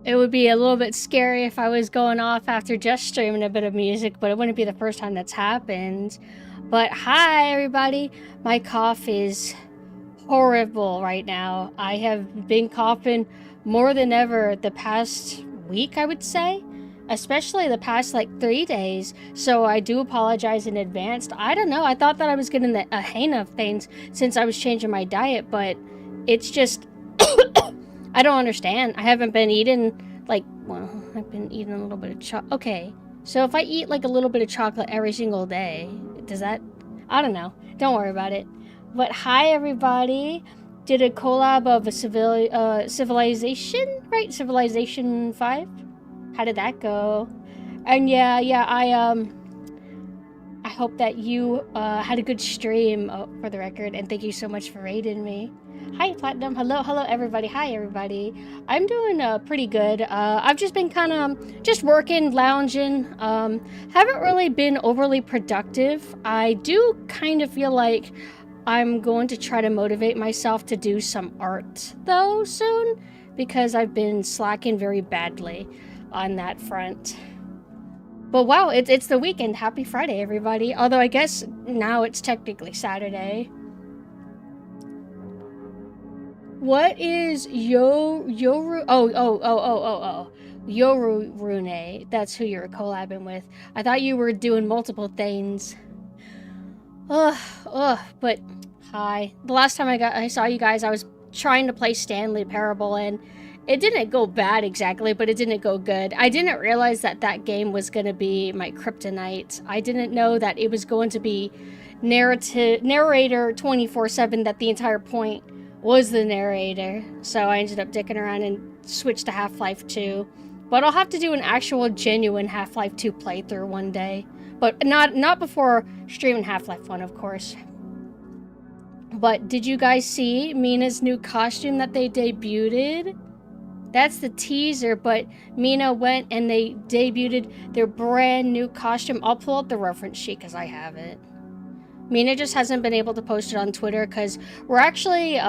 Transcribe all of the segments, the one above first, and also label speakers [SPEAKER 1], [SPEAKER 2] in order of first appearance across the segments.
[SPEAKER 1] it would be a little bit scary if I was going off after just streaming a bit of music, but it wouldn't be the first time that's happened. But hi, everybody. My cough is horrible right now. I have been coughing more than ever the past week, I would say. Especially the past, 3 days. So I do apologize in advance. I don't know. I thought that I was getting a hang of things since I was changing my diet, but it's just... I don't understand. I haven't been eating, I've been eating a little bit of chocolate. Okay, so if I eat, a little bit of chocolate every single day, does that... I don't know. Don't worry about it. But hi, everybody. Did a collab of a Civilization, right? Civilization 5? How did that go? And yeah, I hope that you had a good stream, for the record, and thank you so much for raiding me. Hi, Platinum. Hello, everybody. Hi, everybody. I'm doing pretty good. I've just been kind of just working, lounging. Haven't really been overly productive. I do kind of feel like I'm going to try to motivate myself to do some art, though, soon, because I've been slacking very badly on that front. But wow, it's the weekend. Happy Friday, everybody. Although I guess now it's technically Saturday. What is Yoru? Oh. Yorune. That's who you're collabing with. I thought you were doing multiple things. But hi. The last time I saw you guys, I was trying to play Stanley Parable, and it didn't go bad exactly, but it didn't go good. I didn't realize that that game was going to be my kryptonite. I didn't know that it was going to be narrator 24/7, that the entire point was the narrator. So I ended up dicking around and switched to Half-Life 2. But I'll have to do an actual genuine Half-Life 2 playthrough one day. But not before streaming Half-Life 1, of course. But did you guys see Mina's new costume that they debuted? That's the teaser, but Mina went and they debuted their brand new costume. I'll pull up the reference sheet because I have it. Mina just hasn't been able to post it on Twitter because we're actually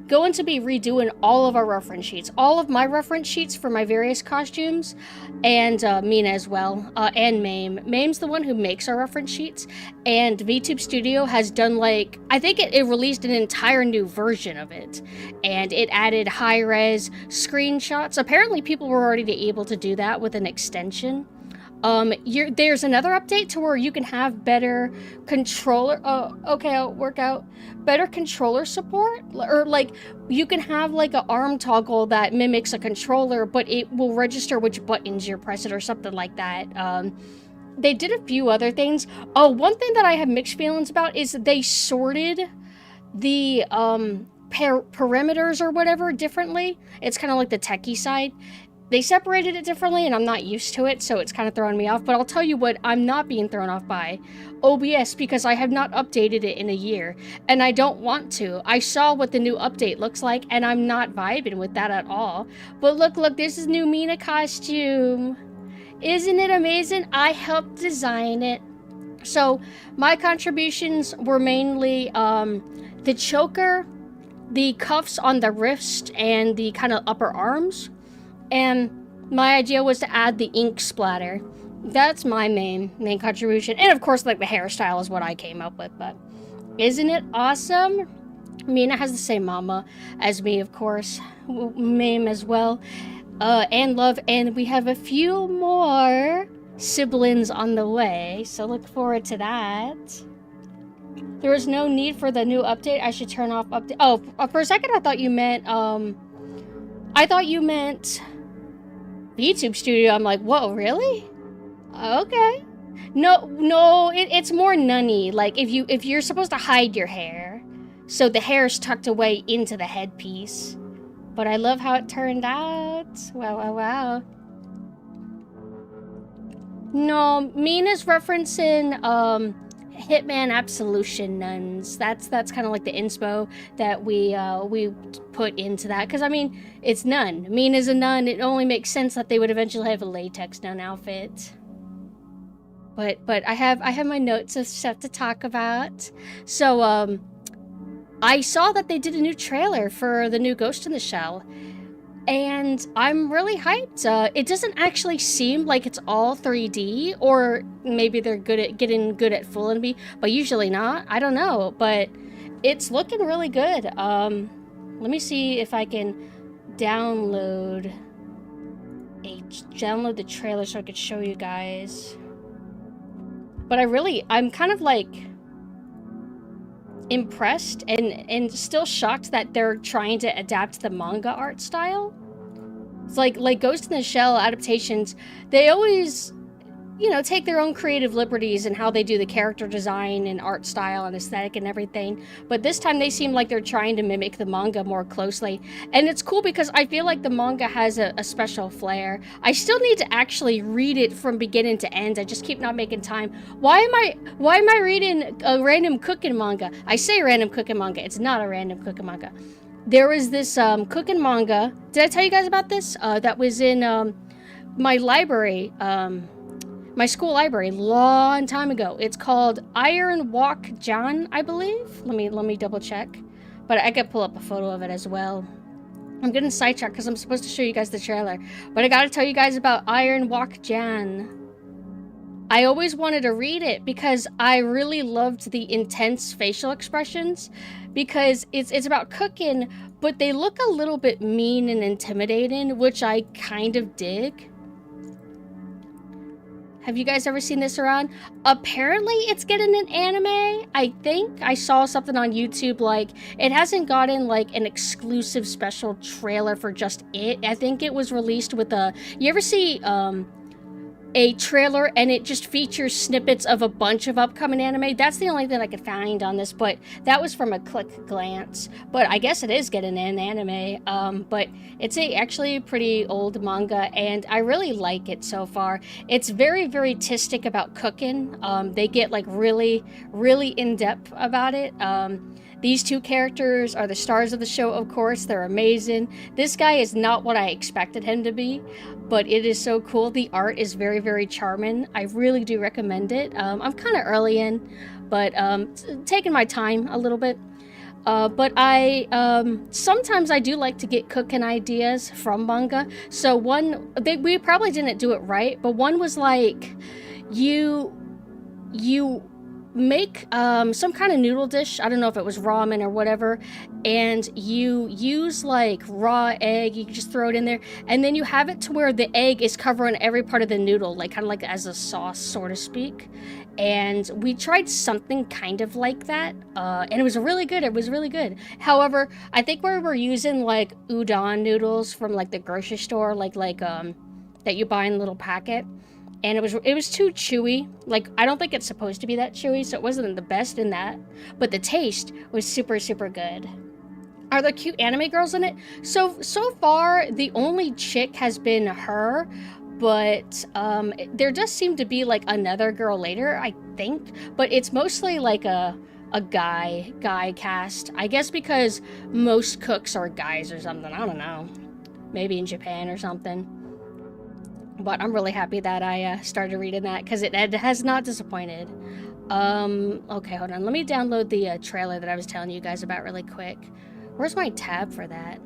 [SPEAKER 1] going to be redoing all of our reference sheets. All of my reference sheets for my various costumes, and Mina as well, and Mame. Mame's the one who makes our reference sheets, and VTube Studio has done I think it released an entire new version of it, and it added high-res screenshots. Apparently people were already able to do that with an extension. There's another update to where you can have better controller, better controller support, or you can have an arm toggle that mimics a controller, but it will register which buttons you're pressing or something like that. They did a few other things. Oh, one thing that I have mixed feelings about is they sorted the, perimeters or whatever differently. It's kind of like the techie side. They separated it differently, and I'm not used to it, so it's kind of throwing me off. But I'll tell you what I'm not being thrown off by. OBS, because I have not updated it in a year, and I don't want to. I saw what the new update looks like, and I'm not vibing with that at all. But look, this is new Mina costume. Isn't it amazing? I helped design it. So my contributions were mainly the choker, the cuffs on the wrist, and the kind of upper arms. And my idea was to add the ink splatter. That's my main contribution. And of course, the hairstyle is what I came up with, but isn't it awesome? Mina has the same mama as me, of course. Mame as well. And Love, and we have a few more siblings on the way, so look forward to that. There was no need for the new update. I should turn off update. Oh, for a second I thought you meant, YouTube Studio. I'm like, whoa, really? Okay. No, it's more nunny. If you're supposed to hide your hair, so the hair is tucked away into the headpiece. But I love how it turned out. Wow. No, Mina's referencing Hitman Absolution nuns. That's kind of like the inspo that we put into that, because I mean, it's nun. Mina's a nun. It only makes sense that they would eventually have a latex nun outfit. But I have my notes of stuff to talk about. So I saw that they did a new trailer for the new Ghost in the Shell, and I'm really hyped. It doesn't actually seem like it's all 3D, or maybe they're getting good at fooling me, but usually not. I don't know, but it's looking really good. Let me see if I can download the trailer so I could show you guys. But I'm kind of like impressed and still shocked that they're trying to adapt the manga art style. It's like Ghost in the Shell adaptations, they always, you know, take their own creative liberties in how they do the character design and art style and aesthetic and everything. But this time they seem like they're trying to mimic the manga more closely. And it's cool because I feel like the manga has a special flair. I still need to actually read it from beginning to end. I just keep not making time. Why am I reading a random cooking manga? I say random cooking manga. It's not a random cooking manga. There was this cooking manga. Did I tell you guys about this? That was in my library. My school library, long time ago. It's called Iron Walk Jan, I believe. Let me double check. But I could pull up a photo of it as well. I'm getting sidetracked because I'm supposed to show you guys the trailer. But I gotta tell you guys about Iron Walk Jan. I always wanted to read it because I really loved the intense facial expressions. Because it's about cooking, but they look a little bit mean and intimidating, which I kind of dig. Have you guys ever seen this around? Apparently it's getting an anime. I think I saw something on YouTube, like it hasn't gotten like an exclusive special trailer for just it. I think it was released with you ever see a trailer and it just features snippets of a bunch of upcoming anime? That's the only thing I could find on this, but that was from a quick glance. But I guess it is getting an anime. But it's actually a pretty old manga, and I really like it so far. It's very, very artistic about cooking. They get like really, really in-depth about it. These two characters are the stars of the show, of course. They're amazing. This guy is not what I expected him to be, but it is so cool. The art is very, very charming. I really do recommend it. I'm kind of early in, but taking my time a little bit. But sometimes I do like to get cooking ideas from manga. So we probably didn't do it right, but one was like, you make some kind of noodle dish. I don't know if it was ramen or whatever, and you use like raw egg. You can just throw it in there, and then you have it to where the egg is covering every part of the noodle, like kind of like as a sauce, so to speak. And we tried something kind of like that, and it was really good. It was really good. However, I think we were using like udon noodles from like the grocery store, like that you buy in a little packet. And it was too chewy. Like, I don't think it's supposed to be that chewy, so it wasn't the best in that. But the taste was super, super good. Are there cute anime girls in it? So far, the only chick has been her. But there does seem to be, like, another girl later, I think. But it's mostly, like, a guy cast. I guess because most cooks are guys or something. I don't know. Maybe in Japan or something. But I'm really happy that I started reading that, because it has not disappointed. Okay, hold on. Let me download the trailer that I was telling you guys about really quick. Where's my tab for that?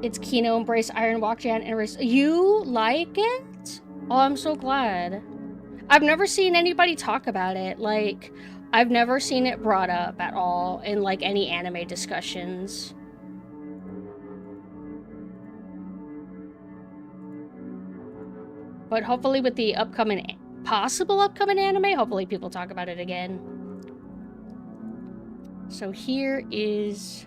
[SPEAKER 1] It's Kino, Embrace, Iron Walk, Jan, and You like it? Oh, I'm so glad. I've never seen anybody talk about it. Like, I've never seen it brought up at all in, like, any anime discussions. But hopefully with the possible upcoming anime, hopefully people talk about it again. So here is...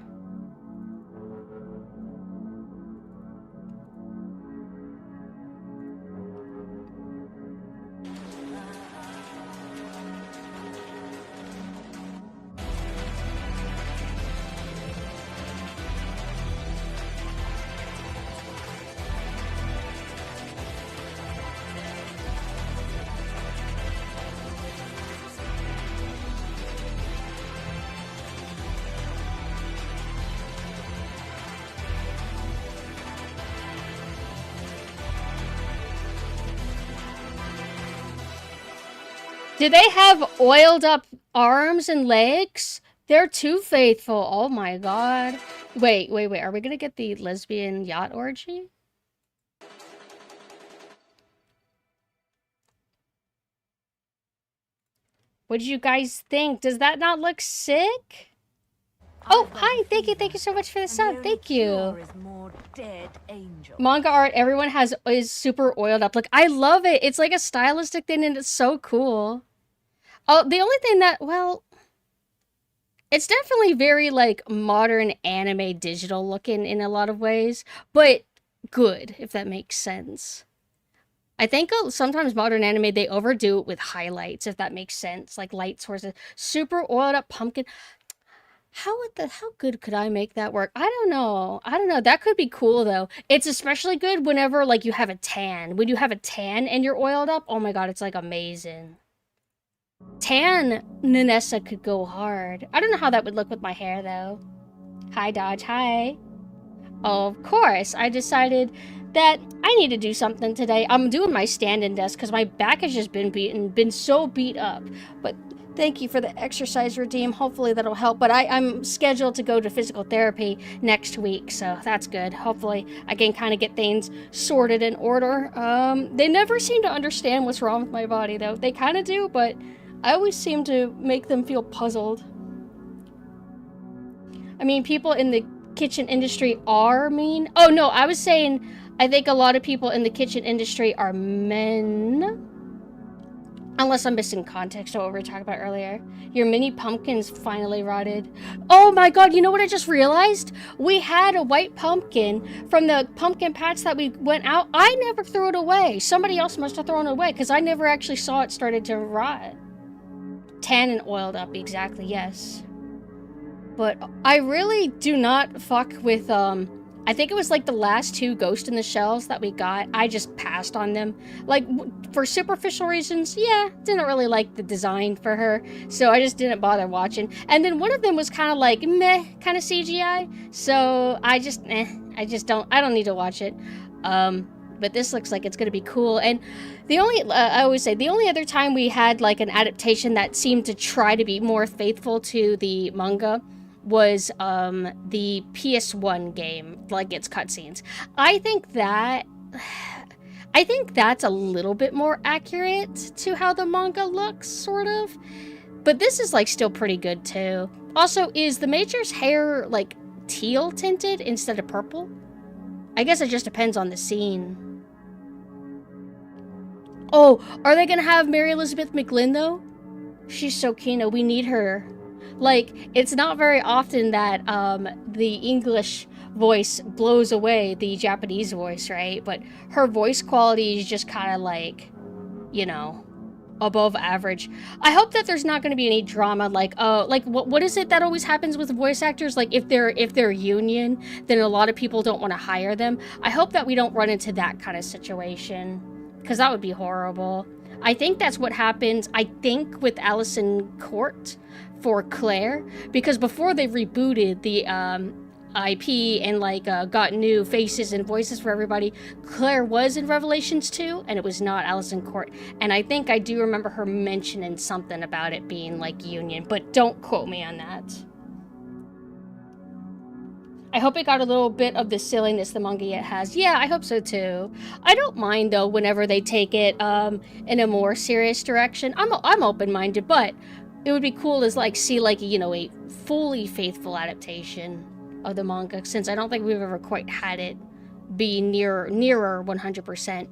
[SPEAKER 1] Do they have oiled up arms and legs? They're too faithful. Oh my god. Wait. Are we gonna get the lesbian yacht orgy? What did you guys think? Does that not look sick? Oh, hi. Thank you so much for the sub. Thank you. Manga art, everyone is super oiled up. Like, I love it. It's like a stylistic thing and it's so cool. Oh, the only thing that, well, it's definitely very like modern anime digital looking in a lot of ways, but good, if that makes sense. I think sometimes modern anime they overdo it with highlights, if that makes sense, like light sources. Super oiled up pumpkin. How good could I make that work? I don't know. I don't know. That could be cool though. It's especially good whenever like you have a tan. When you have a tan and you're oiled up, oh my god, it's like amazing. Tan Nanessa could go hard. I don't know how that would look with my hair though. Hi Dodge, hi. Of course, I decided that I need to do something today. I'm doing my stand-in desk because my back has just been so beat up. But thank you for the exercise redeem. Hopefully that'll help. But I'm scheduled to go to physical therapy next week, so that's good. Hopefully I can kind of get things sorted in order. They never seem to understand what's wrong with my body, though. They kind of do, but I always seem to make them feel puzzled. I mean, people in the kitchen industry are mean. Oh, no, I was saying I think a lot of people in the kitchen industry are men. Unless I'm missing context of what we were talking about earlier. Your mini pumpkin's finally rotted. Oh my god, you know what I just realized? We had a white pumpkin from the pumpkin patch that we went out. I never threw it away. Somebody else must have thrown it away because I never actually saw it started to rot. Tan and oiled up, exactly, yes. But I really do not fuck with, I think it was like the last two Ghost in the Shells that we got. I just passed on them. Like, for superficial reasons, yeah, didn't really like the design for her, so I just didn't bother watching. And then one of them was kind of like, meh, kind of CGI, so I don't need to watch it. But this looks like it's gonna be cool. And the only, I always say, the only other time we had like an adaptation that seemed to try to be more faithful to the manga was the PS1 game, like its cutscenes. I think that's a little bit more accurate to how the manga looks, sort of. But this is like still pretty good too. Also, is the Major's hair like teal tinted instead of purple? I guess it just depends on the scene. Oh, are they gonna have Mary Elizabeth McGlynn though? She's so keen. We need her. Like, it's not very often that the English voice blows away the Japanese voice, right? But her voice quality is just kind of like, you know, above average. I hope that there's not going to be any drama like what is it that always happens with voice actors? Like if they're union, then a lot of people don't want to hire them. I hope that we don't run into that kind of situation, because that would be horrible. I think that's what happens, I think, with Allison Court for Claire, because before they rebooted the IP and like got new faces and voices for everybody, Claire was in Revelations 2 and it was not Allison Court. And I think I do remember her mentioning something about it being like union, but don't quote me on that. I hope it got a little bit of the silliness the manga yet has. Yeah, I hope so too. I don't mind though whenever they take it in a more serious direction. I'm open-minded, but it would be cool to like see like, you know, a fully faithful adaptation of the manga, since I don't think we've ever quite had it be nearer 100%.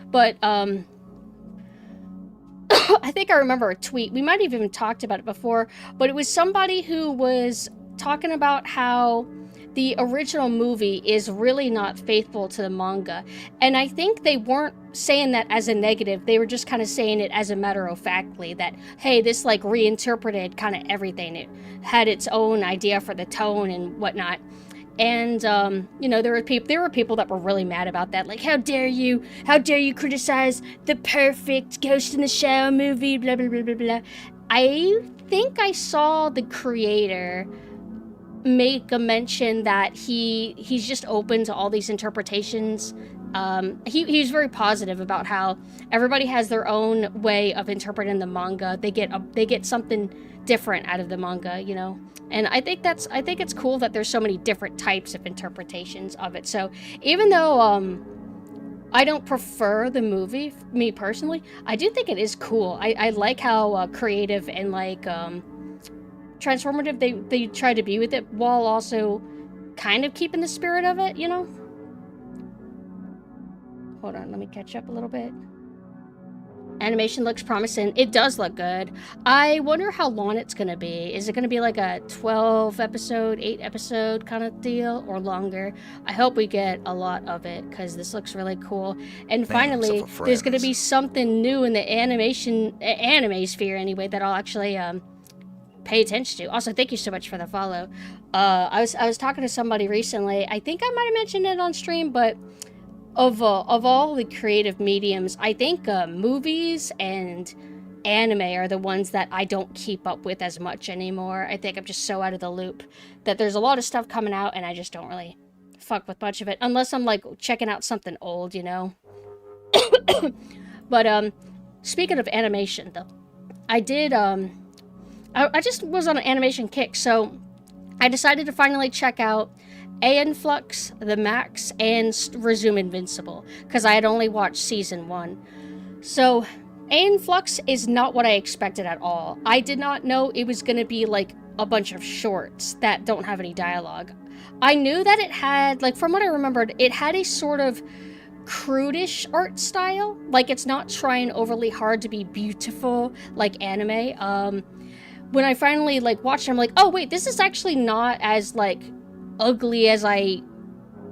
[SPEAKER 1] But I think I remember a tweet. We might have even talked about it before, but it was somebody who was talking about how the original movie is really not faithful to the manga. And I think they weren't saying that as a negative. They were just kind of saying it as a matter of factly that, hey, this like reinterpreted kind of everything. It had its own idea for the tone and whatnot. And, you know, there were people that were really mad about that. Like, how dare you criticize the perfect Ghost in the Shell movie, blah, blah, blah, blah, blah. I think I saw the creator make a mention that he's just open to all these interpretations He's very positive about how everybody has their own way of interpreting the manga. They get something different out of the manga, you know. And I think it's cool that there's so many different types of interpretations of it. So even though I don't prefer the movie, me personally, I do think it is cool. I like how creative and like transformative they try to be with it, while also kind of keeping the spirit of it, you know? Hold on, let me catch up a little bit. Animation looks promising. It does look good. I wonder how long it's gonna be. Is it gonna be like a 12 episode, 8 episode kind of deal, or longer? I hope we get a lot of it, because this looks really cool. And finally, there's gonna be something new in the anime sphere anyway, that I'll actually pay attention to. Also, thank you so much for the follow. I was talking to somebody recently. I think I might have mentioned it on stream, but of all the creative mediums, I think movies and anime are the ones that I don't keep up with as much anymore. I think I'm just so out of the loop that there's a lot of stuff coming out and I just don't really fuck with much of it, unless I'm like checking out something old, you know. But speaking of animation though, I did I just was on an animation kick, so I decided to finally check out Aeon Flux, The Max, and resume Invincible, because I had only watched season 1. So Aeon Flux is not what I expected at all. I did not know it was going to be like a bunch of shorts that don't have any dialogue. I knew that it had, like, from what I remembered, it had a sort of crudish art style. Like, it's not trying overly hard to be beautiful like anime. When I finally like watched it, I'm like, oh wait, this is actually not as like ugly as I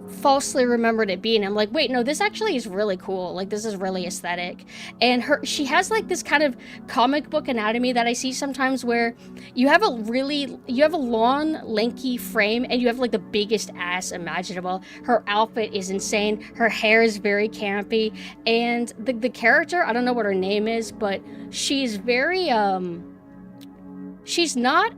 [SPEAKER 1] falsely remembered it being. I'm like, wait, no, this actually is really cool. Like, this is really aesthetic. And she has like this kind of comic book anatomy that I see sometimes, where you have a long, lanky frame and you have like the biggest ass imaginable. Her outfit is insane. Her hair is very campy. And the character, I don't know what her name is, but she's very, she's not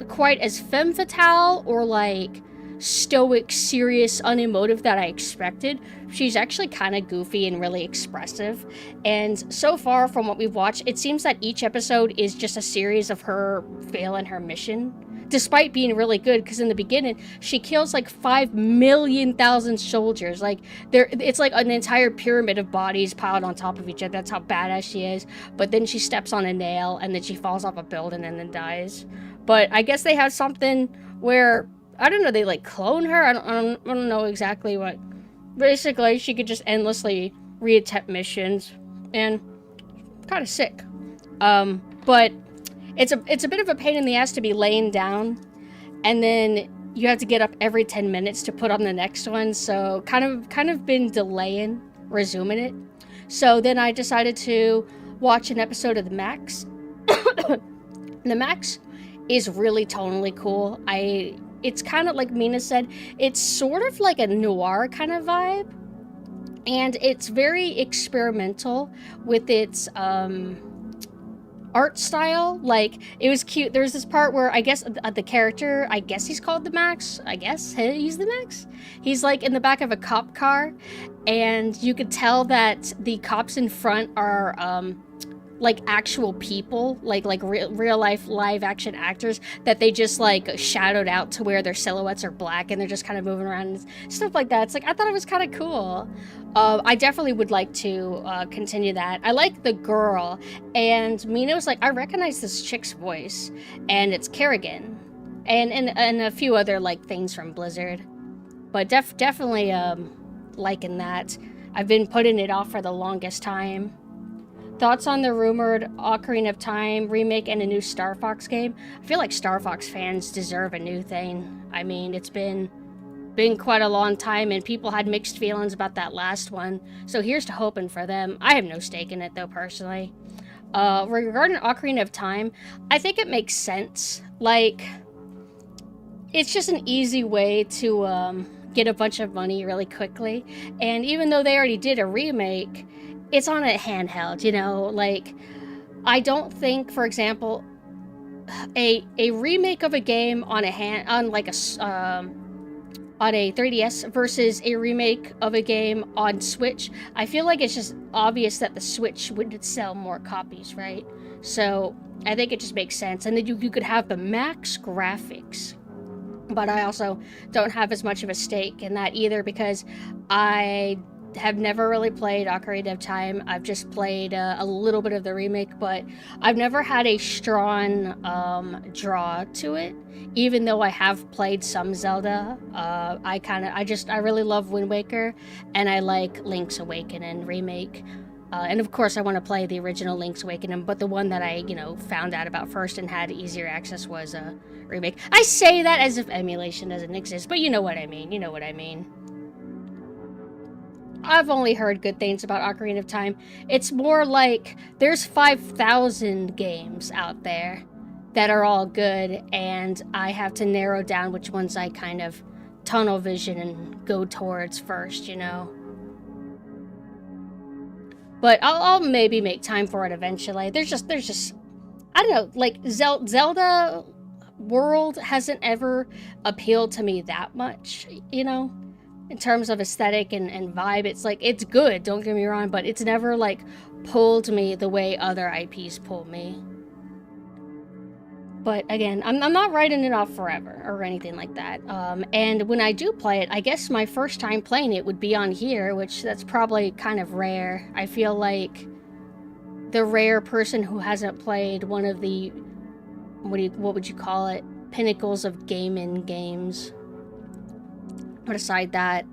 [SPEAKER 1] quite as femme fatale or like stoic, serious, unemotive that I expected. She's actually kind of goofy and really expressive. And so far from what we've watched, it seems that each episode is just a series of her failing her mission, despite being really good, because in the beginning she kills like 5,000,000 soldiers. Like, it's like an entire pyramid of bodies piled on top of each other. That's how badass she is. But then she steps on a nail and then she falls off a building and then dies. But I guess they have something where, I don't know, they like clone her. I don't know exactly what. Basically, she could just endlessly reattempt missions, and kind of sick. But it's a bit of a pain in the ass to be laying down, and then you have to get up every 10 minutes to put on the next one. So kind of been delaying resuming it. So then I decided to watch an episode of The Max. The Max is really tonally cool. It's kind of like Mina said, it's sort of like a noir kind of vibe, and it's very experimental with its art style. Like, it was cute. There's this part where I guess the character, I guess he's called the Max. I guess he's the Max. He's like in the back of a cop car, and you could tell that the cops in front are like actual people, like real life live action actors that they just like shadowed out to where their silhouettes are black and they're just kind of moving around and stuff like that. It's like, I thought it was kind of cool. I definitely would like to continue that. I like the girl, and Mina was like, I recognize this chick's voice, and it's Kerrigan, and a few other like things from Blizzard. But definitely liking that. I've been putting it off for the longest time. Thoughts on the rumored Ocarina of Time remake and a new Star Fox game? I feel like Star Fox fans deserve a new thing. I mean, it's been quite a long time, and people had mixed feelings about that last one. So here's to hoping for them. I have no stake in it, though, personally. Regarding Ocarina of Time, I think it makes sense. Like, it's just an easy way to get a bunch of money really quickly. And even though they already did a remake, it's on a handheld, you know? Like, I don't think, for example, a remake of a game on on a 3DS versus a remake of a game on Switch, I feel like it's just obvious that the Switch would sell more copies, right? So I think it just makes sense. And then you could have the max graphics. But I also don't have as much of a stake in that either because I have never really played Ocarina of Time. I've just played a little bit of the remake, but I've never had a strong draw to it. Even though I have played some Zelda, I really love Wind Waker, and I like Link's Awakening remake. And of course, I want to play the original Link's Awakening, but the one that I, found out about first and had easier access was a remake. I say that as if emulation doesn't exist, but you know what I mean. You know what I mean. I've only heard good things about Ocarina of Time. It's more like there's 5,000 games out there that are all good, and I have to narrow down which ones I kind of tunnel vision and go towards first, But I'll maybe make time for it eventually. There's just I don't know, like Zelda world hasn't ever appealed to me that much, in terms of aesthetic and vibe. It's like, it's good, don't get me wrong, but it's never like pulled me the way other IPs pull me. But again, I'm not writing it off forever or anything like that. And when I do play it, I guess my first time playing it would be on here, which that's probably kind of rare. I feel like the rare person who hasn't played one of the, what would you call it, pinnacles of gaming games. But aside that,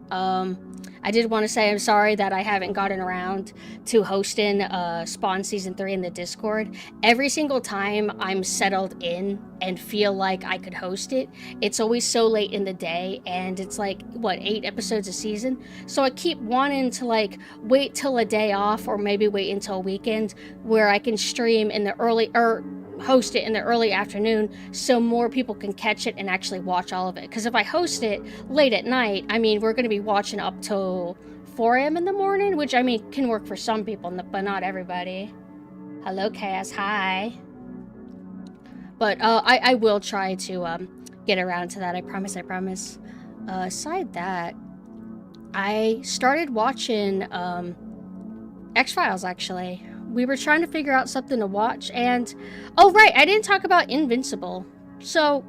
[SPEAKER 1] I did want to say I'm sorry that I haven't gotten around to hosting Spawn Season 3 in the Discord. Every single time I'm settled in and feel like I could host it, it's always so late in the day, and it's like, 8 episodes a season? So I keep wanting to wait till a day off, or maybe wait until a weekend where I can stream in the early, host it in the early afternoon so more people can catch it and actually watch all of it. Because if I host it late at night, we're going to be watching up till 4 a.m. in the morning, which can work for some people, but not everybody. Hello, Cass. Hi. But I will try to get around to that. I promise. Aside that, I started watching X-Files, actually. We were trying to figure out something to watch, and oh right, I didn't talk about Invincible. So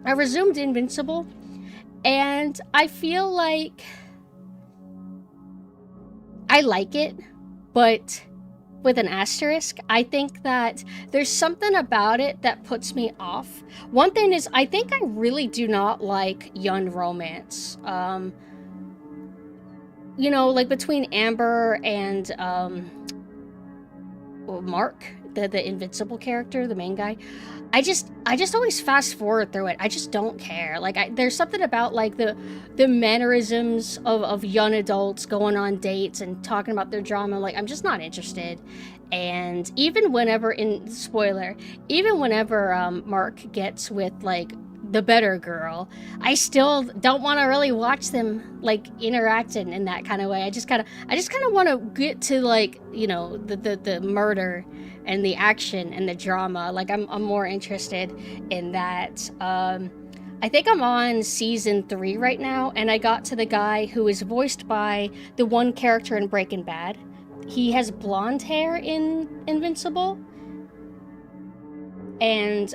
[SPEAKER 1] I resumed Invincible, and I feel like I like it, but with an asterisk. I think that there's something about it that puts me off. One thing is, I think I really do not like young romance. Like between Amber and Mark, the Invincible character, the main guy. I just always fast forward through it. I just don't care. There's something about the mannerisms of young adults going on dates and talking about their drama. I'm just not interested. And even whenever Mark gets with the better girl, I still don't want to really watch them interacting in that kind of way. I just kind of want to get to the murder and the action and the drama. I'm more interested in that. I think I'm on season 3 right now, and I got to the guy who is voiced by the one character in Breaking Bad. He has blonde hair in Invincible, and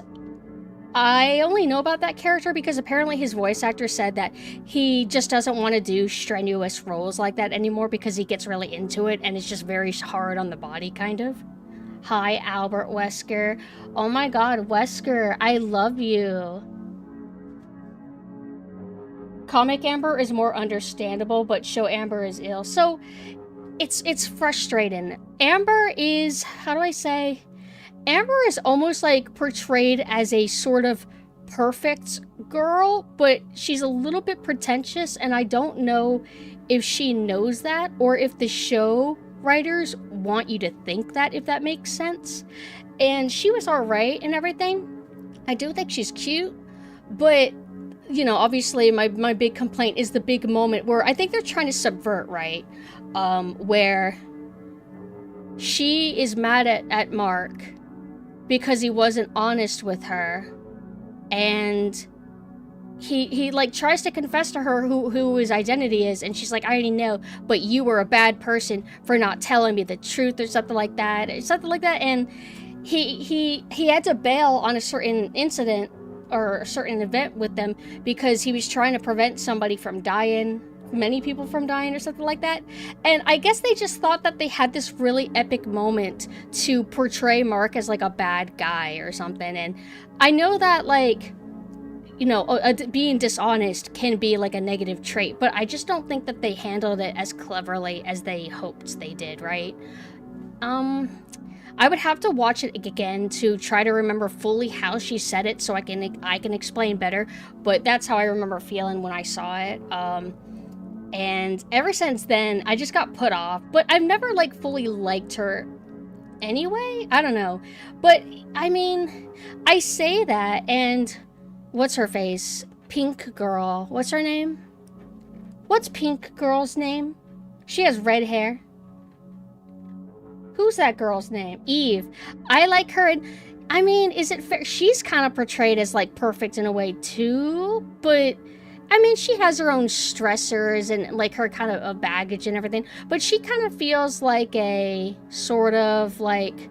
[SPEAKER 1] I only know about that character because apparently his voice actor said that he just doesn't want to do strenuous roles like that anymore because he gets really into it and it's just very hard on the body, kind of. Hi, Albert Wesker. Oh my god, Wesker, I love you. Comic Amber is more understandable, but show Amber is ill. So, it's frustrating. Amber is, how do I say... Amber is almost portrayed as a sort of perfect girl, but she's a little bit pretentious, and I don't know if she knows that or if the show writers want you to think that, if that makes sense. And she was alright and everything. I do think she's cute, but, obviously my big complaint is the big moment where I think they're trying to subvert, right? Where she is mad at Mark because he wasn't honest with her, and he like tries to confess to her who his identity is, and she's like, I already know, but you were a bad person for not telling me the truth, or something like that. And he had to bail on a certain incident or a certain event with them because he was trying to prevent somebody from dying, many people from dying, or something like that. And I guess they just thought that they had this really epic moment to portray Mark as like a bad guy or something. And I know that, like, you know, being dishonest can be like a negative trait, but I just don't think that they handled it as cleverly as they hoped they did, right? I would have to watch it again to try to remember fully how she said it so I can explain better, but that's how I remember feeling when I saw it. And ever since then, I just got put off, but I've never like fully liked her anyway. I don't know, but I mean, I say that, and what's her face? Pink Girl. What's her name? What's Pink Girl's name? She has red hair. Who's that girl's name? Eve. I like her, and I mean, is it fair? She's kind of portrayed as like perfect in a way too, but I mean, she has her own stressors and like her kind of baggage and everything, but she kind of feels like a sort of like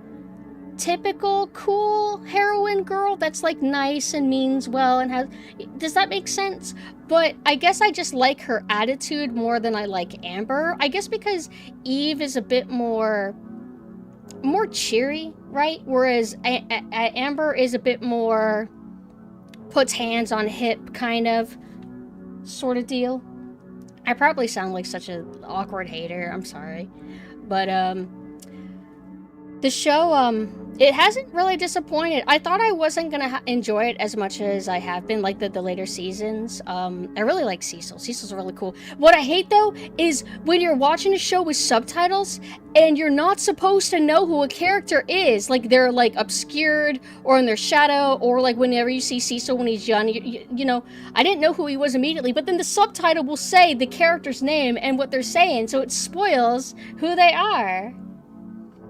[SPEAKER 1] typical cool heroine girl that's like nice and means well and has, does that make sense? But I guess I just like her attitude more than I like Amber. I guess because Eve is a bit more cheery, right? Whereas Amber is a bit more puts hands on hip kind of sort of deal. I probably sound like such an awkward hater, I'm sorry, but the show, it hasn't really disappointed. I thought I wasn't gonna enjoy it as much as I have been, like the later seasons. I really like Cecil. Cecil's really cool. What I hate though is when you're watching a show with subtitles and you're not supposed to know who a character is. Like they're like obscured or in their shadow, or like whenever you see Cecil when he's young, you know, I didn't know who he was immediately, but then the subtitle will say the character's name and what they're saying, so it spoils who they are.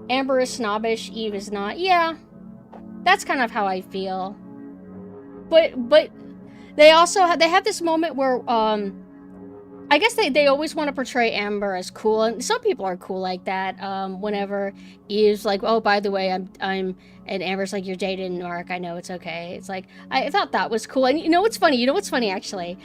[SPEAKER 1] Amber is snobbish, Eve is not. Yeah, that's kind of how I feel. But they also have this moment where I guess they always want to portray Amber as cool, and some people are cool like that. Whenever Eve's like, oh, by the way, I'm and Amber's like, you're dating Mark. I know, it's okay. It's like, I thought that was cool. And you know what's funny? Actually?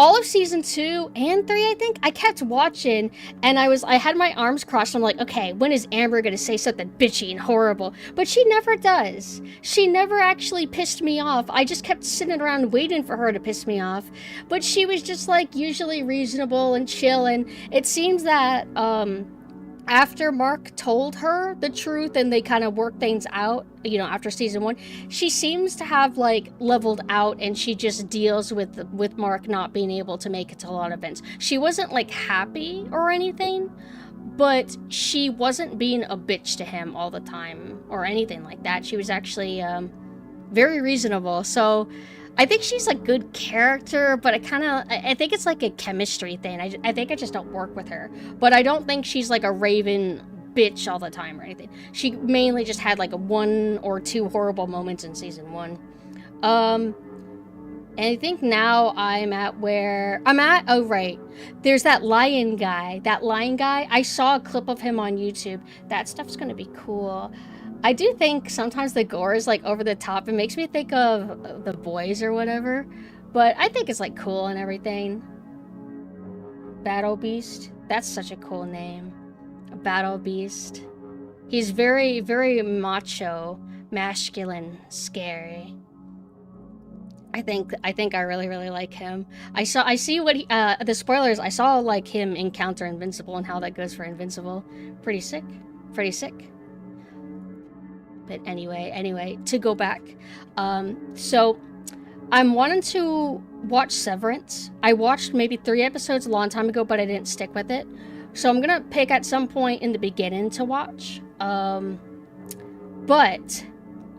[SPEAKER 1] All of season 2 and 3, I think, I kept watching, and I had my arms crossed. I'm like, okay, when is Amber gonna say something bitchy and horrible? But she never does. She never actually pissed me off. I just kept sitting around waiting for her to piss me off. But she was just like usually reasonable and chill, and it seems that after Mark told her the truth and they kind of worked things out, you know, after season 1, she seems to have like leveled out, and she just deals with Mark not being able to make it to a lot of events. She wasn't like happy or anything, but she wasn't being a bitch to him all the time or anything like that. She was actually very reasonable. So I think she's a good character, but I think it's like a chemistry thing. I think I just don't work with her. But I don't think she's like a raven bitch all the time or anything. She mainly just had like 1 or 2 horrible moments in season 1. And I think now I'm at, oh right, there's that lion guy. I saw a clip of him on YouTube. That stuff's gonna be cool. I do think sometimes the gore is like over the top. It makes me think of The Boys or whatever, but I think it's like cool and everything. Battle Beast. That's such a cool name. Battle Beast. He's very, very macho, masculine, scary. I think I really, really like him. I see what the spoilers, I saw like him encounter Invincible and how that goes for Invincible. Pretty sick. But anyway, to go back. So I'm wanting to watch Severance. I watched maybe 3 episodes a long time ago, but I didn't stick with it. So I'm gonna pick at some point in the beginning to watch. But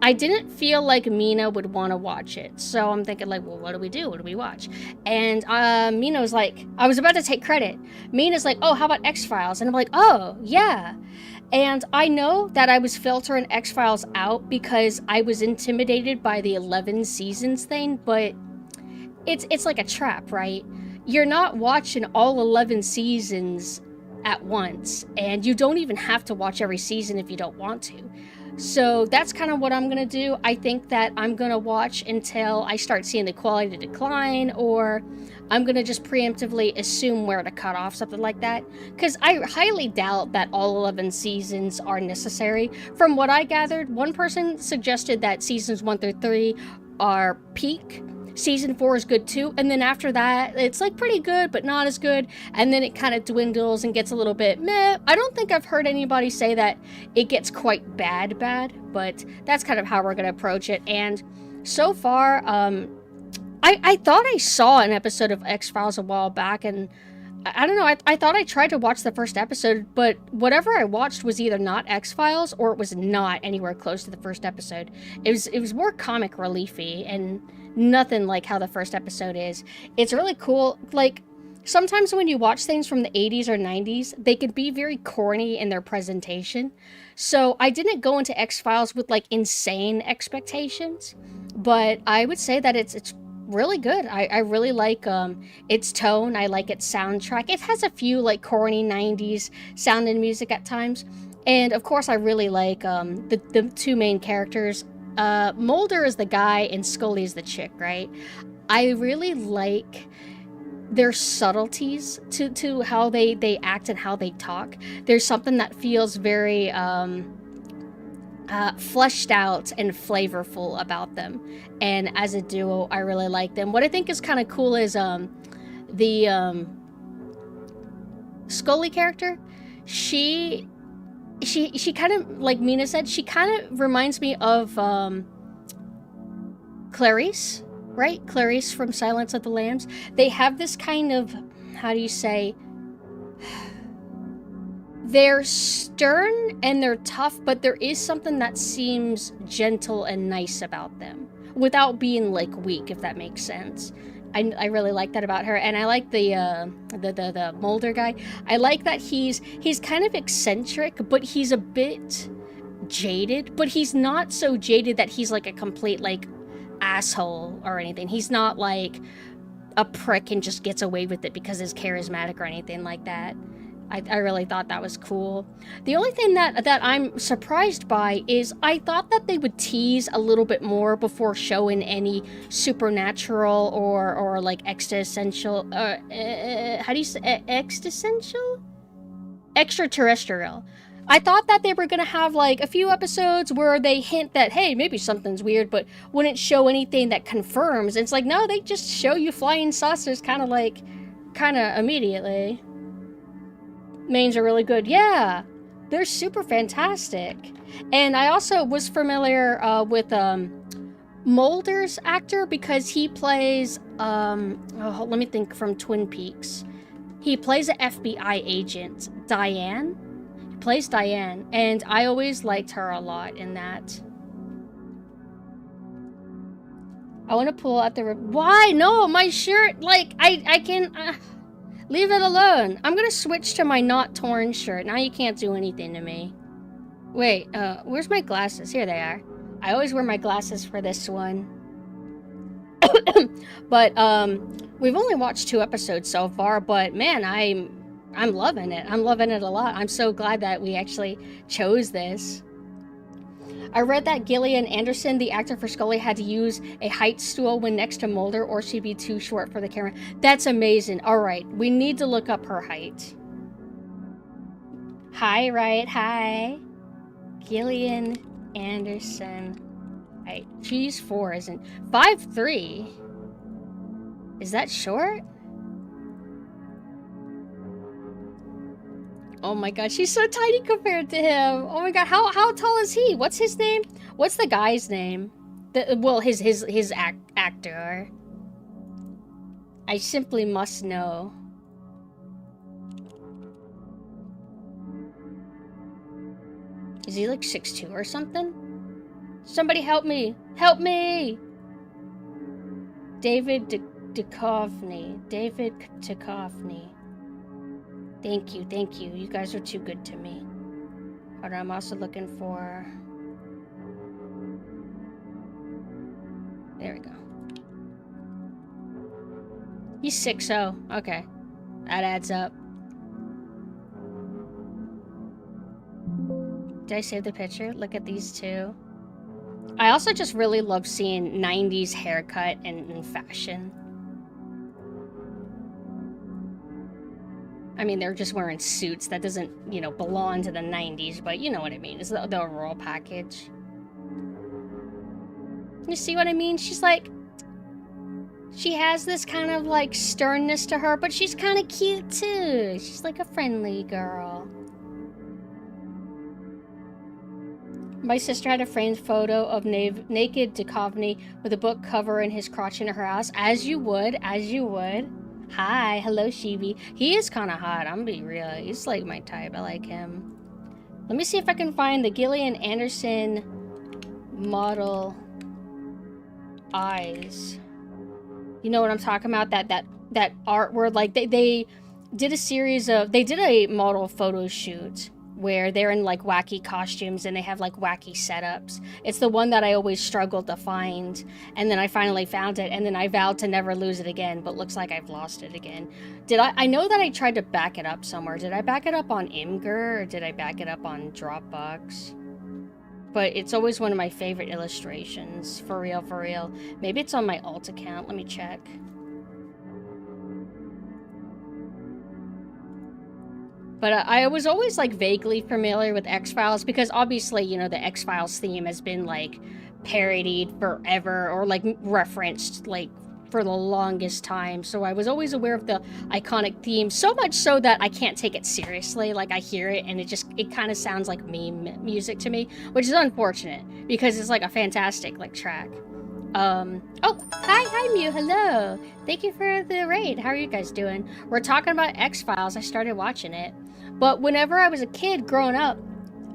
[SPEAKER 1] I didn't feel like Mina would want to watch it. So I'm thinking like, well, what do we do? What do we watch? And Mina was like, I was about to take credit. Mina's like, oh, how about X-Files? And I'm like, oh, yeah. And I know that I was filtering X-Files out because I was intimidated by the 11 seasons thing, but it's like a trap, right? You're not watching all 11 seasons at once, and you don't even have to watch every season if you don't want to. So that's kind of what I'm gonna do. I think that I'm gonna watch until I start seeing the quality decline, or I'm gonna just preemptively assume where to cut off, something like that. Because I highly doubt that all 11 seasons are necessary. From what I gathered, one person suggested that seasons 1 through 3 are peak. Season 4 is good too, and then after that, it's like pretty good, but not as good, and then it kind of dwindles and gets a little bit meh. I don't think I've heard anybody say that it gets quite bad, but that's kind of how we're gonna approach it. And so far, I thought I saw an episode of X-Files a while back, and I don't know, I thought I tried to watch the first episode, but whatever I watched was either not X-Files or it was not anywhere close to the first episode. It was more comic reliefy and nothing like how the first episode is. It's really cool. Like, sometimes when you watch things from the 80s or 90s, they can be very corny in their presentation. So I didn't go into X-Files with like insane expectations, but I would say that it's really good. I really like its tone. I like its soundtrack. It has a few like corny 90s sound and music at times. And of course I really like the two main characters. Mulder is the guy and Scully is the chick, right? I really like their subtleties to how they act and how they talk. There's something that feels very fleshed out and flavorful about them, and as a duo I really like them. What I think is kind of cool is the Scully character. She kind of, like Mina said, she kind of reminds me of Clarice, right? Clarice from Silence of the Lambs. They have this kind of, how do you say, they're stern and they're tough, but there is something that seems gentle and nice about them without being like weak, if that makes sense. I really like that about her, and I like the Mulder guy. I like that he's kind of eccentric, but he's a bit jaded, but he's not so jaded that he's like a complete like asshole or anything. He's not like a prick and just gets away with it because he's charismatic or anything like that. I really thought that was cool. The only thing that I'm surprised by is I thought that they would tease a little bit more before showing any supernatural or like existential, how do you say, existential? Extraterrestrial. I thought that they were gonna have like a few episodes where they hint that, hey, maybe something's weird, but wouldn't show anything that confirms. It's like, no, they just show you flying saucers kind of immediately. Mains are really good. Yeah, they're super fantastic. And I also was familiar with Mulder's actor because he plays, let me think, from Twin Peaks. He plays an FBI agent, Diane. He plays Diane, and I always liked her a lot in that. I want to pull out the... Why? No, my shirt, like, I can... Leave it alone. I'm gonna switch to my not torn shirt. Now you can't do anything to me. Wait, where's my glasses? Here they are. I always wear my glasses for this one. But, we've only watched 2 episodes so far, but man, I'm loving it. I'm loving it a lot. I'm so glad that we actually chose this. I read that Gillian Anderson, the actor for Scully, had to use a height stool when next to Mulder or she'd be too short for the camera. That's amazing. All right, we need to look up her height. Hi, right? Hi. Gillian Anderson height. She's 4, isn't 5'3". Is that short? Oh my god, she's so tiny compared to him. Oh my god, how tall is he? What's his name? What's the guy's name? His actor. I simply must know. Is he like 6'2" or something? Somebody help me! Help me! David Duchovny. David Duchovny. Thank you, thank you. You guys are too good to me. Hold on, I'm also looking for... There we go. He's 6'0". Okay. That adds up. Did I save the picture? Look at these two. I also just really love seeing 90s haircut and fashion. I mean, they're just wearing suits. That doesn't, you know, belong to the 90s, but you know what I mean. It's the overall package. You see what I mean? She's like... She has this kind of, like, sternness to her, but she's kind of cute, too. She's like a friendly girl. My sister had a framed photo of naked Duchovny with a book cover and his crotch in her house. As you would, as you would. Hi, hello, Shibi. He is kind of hot, I'm gonna be real. He's, like, my type. I like him. Let me see if I can find the Gillian Anderson model eyes. You know what I'm talking about? That art where, like, they did a series of... They did a model photo shoot where they're in, like, wacky costumes and they have, like, wacky setups. It's the one that I always struggled to find, and then I finally found it, and then I vowed to never lose it again, but looks like I've lost it again. I know that I tried to back it up somewhere. Did I back it up on Imgur, or did I back it up on Dropbox? But it's always one of my favorite illustrations. For real, for real. Maybe it's on my alt account. Let me check. But I was always, like, vaguely familiar with X-Files because obviously, you know, the X-Files theme has been, like, parodied forever or, like, referenced, like, for the longest time. So I was always aware of the iconic theme, so much so that I can't take it seriously. Like, I hear it and it kind of sounds like meme music to me, which is unfortunate because it's, like, a fantastic, like, track. Oh, hi Mew, hello. Thank you for the raid. How are you guys doing? We're talking about X-Files. I started watching it. But whenever I was a kid growing up,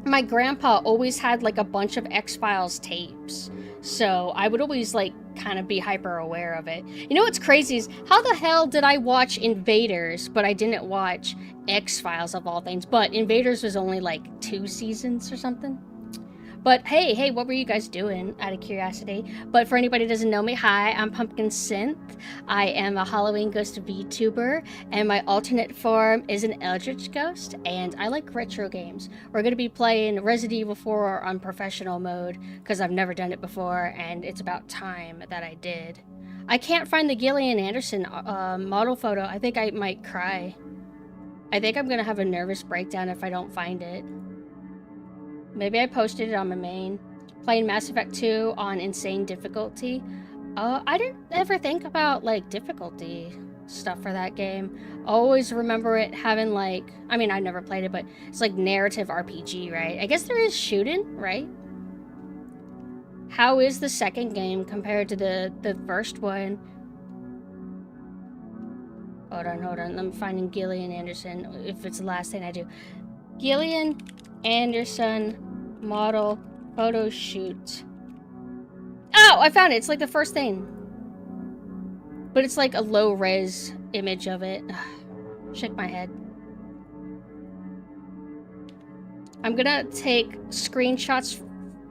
[SPEAKER 1] my grandpa always had, like, a bunch of X-Files tapes. So I would always, like, kind of be hyper aware of it. You know what's crazy is, how the hell did I watch Invaders, but I didn't watch X-Files of all things? But Invaders was only, like, 2 seasons or something. But hey, what were you guys doing, out of curiosity? But for anybody who doesn't know me, hi, I'm PumpkinSynth. I am a Halloween ghost VTuber, and my alternate form is an Eldritch Ghost, and I like retro games. We're going to be playing Resident Evil 4 on professional mode, because I've never done it before, and it's about time that I did. I can't find the Gillian Anderson model photo. I think I might cry. I think I'm going to have a nervous breakdown if I don't find it. Maybe I posted it on my main. Playing Mass Effect 2 on insane difficulty. I didn't ever think about, like, difficulty stuff for that game. Always remember it having, like... I mean, I never played it, but it's, like, narrative RPG, right? I guess there is shooting, right? How is the second game compared to the first one? Hold on. I'm finding Gillian Anderson, if it's the last thing I do. Gillian Anderson model photo shoot. Oh, I found it. It's like the first thing. But it's like a low-res image of it. Shake my head. I'm gonna take screenshots,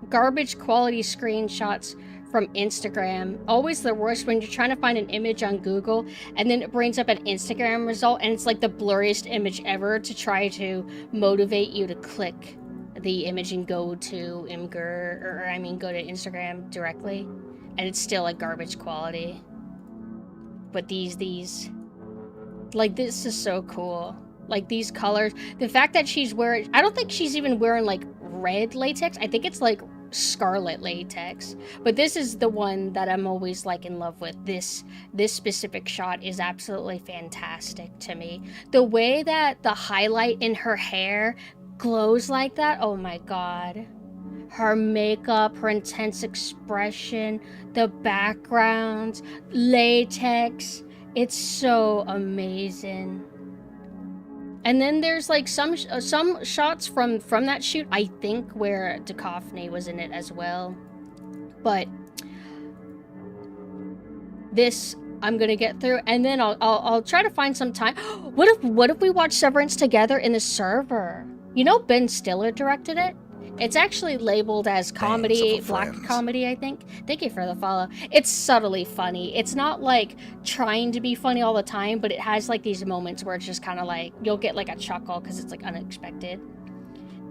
[SPEAKER 1] garbage quality screenshots from Instagram. Always the worst when you're trying to find an image on Google and then it brings up an Instagram result and it's like the blurriest image ever to try to motivate you to click the image and go to Imgur, or I mean go to Instagram directly, and it's still like garbage quality. But these like, this is so cool. Like, these colors, the fact that she's wearing, I don't think she's even wearing like red latex. I think it's like scarlet latex, but this is the one that I'm always like in love with. This specific shot is absolutely fantastic to me. The way that the highlight in her hair glows like that, oh my god. Her makeup, her intense expression, the background, latex, it's so amazing. And then there's like some shots from that shoot, I think, where Duchovny was in it as well. But this I'm gonna get through, and then I'll try to find some time. What if we watch Severance together in the server? You know, Ben Stiller directed it. It's actually labeled as comedy, black comedy, I think. Thank you for the follow. It's subtly funny. It's not like trying to be funny all the time, but it has like these moments where it's just kind of like, you'll get like a chuckle because it's like unexpected.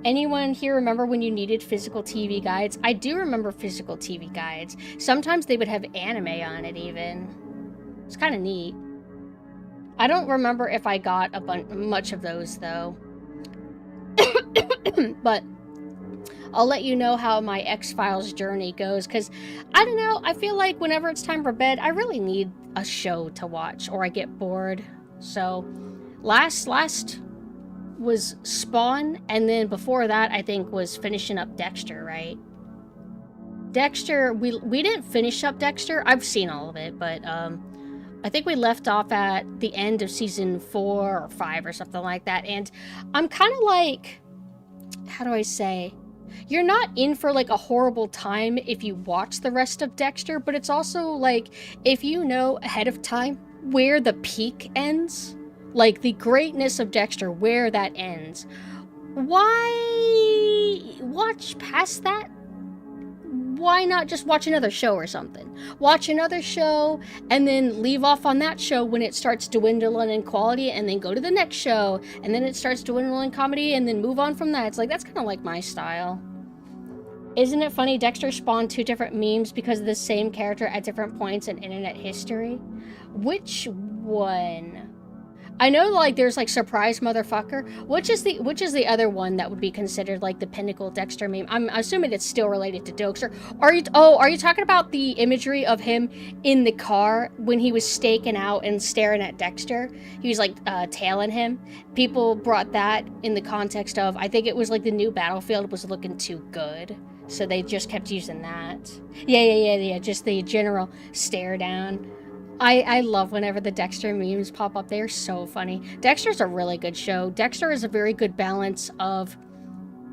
[SPEAKER 1] Anyone here remember when you needed physical TV guides? I do remember physical TV guides. Sometimes they would have anime on it even. It's kind of neat. I don't remember if I got much of those though. But I'll let you know how my X-Files journey goes, because I don't know, I feel like whenever it's time for bed, I really need a show to watch or I get bored. So last was Spawn, and then before that I think was finishing up Dexter, right? Dexter, we didn't finish up Dexter. I've seen all of it, but I think we left off at the end of season 4 or 5 or something like that, and I'm kind of like, how do I say, you're not in for like a horrible time if you watch the rest of Dexter, but it's also like, if you know ahead of time where the peak ends, like the greatness of Dexter, where that ends, why watch past that? Why not just watch another show or something? Watch another show and then leave off on that show when it starts dwindling in quality, and then go to the next show and then it starts dwindling in comedy and then move on from that. It's like, that's kind of like my style. Isn't it funny Dexter spawned 2 different memes because of the same character at different points in internet history? Which one? I know, like, there's like surprise motherfucker. Which is the other one that would be considered like the pinnacle Dexter meme? I'm assuming it's still related to Dokester. Are you talking about the imagery of him in the car when he was staking out and staring at Dexter? He was like tailing him. People brought that in the context of, I think it was like the new Battlefield was looking too good, so they just kept using that. Yeah. Just the general stare down. I love whenever the Dexter memes pop up. They're so funny. Dexter's a really good show. Dexter is a very good balance of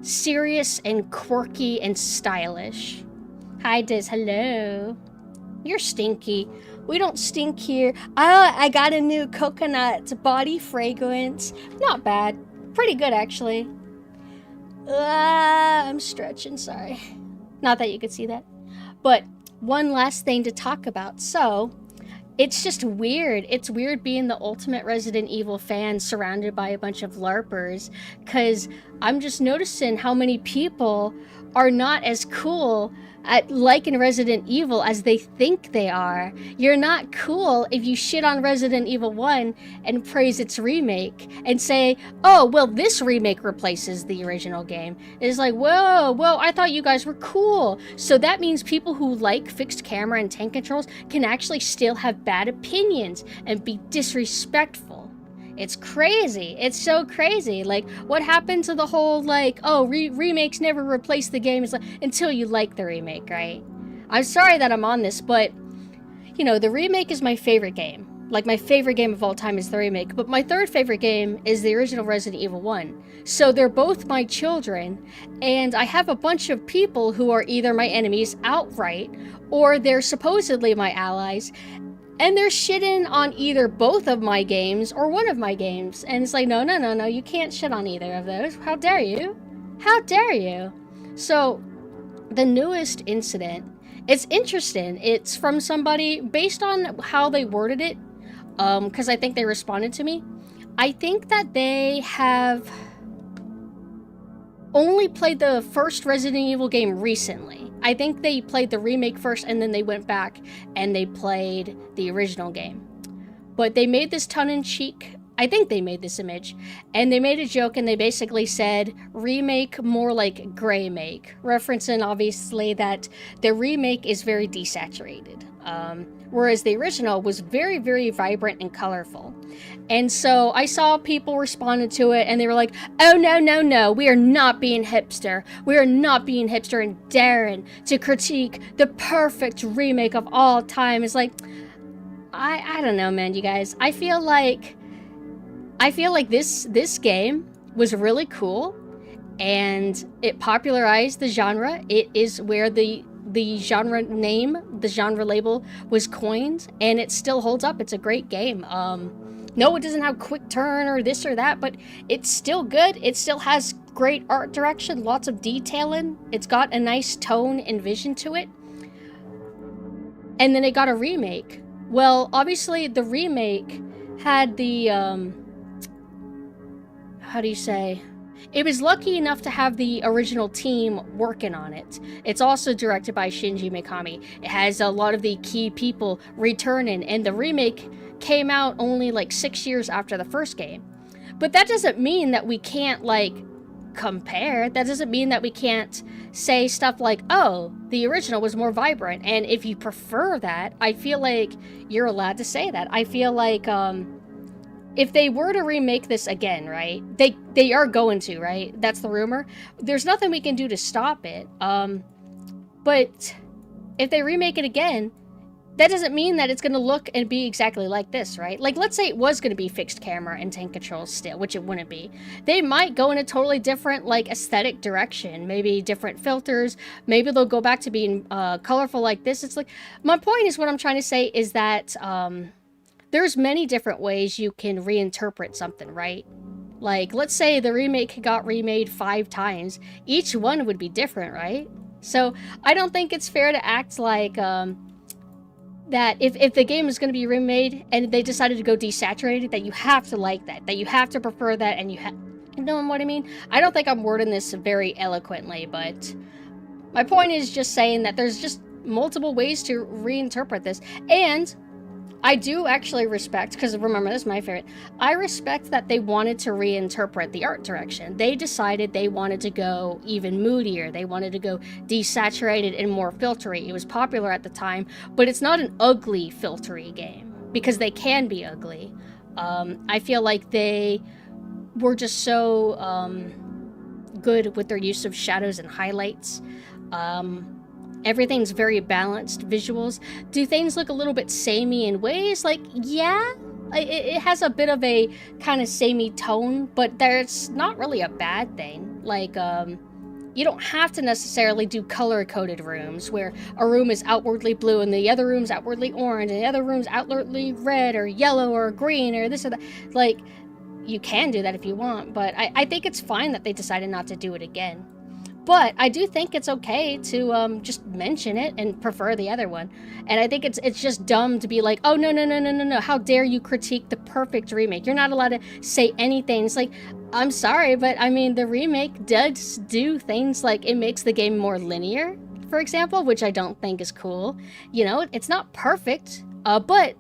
[SPEAKER 1] serious and quirky and stylish. Hi, Diz. Hello. You're stinky. We don't stink here. I got a new coconut body fragrance. Not bad. Pretty good, actually. I'm stretching, sorry. Not that you could see that. But one last thing to talk about. So, it's just weird. It's weird being the ultimate Resident Evil fan surrounded by a bunch of LARPers, because I'm just noticing how many people are not as cool at liking Resident Evil as they think they are. You're not cool if you shit on Resident Evil 1 and praise its remake and say, oh, well, this remake replaces the original game. It's like, whoa, I thought you guys were cool. So that means people who like fixed camera and tank controls can actually still have bad opinions and be disrespectful. It's crazy. It's so crazy. Like, what happened to the whole, like, oh, remakes never replace the game? It's like, until you like the remake, right? I'm sorry that I'm on this, but, you know, the remake is my favorite game. Like, my favorite game of all time is the remake. But my third favorite game is the original Resident Evil 1. So they're both my children, and I have a bunch of people who are either my enemies outright, or they're supposedly my allies, and they're shitting on either both of my games or one of my games. And it's like, no, you can't shit on either of those. How dare you? How dare you? So, the newest incident, it's interesting. It's from somebody, based on how they worded it, because I think they responded to me. I think that they have only played the first Resident Evil game recently. I think they played the remake first, and then they went back and they played the original game. But they made this tongue-in-cheek, I think they made this image, and they made a joke, and they basically said, remake more like gray make, referencing obviously that the remake is very desaturated, whereas the original was very, very vibrant and colorful. And so I saw people responded to it, and they were like, oh, no, we are not being hipster. We are not being hipster and daring to critique the perfect remake of all time. It's like, I don't know, man, you guys. I feel like this game was really cool, and it popularized the genre. It is where the genre name, the genre label was coined, and it still holds up. It's a great game. No, it doesn't have quick turn or this or that, but it's still good. It still has great art direction, lots of detailing. It's got a nice tone and vision to it. And then it got a remake. Well, obviously the remake had the, how do you say? It was lucky enough to have the original team working on it. It's also directed by Shinji Mikami. It has a lot of the key people returning, and the remake came out only like 6 years after the first game. But that doesn't mean that we can't, like, compare. That doesn't mean that we can't say stuff like, oh, the original was more vibrant. And if you prefer that, I feel like you're allowed to say that. I feel like, if they were to remake this again, right? They are going to, right? That's the rumor. There's nothing we can do to stop it. But if they remake it again, that doesn't mean that it's going to look and be exactly like this, right? Like, let's say it was going to be fixed camera and tank controls still, which it wouldn't be. They might go in a totally different, like, aesthetic direction. Maybe different filters. Maybe they'll go back to being colorful like this. It's like, my point is, what I'm trying to say is that there's many different ways you can reinterpret something, right? Like, let's say the remake got remade 5 times. Each one would be different, right? So I don't think it's fair to act like that if the game is going to be remade and they decided to go desaturated, that you have to like that you have to prefer that, and you know what I mean? I don't think I'm wording this very eloquently, but my point is just saying that there's just multiple ways to reinterpret this. And I do actually respect, because remember, this is my favorite, I respect that they wanted to reinterpret the art direction. They decided they wanted to go even moodier. They wanted to go desaturated and more filtery. It was popular at the time, but it's not an ugly filtery game, because they can be ugly. I feel like they were just so good with their use of shadows and highlights. Everything's very balanced visuals. Do things look a little bit samey in ways? Like, yeah, it has a bit of a kind of samey tone, but there's not really a bad thing. Like, you don't have to necessarily do color-coded rooms where a room is outwardly blue and the other room's outwardly orange and the other room's outwardly red or yellow or green or this or that. Like, you can do that if you want, but I think it's fine that they decided not to do it again. But I do think it's okay to just mention it and prefer the other one. And I think it's just dumb to be like, oh, no, how dare you critique the perfect remake? You're not allowed to say anything. It's like, I'm sorry, but I mean, the remake does do things like it makes the game more linear, for example, which I don't think is cool. You know, it's not perfect, but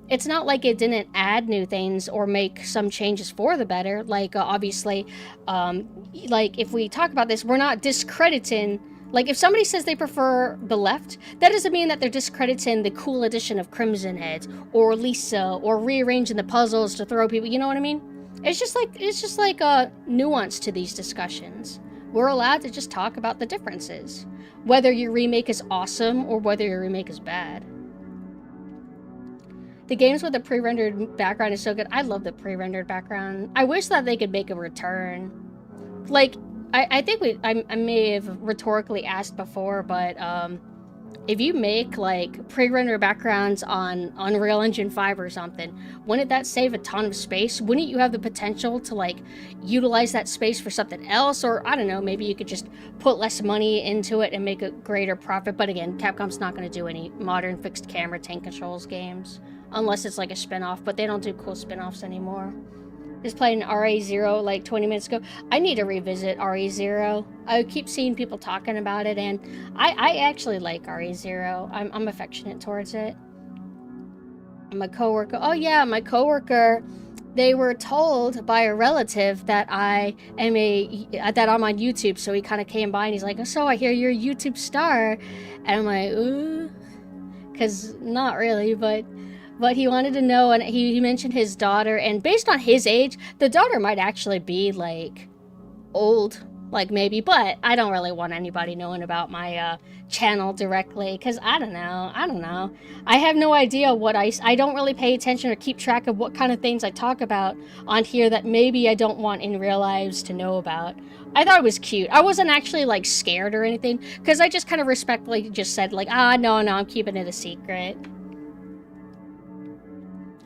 [SPEAKER 1] it's not like it didn't add new things or make some changes for the better. Like, obviously, like, if we talk about this, we're not discrediting. Like, if somebody says they prefer the left, that doesn't mean that they're discrediting the cool edition of Crimson Head or Lisa or rearranging the puzzles to throw people. You know what I mean? It's just like a nuance to these discussions. We're allowed to just talk about the differences, whether your remake is awesome or whether your remake is bad. The games with the pre-rendered background is so good. I love the pre-rendered background. I wish that they could make a return. Like, I think I may have rhetorically asked before, but if you make, like, pre-rendered backgrounds on Unreal Engine 5 or something, wouldn't that save a ton of space? Wouldn't you have the potential to, like, utilize that space for something else? Or, I don't know, maybe you could just put less money into it and make a greater profit. But again, Capcom's not going to do any modern fixed camera tank controls games. Unless it's like a spin-off, but they don't do cool spin-offs anymore. Just played an RE0 like 20 minutes ago. I need to revisit RE0. I keep seeing people talking about it, and I actually like RE0. I'm affectionate towards it. My coworker, oh yeah, my coworker, they were told by a relative that that I'm on YouTube, so he kind of came by and he's like, oh, so I hear you're a YouTube star. And I'm like, ooh, because not really, but he wanted to know, and he mentioned his daughter, and based on his age, the daughter might actually be, like, old, like, maybe, but I don't really want anybody knowing about my channel directly, because I don't know. I have no idea what I don't really pay attention or keep track of what kind of things I talk about on here that maybe I don't want in real lives to know about. I thought it was cute. I wasn't actually, like, scared or anything, because I just kind of respectfully just said, like, no, I'm keeping it a secret.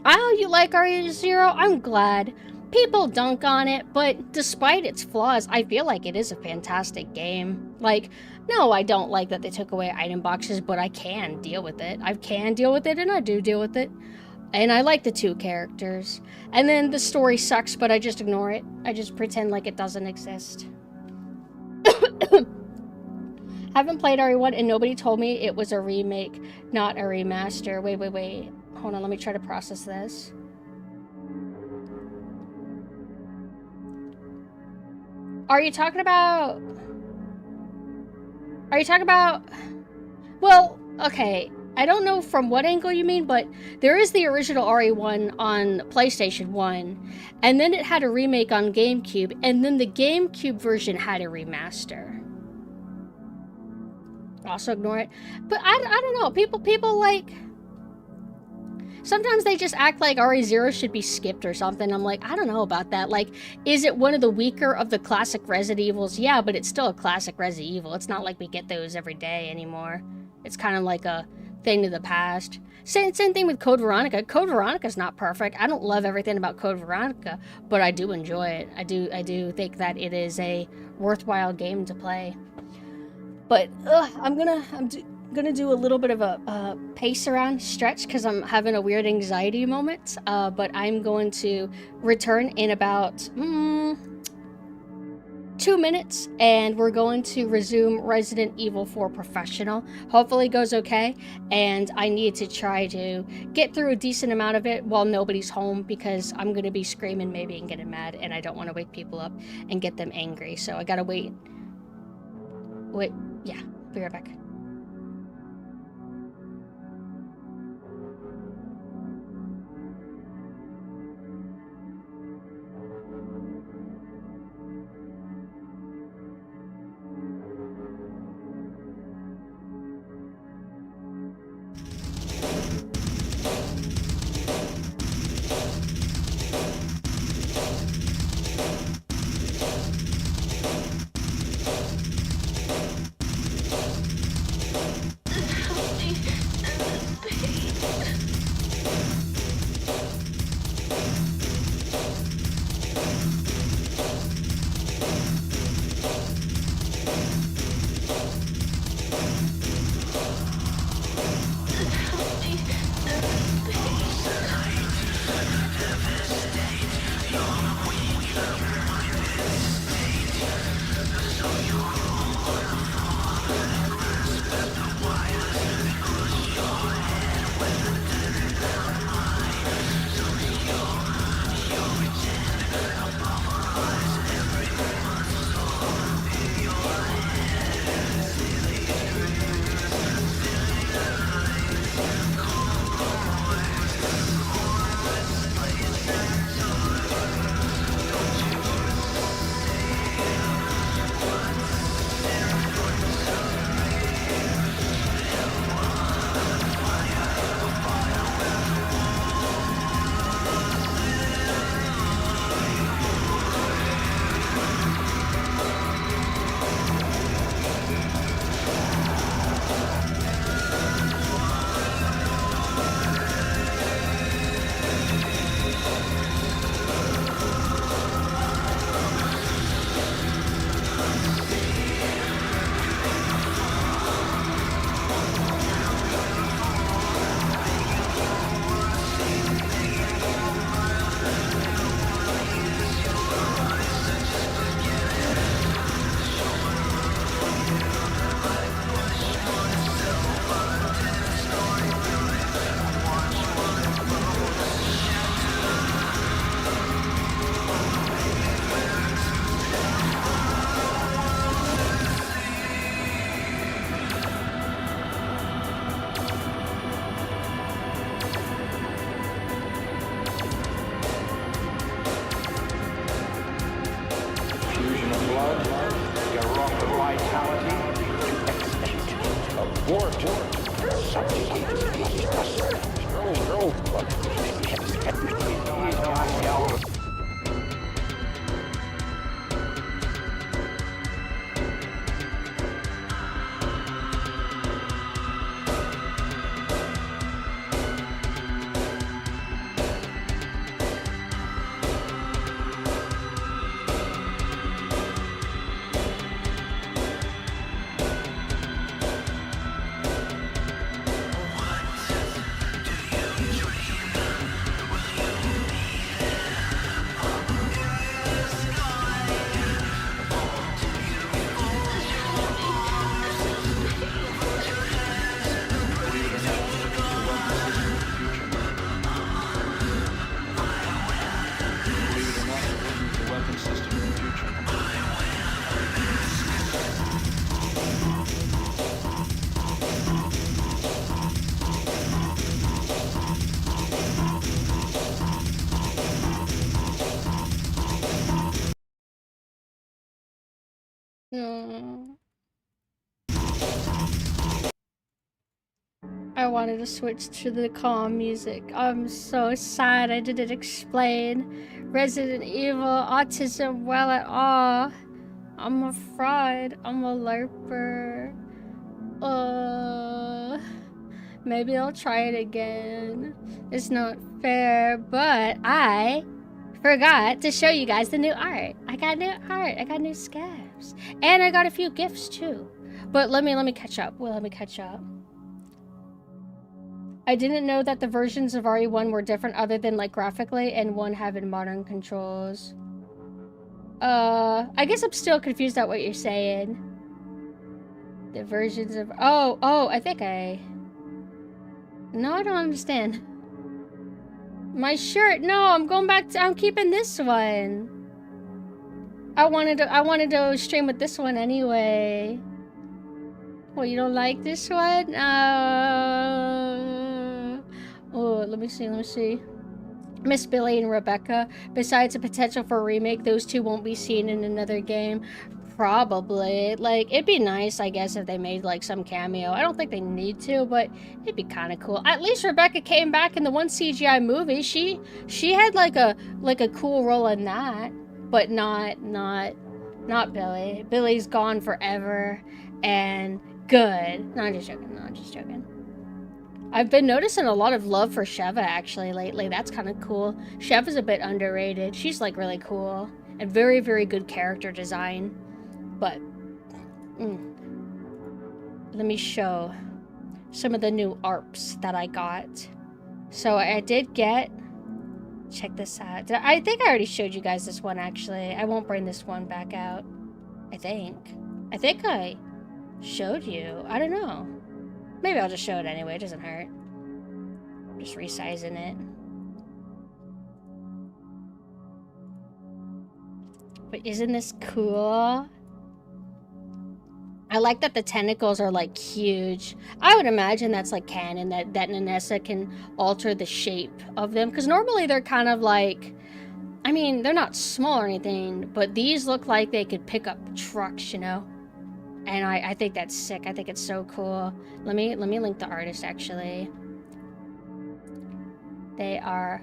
[SPEAKER 1] Oh, you like RE0? I'm glad. People dunk on it, but despite its flaws, I feel like it is a fantastic game. Like, no, I don't like that they took away item boxes, but I can deal with it. I can deal with it, and I do deal with it. And I like the 2 characters. And then the story sucks, but I just ignore it. I just pretend like it doesn't exist. Haven't played RE1, and nobody told me it was a remake, not a remaster. Wait. Hold on, let me try to process this. Are you talking about... Well, okay. I don't know from what angle you mean, but there is the original RE1 on PlayStation 1, and then it had a remake on GameCube, and then the GameCube version had a remaster. Also ignore it. But I don't know. People like... Sometimes they just act like RE0 should be skipped or something. I'm like, I don't know about that. Like, is it one of the weaker of the classic Resident Evils? Yeah, but it's still a classic Resident Evil. It's not like we get those every day anymore. It's kind of like a thing of the past. Same thing with Code Veronica. Code Veronica's not perfect. I don't love everything about Code Veronica, but I do enjoy it. I do think that it is a worthwhile game to play. But I'm gonna do a little bit of a pace around stretch because I'm having a weird anxiety moment. But I'm going to return in about 2 minutes, and we're going to resume Resident Evil 4 Professional. Hopefully it goes okay, and I need to try to get through a decent amount of it while nobody's home, because I'm going to be screaming maybe and getting mad, and I don't want to wake people up and get them angry, so I gotta wait. Yeah, be right back. Mm. I wanted to switch to the calm music. I'm so sad I didn't explain Resident Evil autism well at all. I'm a fraud. I'm a LARPer. Maybe I'll try it again. It's not fair, but I forgot to show you guys the new art. I got new art. I got new scabs. And I got a few gifts too. But let me catch up. Well, let me catch up. I didn't know that the versions of RE1 were different other than like graphically and one having modern controls. I guess I'm still confused at what you're saying. The versions of... Oh, I think I... No, I don't understand. My shirt. No, I'm going back to... I'm keeping this one. I wanted to stream with this one anyway. Well, you don't like this one? Oh, let me see. Miss Billy and Rebecca. Besides a potential for a remake, those two won't be seen in another game. Probably. Like, it'd be nice, I guess, if they made, like, some cameo. I don't think they need to, but it'd be kind of cool. At least Rebecca came back in the one CGI movie. She had, like a cool role in that. But not Billy. Billy's gone forever. And good. No, I'm just joking. I've been noticing a lot of love for Sheva, actually, lately. That's kind of cool. Sheva's a bit underrated. She's, like, really cool. And very, very good character design. But, let me show some of the new ARPs that I got. So I did get, check this out. I think I already showed you guys this one, actually. I won't bring this one back out. I think I showed you. I don't know. Maybe I'll just show it anyway. It doesn't hurt. Just resizing it. But isn't this cool? I like that the tentacles are, like, huge. I would imagine that's, like, canon, that Nanessa can alter the shape of them. Because normally they're kind of, like... I mean, they're not small or anything, but these look like they could pick up trucks, you know? And I think that's sick. I think it's so cool. Let me link the artist, actually. They are...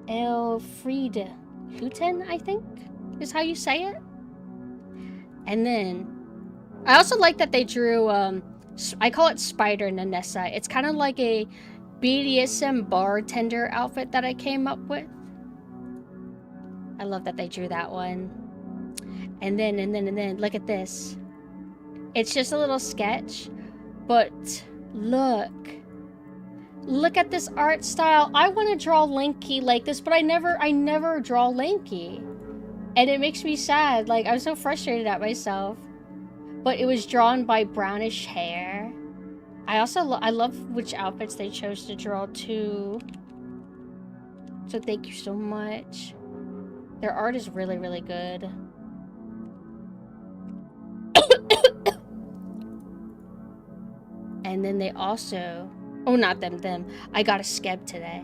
[SPEAKER 1] Elfriede Huten, I think, is how you say it. And then, I also like that they drew, I call it Spider Nanessa. It's kind of like a BDSM bartender outfit that I came up with. I love that they drew that one. And then, look at this. It's just a little sketch, but look at this art style. I want to draw Linky like this, but I never draw Linky. And it makes me sad. Like, I'm so frustrated at myself. But it was drawn by brownish hair. I love which outfits they chose to draw too. So thank you so much. Their art is really, really good. And then they also... Oh, not them. I got a skeb today.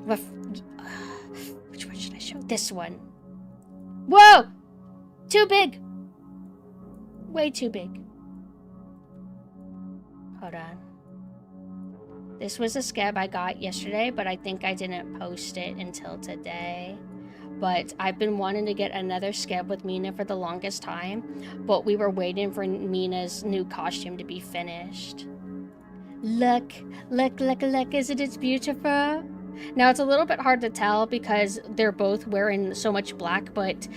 [SPEAKER 1] Which one should I show? This one. Whoa! Too big! Way too big. Hold on. This was a scab I got yesterday, but I think I didn't post it until today. But I've been wanting to get another scab with Mina for the longest time, but we were waiting for Mina's new costume to be finished. Look, isn't it beautiful? Now, it's a little bit hard to tell because they're both wearing so much black, but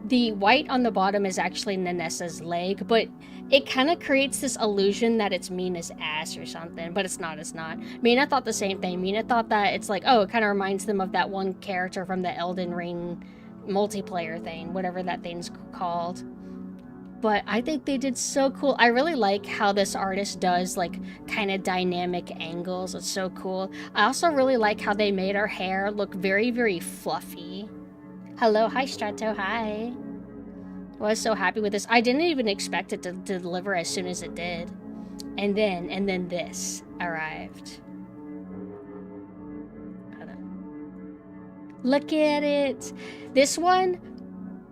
[SPEAKER 1] the white on the bottom is actually Nanessa's leg, but it kind of creates this illusion that it's Mina's ass or something, but it's not. Mina thought the same thing. Mina thought that it's like, oh, it kind of reminds them of that one character from the Elden Ring multiplayer thing, whatever that thing's called. But I think they did so cool. I really like how this artist does, like, kind of dynamic angles. It's so cool. I also really like how they made her hair look very, very fluffy. Hello, hi Strato, hi. I was so happy with this. I didn't even expect it to deliver as soon as it did. And then this arrived. Hold on. Look at it. This one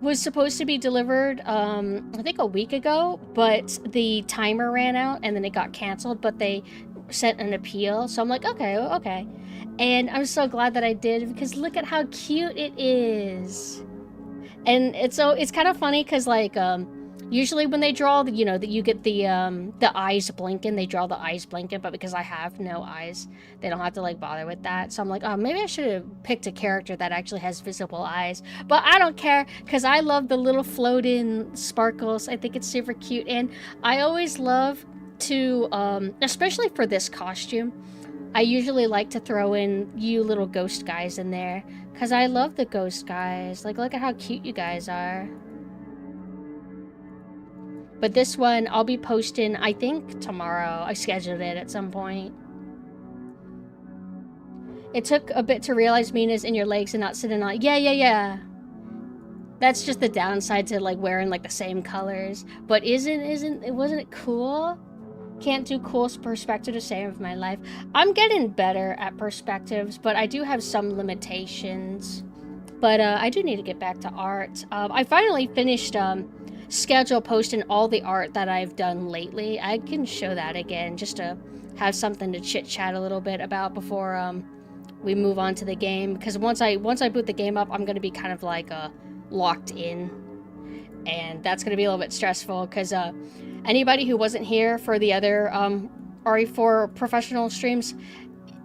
[SPEAKER 1] was supposed to be delivered, I think a week ago, but the timer ran out and then it got canceled, but they sent an appeal. So I'm like, okay. And I'm so glad that I did, because look at how cute it is. And it's kind of funny because like usually when they draw, you know, that you get the eyes blinking, they draw the eyes blinking, but because I have no eyes, they don't have to like bother with that. So I'm like, oh, maybe I should have picked a character that actually has visible eyes. But I don't care, because I love the little float-in sparkles. I think it's super cute, and I always love to, especially for this costume, I usually like to throw in you little ghost guys in there, because I love the ghost guys. Like, look at how cute you guys are. But this one, I'll be posting, I think, tomorrow. I scheduled it at some point. It took a bit to realize Mina's in your legs and not sitting on... Yeah. That's just the downside to, like, wearing, like, the same colors. But wasn't it cool? Can't do cool perspective to save of my life. I'm getting better at perspectives, but I do have some limitations. But I do need to get back to art. I finally finished schedule posting all the art that I've done lately. I can show that again just to have something to chit chat a little bit about before we move on to the game. Because once I boot the game up, I'm gonna be kind of like locked in, and that's gonna be a little bit stressful. Because anybody who wasn't here for the other Re4 professional streams,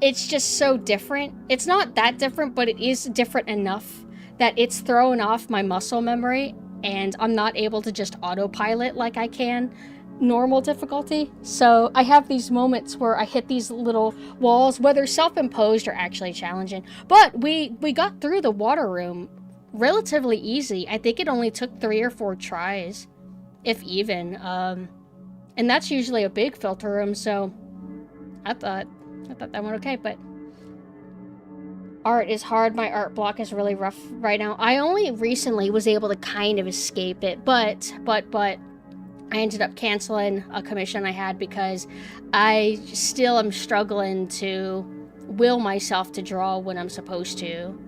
[SPEAKER 1] it's just so different. It's not that different, but it is different enough that it's throwing off my muscle memory, and I'm not able to just autopilot like I can normal difficulty. So I have these moments where I hit these little walls, whether self-imposed or actually challenging. But we got through the water room relatively easy. I think it only took 3 or 4 tries, if even. And that's usually a big filter room, so I thought that went okay. But art is hard. My art block is really rough right now. I only recently was able to kind of escape it, but I ended up canceling a commission I had because I still am struggling to will myself to draw when I'm supposed to.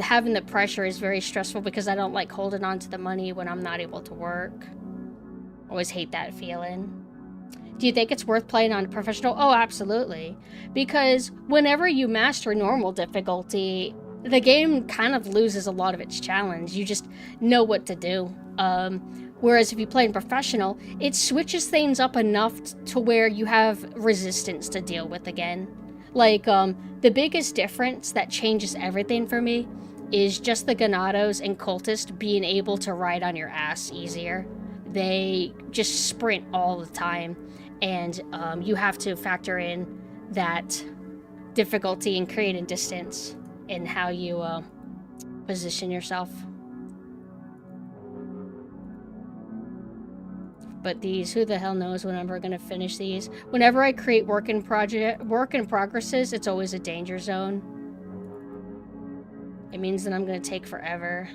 [SPEAKER 1] Having the pressure is very stressful because I don't like holding on to the money when I'm not able to work. Always hate that feeling. Do you think it's worth playing on professional? Oh, absolutely. Because whenever you master normal difficulty, the game kind of loses a lot of its challenge. You just know what to do. Whereas if you play in professional, it switches things up enough to where you have resistance to deal with again. Like, the biggest difference that changes everything for me is just the Ganados and Cultists being able to ride on your ass easier. They just sprint all the time, and you have to factor in that difficulty and creating distance in how you position yourself. But these, who the hell knows when I'm ever gonna finish these. Whenever I create work in progresses, it's always a danger zone. It means that I'm gonna take forever.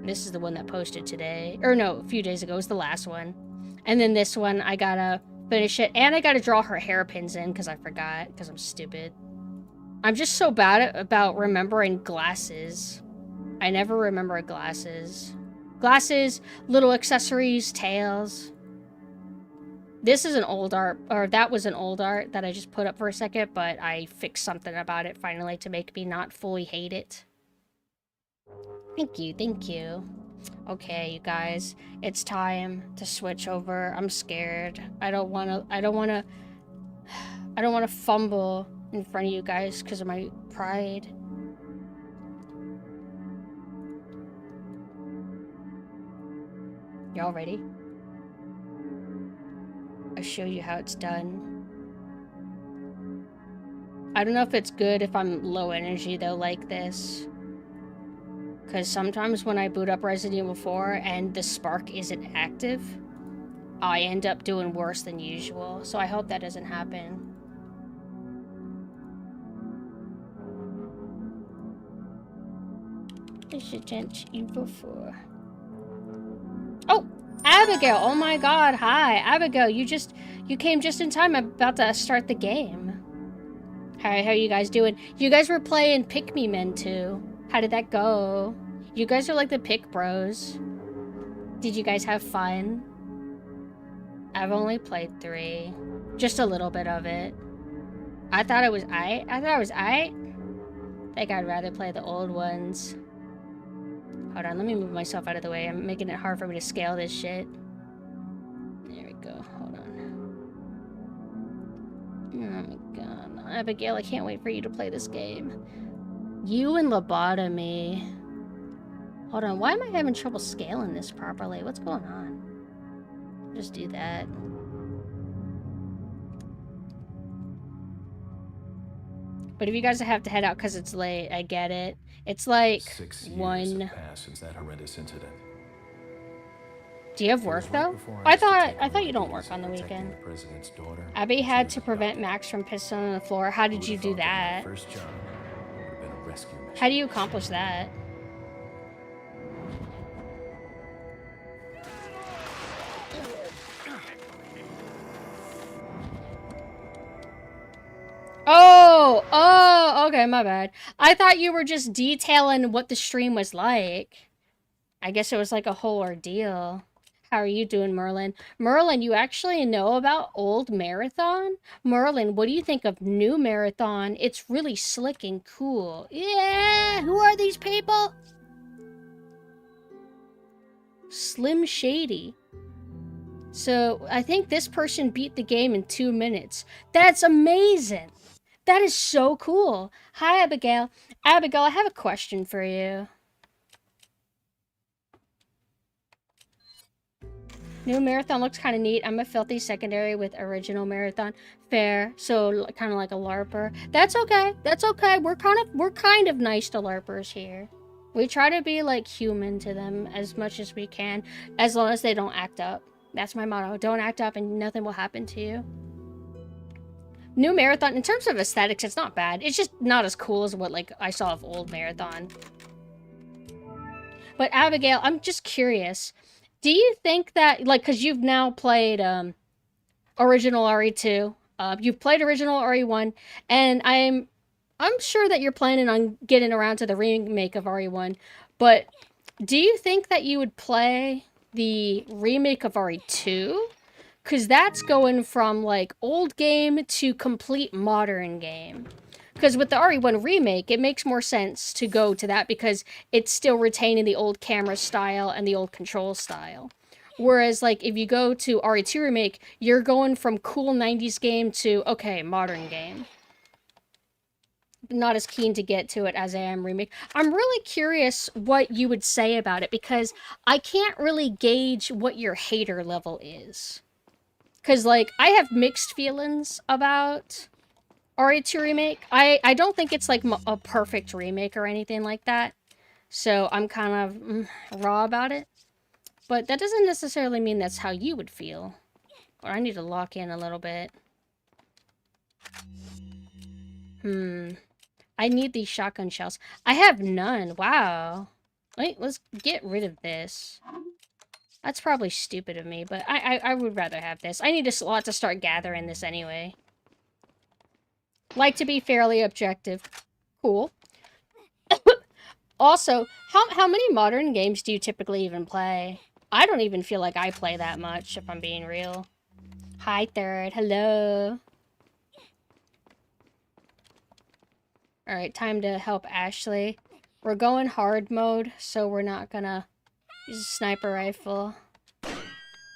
[SPEAKER 1] This is the one that posted today. Or no, a few days ago. It was the last one. And then this one, I gotta finish it. And I gotta draw her hairpins in because I forgot. Because I'm stupid. I'm just so bad about remembering glasses. I never remember glasses. Glasses, little accessories, tails. This is an old art, or that was an old art that I just put up for a second, but I fixed something about it finally to make me not fully hate it. Thank you. Okay, you guys, it's time to switch over. I'm scared. I don't wanna fumble in front of you guys because of my pride. Y'all ready? I'll show you how it's done. I don't know if it's good if I'm low energy though like this. Because sometimes when I boot up Resident Evil 4 and the spark isn't active, I end up doing worse than usual. So I hope that doesn't happen. Resident Evil 4. Oh! Abigail! Oh my god, hi. Abigail, you came just in time. I'm about to start the game. Hi, how are you guys doing? You guys were playing Pick Me Men too. How did that go? You guys are like the pick bros. Did you guys have fun? I've only played 3. Just a little bit of it. I thought it was I think I'd rather play the old ones. Hold on, let me move myself out of the way. I'm making it hard for me to scale this shit. There we go. Hold on. Oh my god. Abigail, I can't wait for you to play this game. You and lobotomy. Hold on, why am I having trouble scaling this properly? What's going on? Just do that. But if you guys have to head out because it's late, I get it. It's like
[SPEAKER 2] 6 years
[SPEAKER 1] 1.
[SPEAKER 2] have passed since that horrendous incident.
[SPEAKER 1] Do you have work though? I thought you don't work on the weekend. Abby had to prevent Max from pissing on the floor. How did you do that?
[SPEAKER 2] First job would have been a rescue mission.
[SPEAKER 1] How do you accomplish that? Oh, okay, my bad. I thought you were just detailing what the stream was like. I guess it was like a whole ordeal. How are you doing, Merlin? Merlin, you actually know about old Marathon? Merlin, what do you think of new Marathon? It's really slick and cool. Yeah, who are these people? Slim Shady. So, I think this person beat the game in 2 minutes. That's amazing! That is so cool. Hi, Abigail. Abigail, I have a question for you. New Marathon looks kind of neat. I'm a filthy secondary with original Marathon. Fair. So kind of like a LARPer. That's okay. That's okay. We're kind of nice to LARPers here. We try to be like human to them as much as we can, as long as they don't act up. That's my motto. Don't act up and nothing will happen to you. New Marathon, in terms of aesthetics, it's not bad. It's just not as cool as what like I saw of old Marathon. But Abigail, I'm just curious. Do you think that, like, because you've now played original RE2, you've played original RE1, and I'm sure that you're planning on getting around to the remake of RE1, but do you think that you would play the remake of RE2? Because that's going from, like, old game to complete modern game. Because with the RE1 remake, it makes more sense to go to that because it's still retaining the old camera style and the old control style. Whereas, like, if you go to RE2 remake, you're going from cool 90s game to, okay, modern game. Not as keen to get to it as I am remake. I'm really curious what you would say about it because I can't really gauge what your hater level is. Because, like, I have mixed feelings about RE2 remake. I don't think it's like a perfect remake or anything like that. So I'm kind of raw about it. But that doesn't necessarily mean that's how you would feel. Or I need to lock in a little bit. I need these shotgun shells. I have none. Wow. Wait, let's get rid of this. That's probably stupid of me, but I would rather have this. I need a lot to start gathering this anyway. Like to be fairly objective. Cool. Also, how many modern games do you typically even play? I don't even feel like I play that much, if I'm being real. Hi, Third. Hello. Alright, time to help Ashley. We're going hard mode, so we're not gonna use a sniper rifle.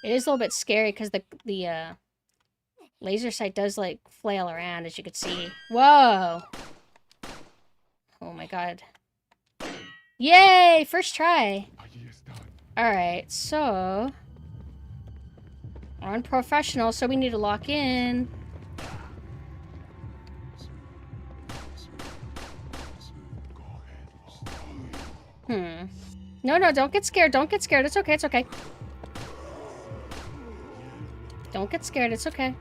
[SPEAKER 1] It is a little bit scary because the laser sight does, like, flail around, as you can see. Whoa! Oh my god. Yay! First try! Alright, so... we're on professional, so we need to lock in. No, don't get scared. Don't get scared. It's okay, it's okay. Don't get scared. It's okay.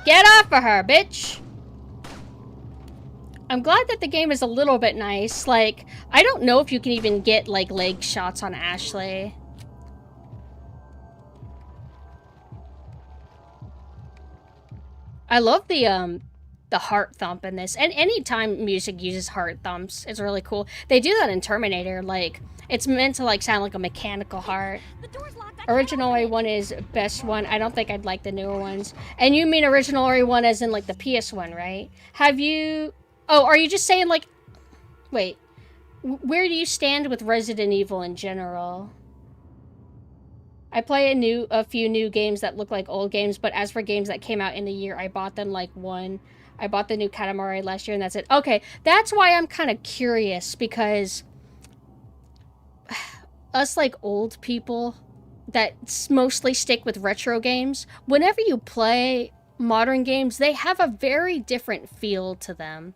[SPEAKER 1] Get off of her, bitch! I'm glad that the game is a little bit nice. Like, I don't know if you can even get, like, leg shots on Ashley. I love the heart thump in this. And anytime music uses heart thumps, it's really cool. They do that in Terminator. Like, it's meant to like sound like a mechanical heart. Original RE1 is best one. I don't think I'd like the newer ones. And you mean original RE1 as in like the PS1, right? Have you... Oh, are you just saying like... Wait. Where do you stand with Resident Evil in general? I play a few new games that look like old games, but as for games that came out in the year, I bought them like one. I bought the new Katamari last year, and that's it. Okay, that's why I'm kind of curious, because us like old people that mostly stick with retro games, whenever you play modern games, they have a very different feel to them.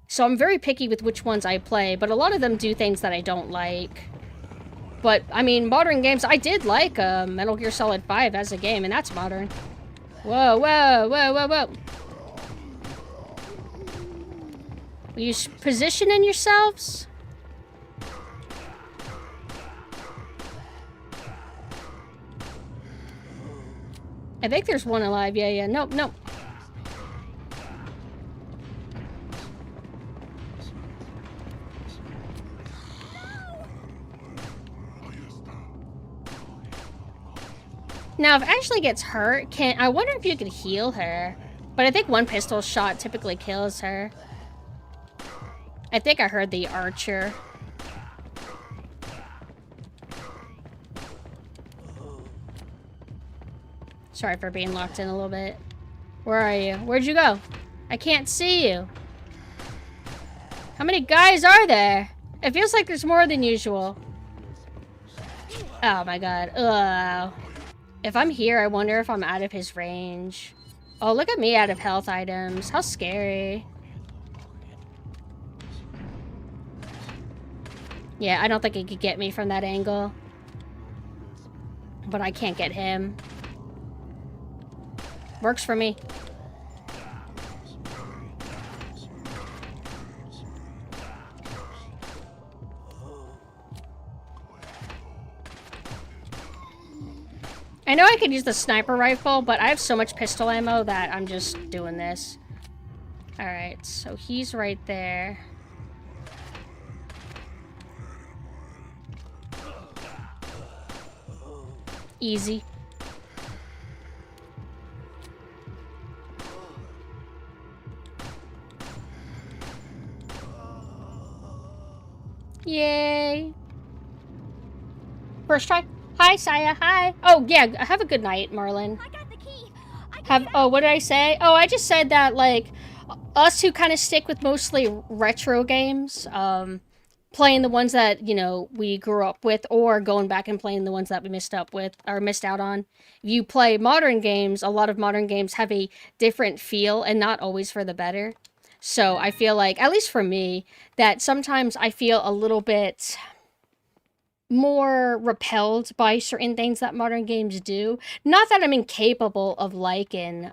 [SPEAKER 1] So I'm very picky with which ones I play, but a lot of them do things that I don't like. But, I mean, modern games, I did like Metal Gear Solid 5 as a game, and that's modern. Whoa, whoa, whoa, whoa, whoa. Will you positioning yourselves? I think there's one alive. Yeah, yeah. Nope, nope. Now, if Ashley gets hurt, I wonder if you could heal her. But I think one pistol shot typically kills her. I think I heard the archer. Sorry for being locked in a little bit. Where are you? Where'd you go? I can't see you. How many guys are there? It feels like there's more than usual. Oh my god. Ugh. If I'm here, I wonder if I'm out of his range. Oh, look at me out of health items. How scary. Yeah, I don't think he could get me from that angle. But I can't get him. Works for me. I know I could use the sniper rifle, but I have so much pistol ammo that I'm just doing this. Alright, so he's right there. Easy. Yay. First try. Hi, Saya. Hi. Oh, yeah. Have a good night, Marlon.
[SPEAKER 3] I got the key.
[SPEAKER 1] Oh, what did I say? Oh, I just said that, like, us who kind of stick with mostly retro games, playing the ones that, you know, we grew up with, or going back and playing the ones that we missed out on. If you play modern games, a lot of modern games have a different feel, and not always for the better. So I feel like, at least for me, that sometimes I feel a little bit more repelled by certain things that modern games do. Not that I'm incapable of liking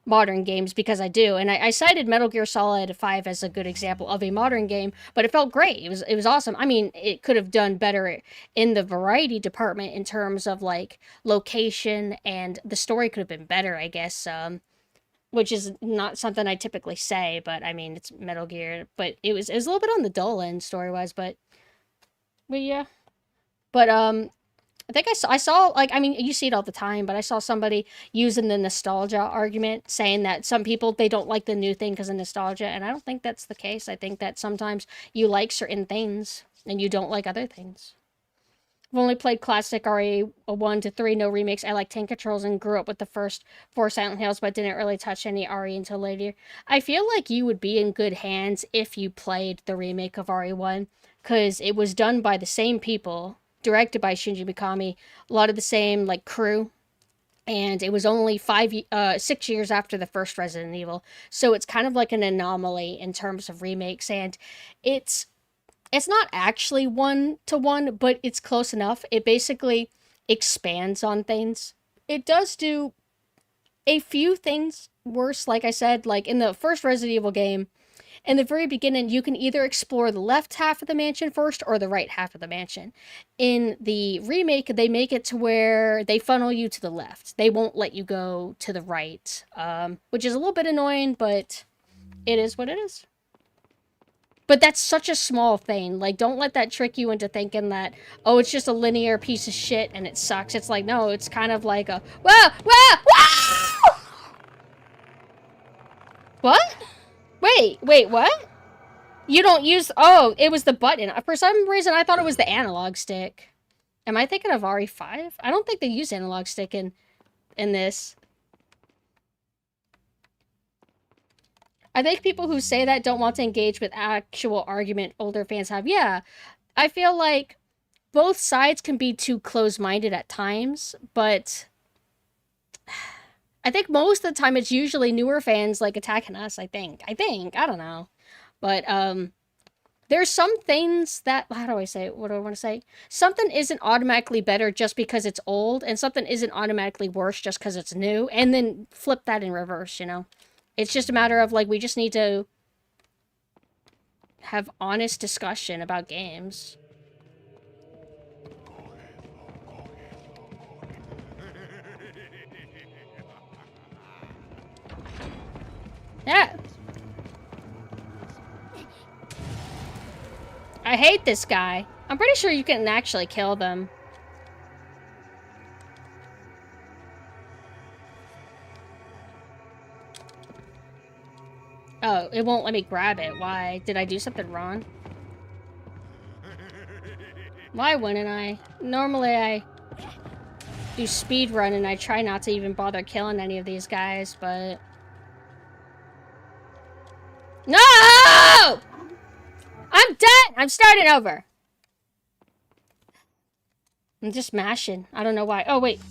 [SPEAKER 1] modern games, because I do. And I cited Metal Gear Solid 5 as a good example of a modern game, but it felt great. It was awesome. I mean, it could have done better in the variety department in terms of like location, and the story could have been better, I guess. Which is not something I typically say, but I mean, it's Metal Gear. But it was a little bit on the dull end story-wise, but yeah. But I think I saw, like, I mean, you see it all the time, but I saw somebody using the nostalgia argument, saying that some people, they don't like the new thing because of nostalgia, and I don't think that's the case. I think that sometimes you like certain things, and you don't like other things. I've only played classic RE 1 to 3, no remakes. I like tank controls and grew up with the first 4 Silent Hills, but didn't really touch any RE until later. I feel like you would be in good hands if you played the remake of RE1, because it was done by the same people, directed by Shinji Mikami, a lot of the same, like, crew, and it was only 6 years after the first Resident Evil, so it's kind of like an anomaly in terms of remakes, and it's not actually one-to-one, but it's close enough. It basically expands on things. It does do a few things worse, like I said. Like, in the first Resident Evil game, in the very beginning, you can either explore the left half of the mansion first or the right half of the mansion. In the remake, they make it to where they funnel you to the left. They won't let you go to the right, which is a little bit annoying, but it is what it is. But that's such a small thing. Like, don't let that trick you into thinking that, oh, it's just a linear piece of shit and it sucks. It's like, no, it's kind of like a, whoa, whoa, whoa! What? Wait, what? You don't use, oh, it was the button. For some reason, I thought it was the analog stick. Am I thinking of RE5? I don't think they use analog stick in this. I think people who say that don't want to engage with actual argument older fans have. Yeah, I feel like both sides can be too close-minded at times, but I think most of the time it's usually newer fans like attacking us, I think. I don't know. But there's some things that, how do I say it? What do I want to say? Something isn't automatically better just because it's old, and something isn't automatically worse just because it's new, and then flip that in reverse, you know? It's just a matter of, like, we just need to have honest discussion about games. Yeah. I hate this guy. I'm pretty sure you can actually kill them. Oh, it won't let me grab it. Why? Did I do something wrong? Why wouldn't I? Normally I do speed run and I try not to even bother killing any of these guys, but... No! I'm dead! I'm starting over. I'm just mashing. I don't know why. Oh, wait.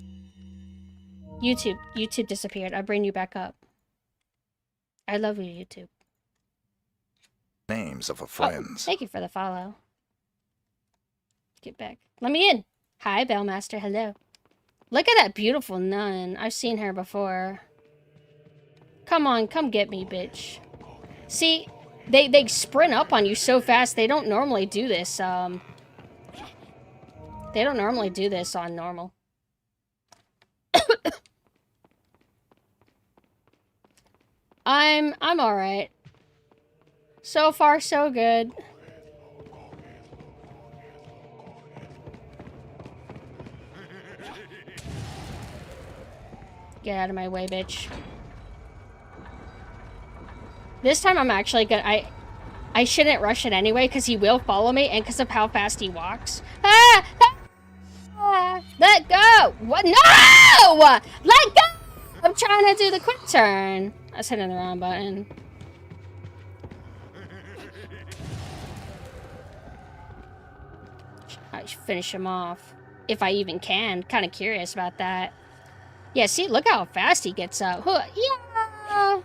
[SPEAKER 1] YouTube disappeared. I'll bring you back up. I love you, YouTube.
[SPEAKER 3] Names of our friends.
[SPEAKER 1] Oh, thank you for the follow. Get back. Let me in. Hi, Bellmaster. Hello. Look at that beautiful nun. I've seen her before. Come on, come get me, bitch. See, they sprint up on you so fast. They don't normally do this. They don't normally do this on normal. I'm alright. So far, so good. Get out of my way, bitch. This time I'm actually gonna... I shouldn't rush it anyway, because he will follow me, and because of how fast he walks. Ah! Ah! Let go! What? No! Let go! I'm trying to do the quick turn. I was hitting the wrong button. I should finish him off. If I even can. Kind of curious about that. Yeah, see, look how fast he gets up. Yeah!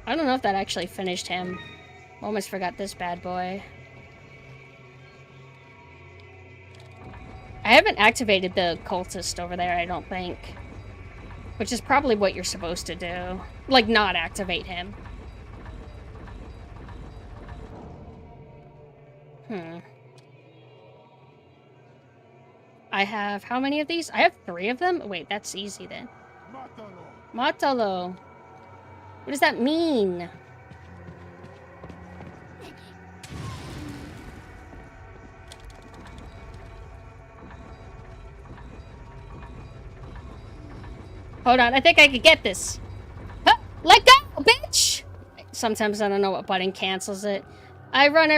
[SPEAKER 1] I don't know if that actually finished him. Almost forgot this bad boy. I haven't activated the cultist over there, I don't think. Which is probably what you're supposed to do. Like, not activate him. I have how many of these? I have 3 of them? Wait, that's easy then. Matalo. What does that mean? Hold on, I think I could get this. Huh, let go, bitch! Sometimes I don't know what button cancels it. I run.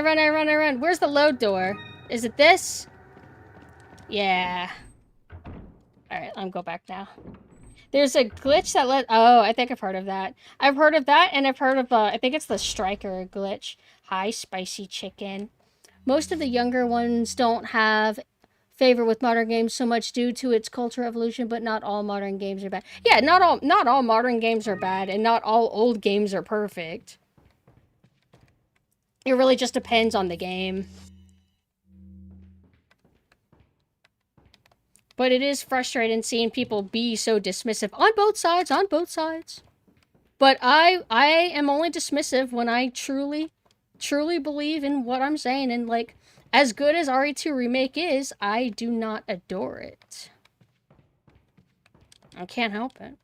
[SPEAKER 1] Where's the load door? Is it this? Yeah. Alright, I'm go back now. There's a glitch that let... Oh, I think I've heard of that. I've heard of that, and I've heard of, I think it's the striker glitch. Hi, spicy chicken. Most of the younger ones don't have favor with modern games so much due to its cultural evolution, but not all modern games are bad. Yeah, not all modern games are bad, and not all old games are perfect. It really just depends on the game. But it is frustrating seeing people be so dismissive on both sides, But I am only dismissive when I truly believe in what I'm saying, and like as good as RE2 remake is, I do not adore it. I can't help it.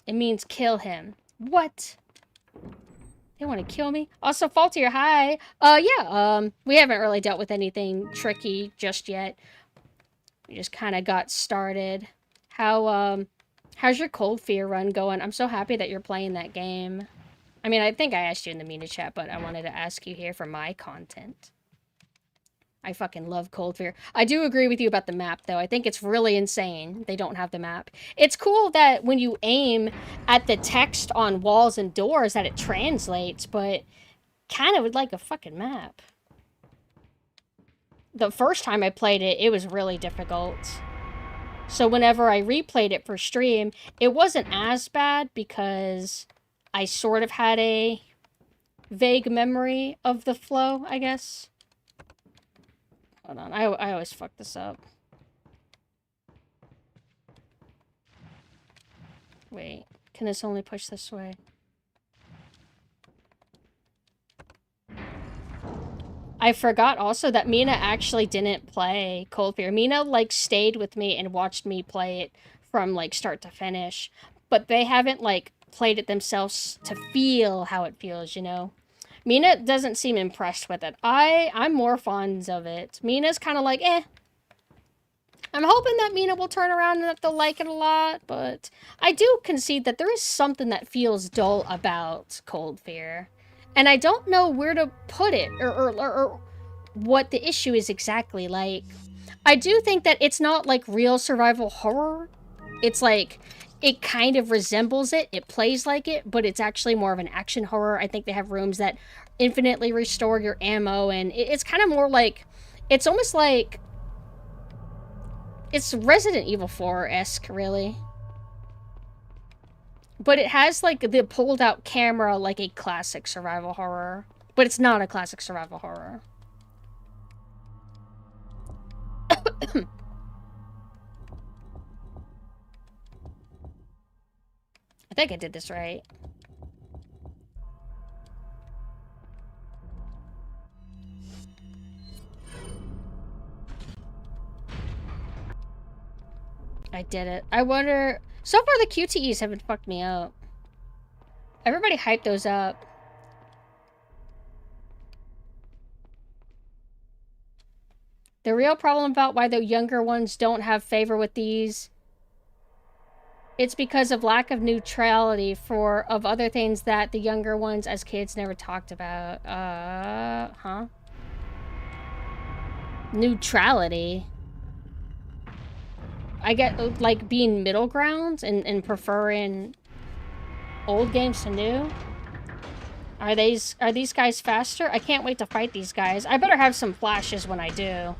[SPEAKER 1] It means kill him. What? They want to kill me? Also, Faultier, hi. Yeah, we haven't really dealt with anything tricky just yet. We just kind of got started. How's your Cold Fear run going? I'm so happy that you're playing that game. I mean, I think I asked you in the Mina chat, but I wanted to ask you here for my content. I fucking love Cold Fear. I do agree with you about the map, though. I think it's really insane they don't have the map. It's cool that when you aim at the text on walls and doors that it translates, but kind of would like a fucking map. The first time I played it, it was really difficult. So whenever I replayed it for stream, it wasn't as bad because I sort of had a vague memory of the flow, I guess. Hold on, I always fuck this up. Wait, can this only push this way? I forgot also that Mina actually didn't play Cold Fear. Mina, like, stayed with me and watched me play it from, like, start to finish. But they haven't, like, played it themselves to feel how it feels, you know? Mina doesn't seem impressed with it. I'm more fond of it. Mina's kind of like, eh. I'm hoping that Mina will turn around and that they'll like it a lot, but I do concede that there is something that feels dull about Cold Fear. And I don't know where to put it, or what the issue is exactly. Like, I do think that it's not, like, real survival horror. It's like, it kind of resembles it. It plays like it, but it's actually more of an action horror. I think they have rooms that infinitely restore your ammo, and it's kind of more like, it's almost like, it's Resident Evil 4-esque, really. But it has, like, the pulled out camera like a classic survival horror. But it's not a classic survival horror. I think I did this right. I did it. I wonder... So far, the QTEs haven't fucked me up. Everybody hyped those up. The real problem about why the younger ones don't have favor with these... It's because of lack of neutrality of other things that the younger ones as kids never talked about. Huh? Neutrality? I get, like, being middle ground and preferring old games to new. Are these guys faster? I can't wait to fight these guys. I better have some flashes when I do.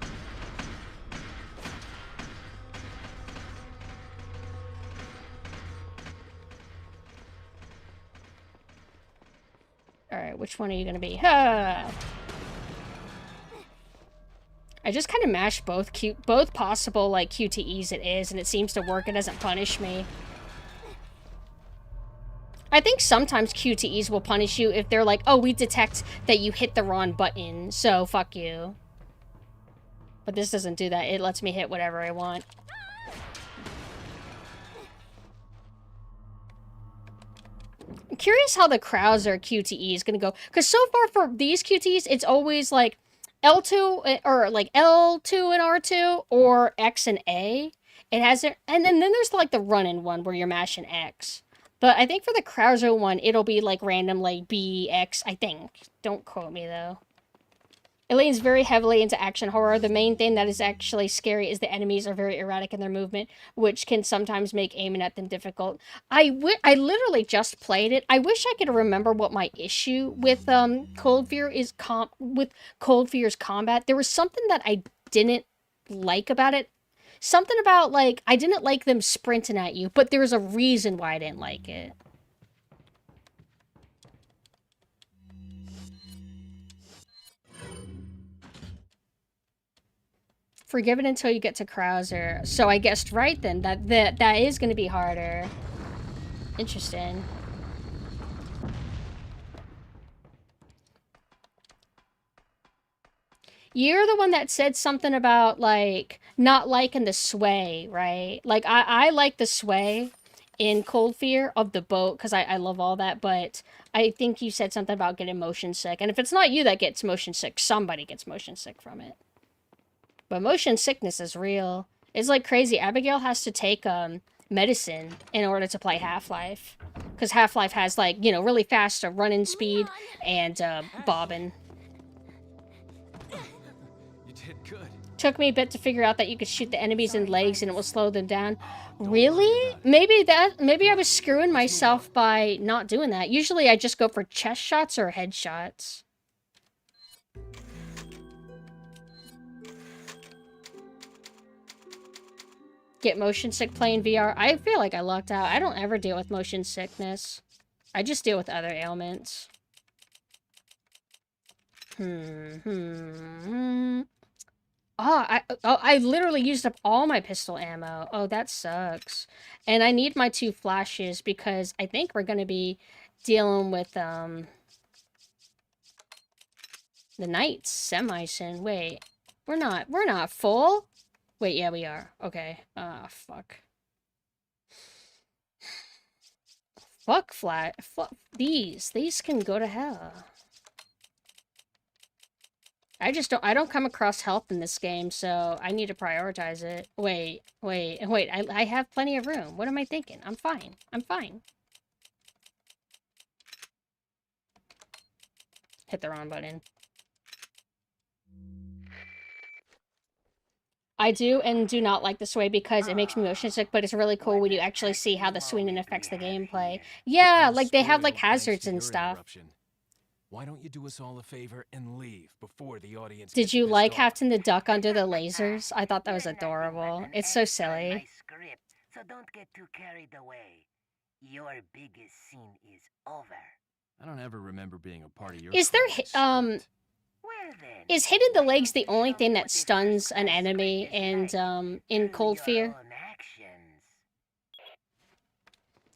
[SPEAKER 1] Alright, which one are you gonna be? I just kind of mash both possible, like, QTEs it is, and it seems to work. It doesn't punish me. I think sometimes QTEs will punish you if they're like, oh, we detect that you hit the wrong button, so fuck you. But this doesn't do that. It lets me hit whatever I want. I'm curious how the Krauser QTE is gonna go. Because so far for these QTEs, it's always like L2, or like L2 and R2, or X and A. It hasn't, and then there's like the run-in one where you're mashing X. But I think for the Krauser one, it'll be like random, like B, X, I think. Don't quote me though. It leans very heavily into action horror. The main thing that is actually scary is the enemies are very erratic in their movement, which can sometimes make aiming at them difficult. I literally just played it. I wish I could remember what my issue with Cold Fear is with Cold Fear's combat. There was something that I didn't like about it. Something about, like, I didn't like them sprinting at you, but there was a reason why I didn't like it. Forgive it until you get to Krauser. So I guessed right then. That is going to be harder. Interesting. You're the one that said something about, like, not liking the sway, right? Like, I like the sway in Cold Fear of the boat, because I love all that, but I think you said something about getting motion sick. And if it's not you that gets motion sick, somebody gets motion sick from it. But motion sickness is real. It's like crazy. Abigail has to take medicine in order to play Half-Life. Because Half-Life has, like, you know, really fast running speed and bobbing.
[SPEAKER 3] You did good.
[SPEAKER 1] Took me a bit to figure out that you could shoot the enemies in legs and it will slow them down. Really? Maybe I was screwing myself by not doing that. Usually I just go for chest shots or headshots. Get motion sick playing VR. I feel like I lucked out. I don't ever deal with motion sickness. I just deal with other ailments. I literally used up all my pistol ammo. Oh, that sucks. And I need my 2 flashes because I think we're gonna be dealing with the Knights semi-soon. Wait, we're not full? Wait, yeah, we are. Okay. Fuck. Fuck flat. Fuck these. These can go to hell. I don't come across health in this game, so I need to prioritize it. Wait. I have plenty of room. What am I thinking? I'm fine. Hit the wrong button. I do and do not like the sway because it makes me motion sick, but it's really cool when you actually see how the swinging affects the gameplay. Yeah, like they have like hazards and stuff.
[SPEAKER 3] Why don't you do us all a favor and leave before the audience?
[SPEAKER 1] Did you like having to duck under the lasers? I thought that was adorable. It's so silly.
[SPEAKER 4] So don't get too carried away. Your biggest scene is over.
[SPEAKER 3] I don't ever remember being a part of your.
[SPEAKER 1] Is there is hitting the legs the only thing that stuns an enemy in Cold Fear?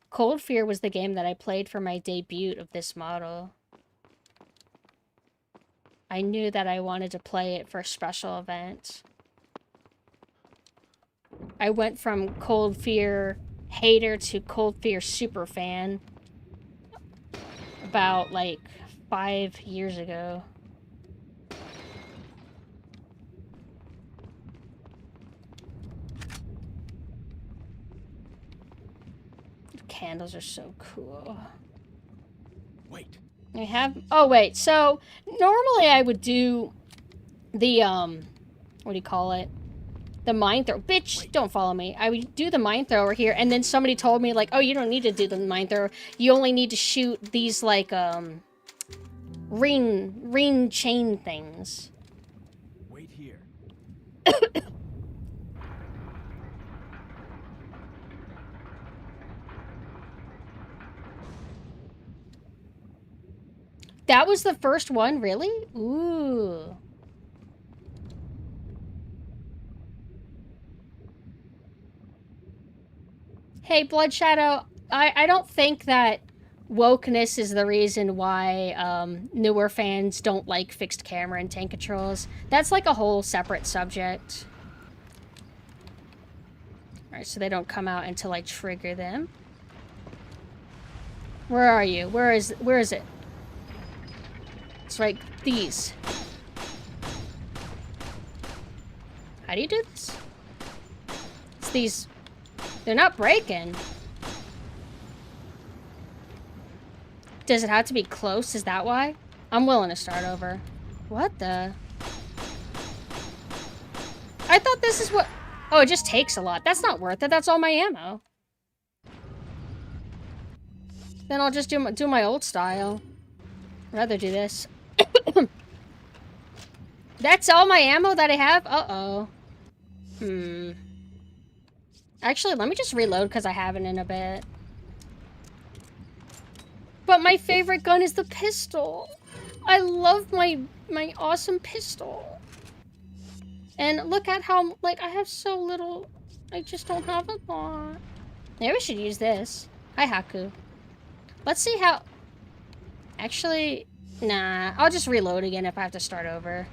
[SPEAKER 1] Cold Fear was the game that I played for my debut of this model. I knew that I wanted to play it for a special event. I went from Cold Fear hater to Cold Fear super fan about like 5 years ago. The candles are so cool.
[SPEAKER 3] Wait.
[SPEAKER 1] I have... Oh, wait. So, normally I would do the, what do you call it? The mine throw. Bitch, wait. Don't follow me. I would do the mine thrower here, and then somebody told me, like, oh, you don't need to do the mine thrower. You only need to shoot these, like, ring chain things.
[SPEAKER 3] Wait here.
[SPEAKER 1] That was the first one, really? Ooh. Hey, Blood Shadow, I don't think that wokeness is the reason why newer fans don't like fixed camera and tank controls. That's like a whole separate subject. Alright, so they don't come out until I trigger them. Where are you? Where is it? It's right, these. How do you do this? It's these. They're not breaking. Does it have to be close? Is that why? I'm willing to start over. What the? I thought this is what... Oh, it just takes a lot. That's not worth it. That's all my ammo. Then I'll just do my old style. I'd rather do this. That's all my ammo that I have? Uh-oh. Actually, let me just reload because I haven't in a bit. But my favorite gun is the pistol. I love my awesome pistol. And look at how, like, I have so little... I just don't have a lot. Maybe we should use this. Hi, Haku. Let's see how... Actually, nah. I'll just reload again if I have to start over.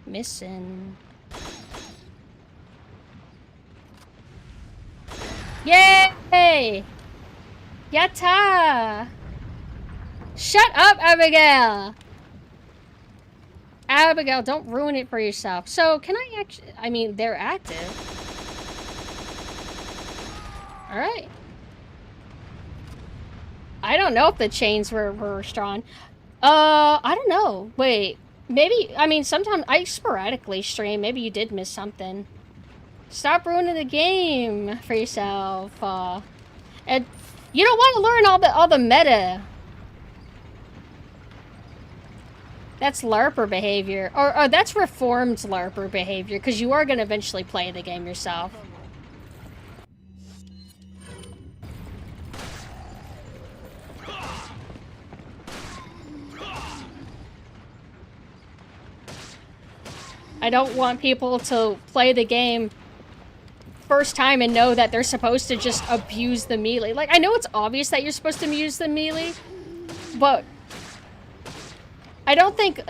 [SPEAKER 1] Missing. Yay! Yatta! Shut up, Abigail! Abigail, don't ruin it for yourself. So, can I actually... I mean, they're active. Alright. I don't know if the chains were strong. I don't know. Wait. Maybe... I mean, sometimes I sporadically stream. Maybe you did miss something. Stop ruining the game for yourself. And you don't want to learn all the meta. That's LARPer behavior. Or that's reformed LARPer behavior, because you are going to eventually play the game yourself. I don't want people to play the game first time and know that they're supposed to just abuse the melee. Like, I know it's obvious that you're supposed to use the melee, but I don't think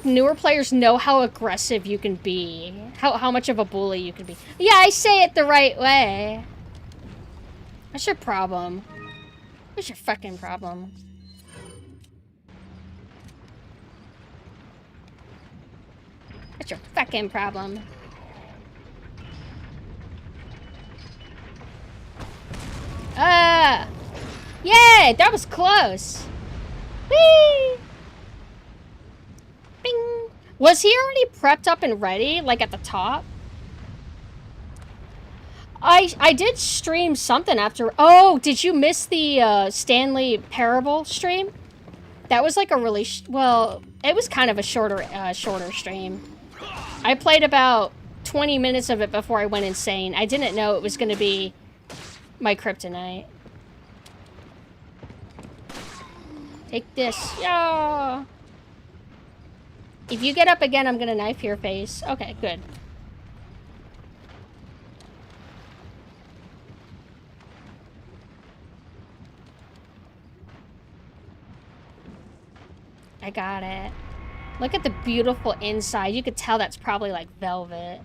[SPEAKER 1] newer players know how aggressive you can be. How much of a bully you can be. Yeah, I say it the right way. What's your problem? What's your fucking problem? What's your fucking problem? Yay! That was close! Whee! Bing! Was he already prepped up and ready, like at the top? I did stream something after... Oh, did you miss the Stanley Parable stream? That was like a really... well, it was kind of a shorter stream. I played about 20 minutes of it before I went insane. I didn't know it was going to be my kryptonite. Take this. Yeah. If you get up again, I'm gonna knife your face. Okay, good. I got it. Look at the beautiful inside. You could tell that's probably like velvet.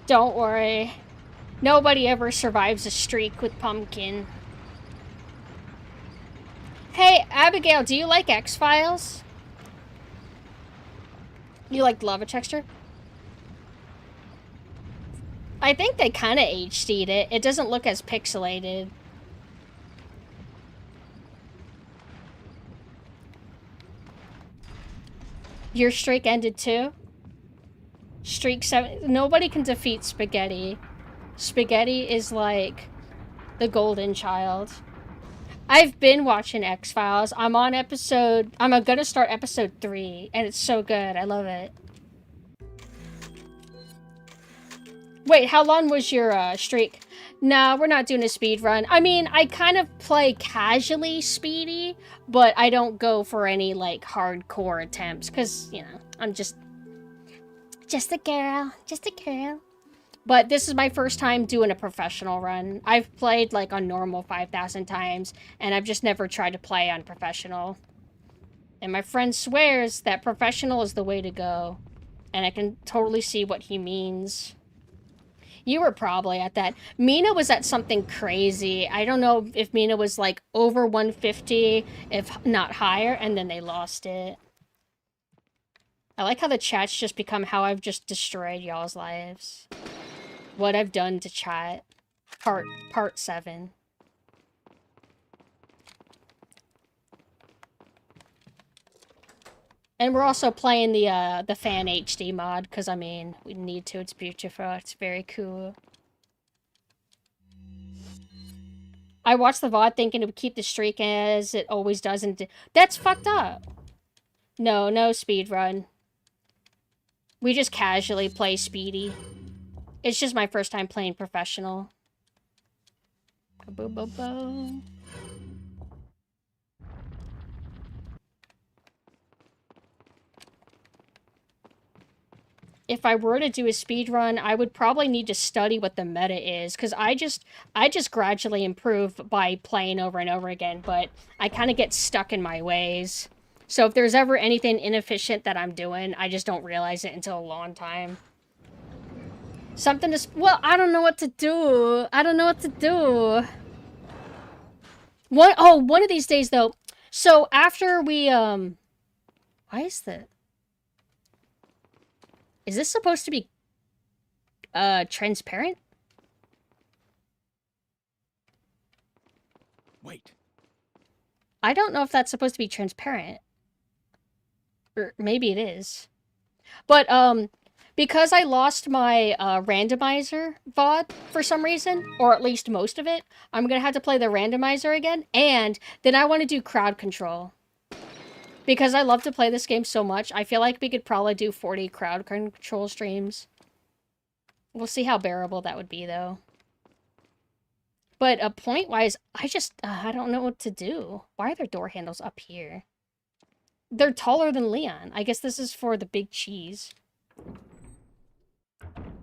[SPEAKER 1] Don't worry. Nobody ever survives a streak with Pumpkin. Hey, Abigail, do you like X-Files? You like lava texture? I think they kind of HD'd it. It doesn't look as pixelated. Your streak ended too? Streak 7. Nobody can defeat Spaghetti. Spaghetti is like the golden child. I've been watching X-Files. I'm gonna start episode 3, and it's so good. I love it. Wait, how long was your streak? No, we're not doing a speed run. I mean, I kind of play casually speedy, but I don't go for any like hardcore attempts because, you know, I'm just a girl, But this is my first time doing a professional run. I've played like on normal 5,000 times, and I've just never tried to play on professional. And my friend swears that professional is the way to go. And I can totally see what he means. You were probably at that. Mina was at something crazy. I don't know if Mina was like over 150, if not higher, and then they lost it. I like how the chats just become how I've just destroyed y'all's lives. What I've done to chat. Part 7. And we're also playing the fan HD mod, because I mean, we need to, it's beautiful, it's very cool. I watched the VOD thinking it would keep the streak as it always does, and that's fucked up. No, no speed run. We just casually play speedy. It's just my first time playing professional. Boom. If I were to do a speed run, I would probably need to study what the meta is, because I just gradually improve by playing over and over again, but I kind of get stuck in my ways. So if there's ever anything inefficient that I'm doing, I just don't realize it until a long time. Something to... Well, I don't know what to do. I don't know what to do. One of these days, though. So after we, Why is that? Is this supposed to be, transparent?
[SPEAKER 3] Wait.
[SPEAKER 1] I don't know if that's supposed to be transparent. Or maybe it is. But, because I lost my, randomizer VOD for some reason, or at least most of it, I'm gonna have to play the randomizer again, and then I want to do crowd control. Because I love to play this game so much, I feel like we could probably do 40 crowd control streams. We'll see how bearable that would be, though. But point-wise, I don't know what to do. Why are there door handles up here? They're taller than Leon. I guess this is for the big cheese.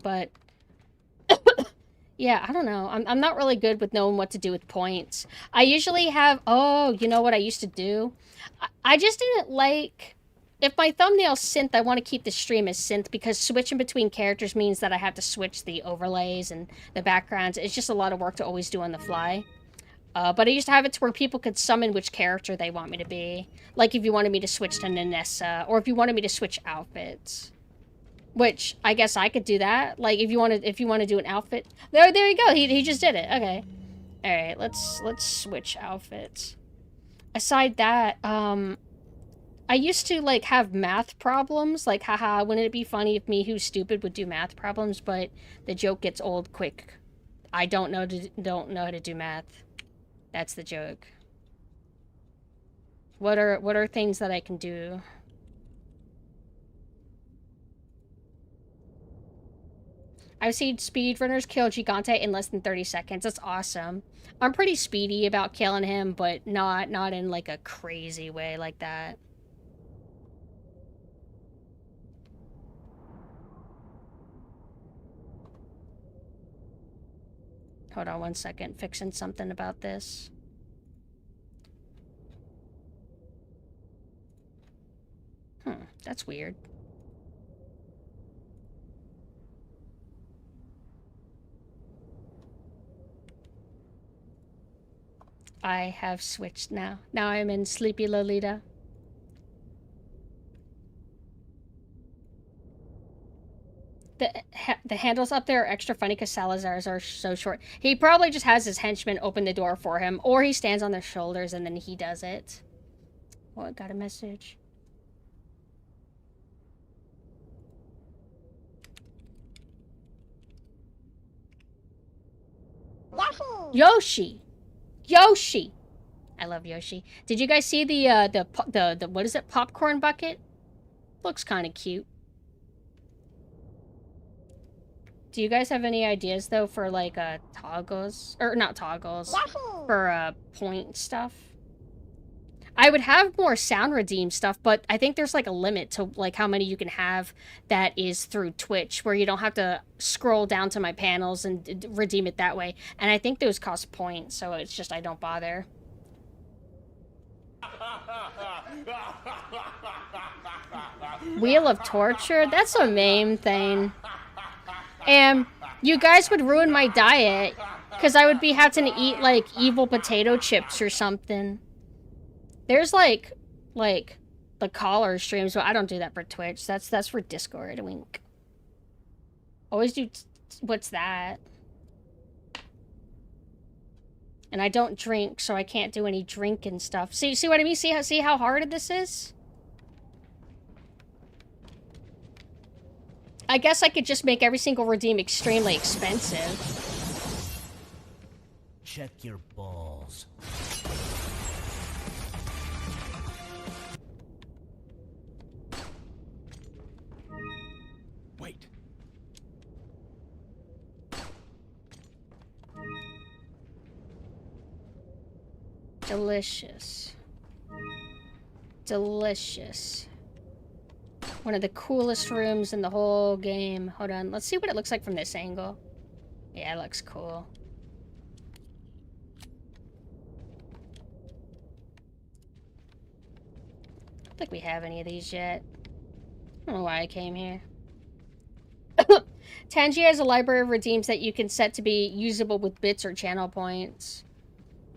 [SPEAKER 1] But... yeah, I don't know. I'm not really good with knowing what to do with points. I usually have... Oh, you know what I used to do? I just didn't like... If my thumbnail's synth, I want to keep the stream as synth, because switching between characters means that I have to switch the overlays and the backgrounds. It's just a lot of work to always do on the fly. But I used to have it to where people could summon which character they want me to be. Like if you wanted me to switch to Nanessa, or if you wanted me to switch outfits. Which, I guess I could do that. Like, if you want to do an outfit... There you go, he just did it. Okay. Alright, let's switch outfits. Aside that, I used to, like, have math problems. Like, haha, wouldn't it be funny if me, who's stupid, would do math problems? But the joke gets old quick. I don't know how to do math. That's the joke. What are things that I can do? I've seen speedrunners kill Gigante in less than 30 seconds. That's awesome. I'm pretty speedy about killing him, but not in, like, a crazy way like that. Hold on one second. Fixing something about this. That's weird. I have switched now. Now I'm in Sleepy Lolita. The handles up there are extra funny because Salazar's are so short. He probably just has his henchmen open the door for him, or he stands on their shoulders and then he does it. Oh, I got a message. Yoshi! Yoshi! I love Yoshi. Did you guys see the what is it? Popcorn bucket? Looks kind of cute. Do you guys have any ideas, though, for, like, toggles? Or, not toggles. For, point stuff? I would have more sound redeem stuff, but I think there's, like, a limit to, like, how many you can have that is through Twitch, where you don't have to scroll down to my panels and redeem it that way. And I think those cost points, so it's just I don't bother. Wheel of Torture? That's a meme thing. And you guys would ruin my diet, because I would be having to eat, like, evil potato chips or something. There's, like, the collar streams, but I don't do that for Twitch. That's for Discord, wink. Always do, what's that? And I don't drink, so I can't do any drinking stuff. See what I mean? See how hard this is? I guess I could just make every single redeem extremely expensive.
[SPEAKER 5] Check your balls.
[SPEAKER 1] Delicious. Delicious. One of the coolest rooms in the whole game. Hold on, let's see what it looks like from this angle. Yeah, it looks cool. I don't think we have any of these yet. I don't know why I came here. Tangi has a library of redeems that you can set to be usable with bits or channel points.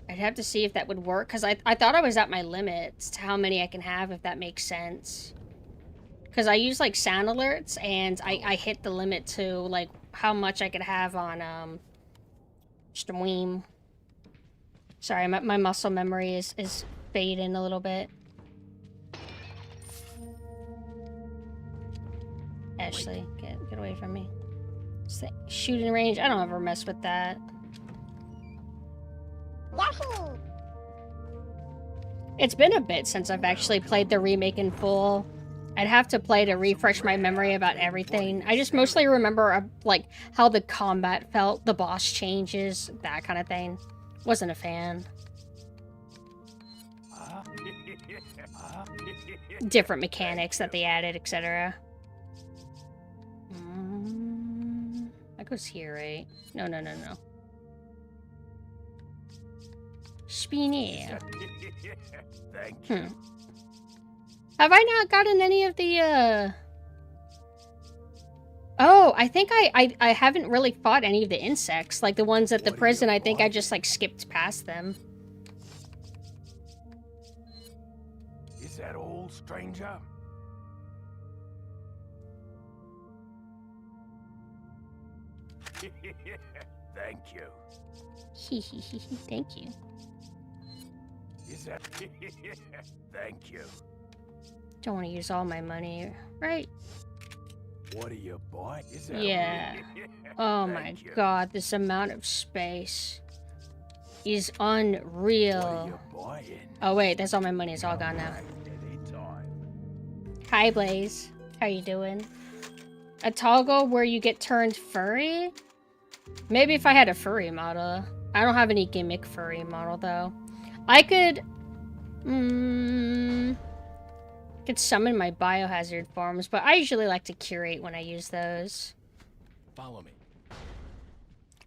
[SPEAKER 1] I'd have to see if that would work, because I thought I was at my limits to how many I can have, if that makes sense. Because I use, like, sound alerts, and I hit the limit to, like, how much I could have on, stream. Sorry, my muscle memory is fading a little bit. Ashley, get away from me. Shooting range, I don't ever mess with that.
[SPEAKER 6] Yahoo!
[SPEAKER 1] It's been a bit since I've actually played the remake in full. I'd have to play to refresh my memory about everything. I just mostly remember, like, how the combat felt, the boss changes, that kind of thing. Wasn't a fan. Different mechanics that they added, etc. That goes here, right? No. Spinner.
[SPEAKER 3] Thank you.
[SPEAKER 1] Have I not gotten any of the, Oh, I think I haven't really fought any of the insects. Like, the ones at the prison, I think I just, like, skipped past them.
[SPEAKER 3] Is that all, stranger? Thank you.
[SPEAKER 1] Thank you.
[SPEAKER 3] Is that... Thank you.
[SPEAKER 1] Don't want to use all my money, right?
[SPEAKER 3] What are you buying? Is that...
[SPEAKER 1] Yeah. Oh my god, this amount of space is unreal. Oh wait, that's all my money. It's all gone now. Hi Blaze, how you doing? A toggle where you get turned furry? Maybe if I had a furry model. I don't have any gimmick furry model though. I could summon my biohazard forms, but I usually like to curate when I use those.
[SPEAKER 3] Follow me.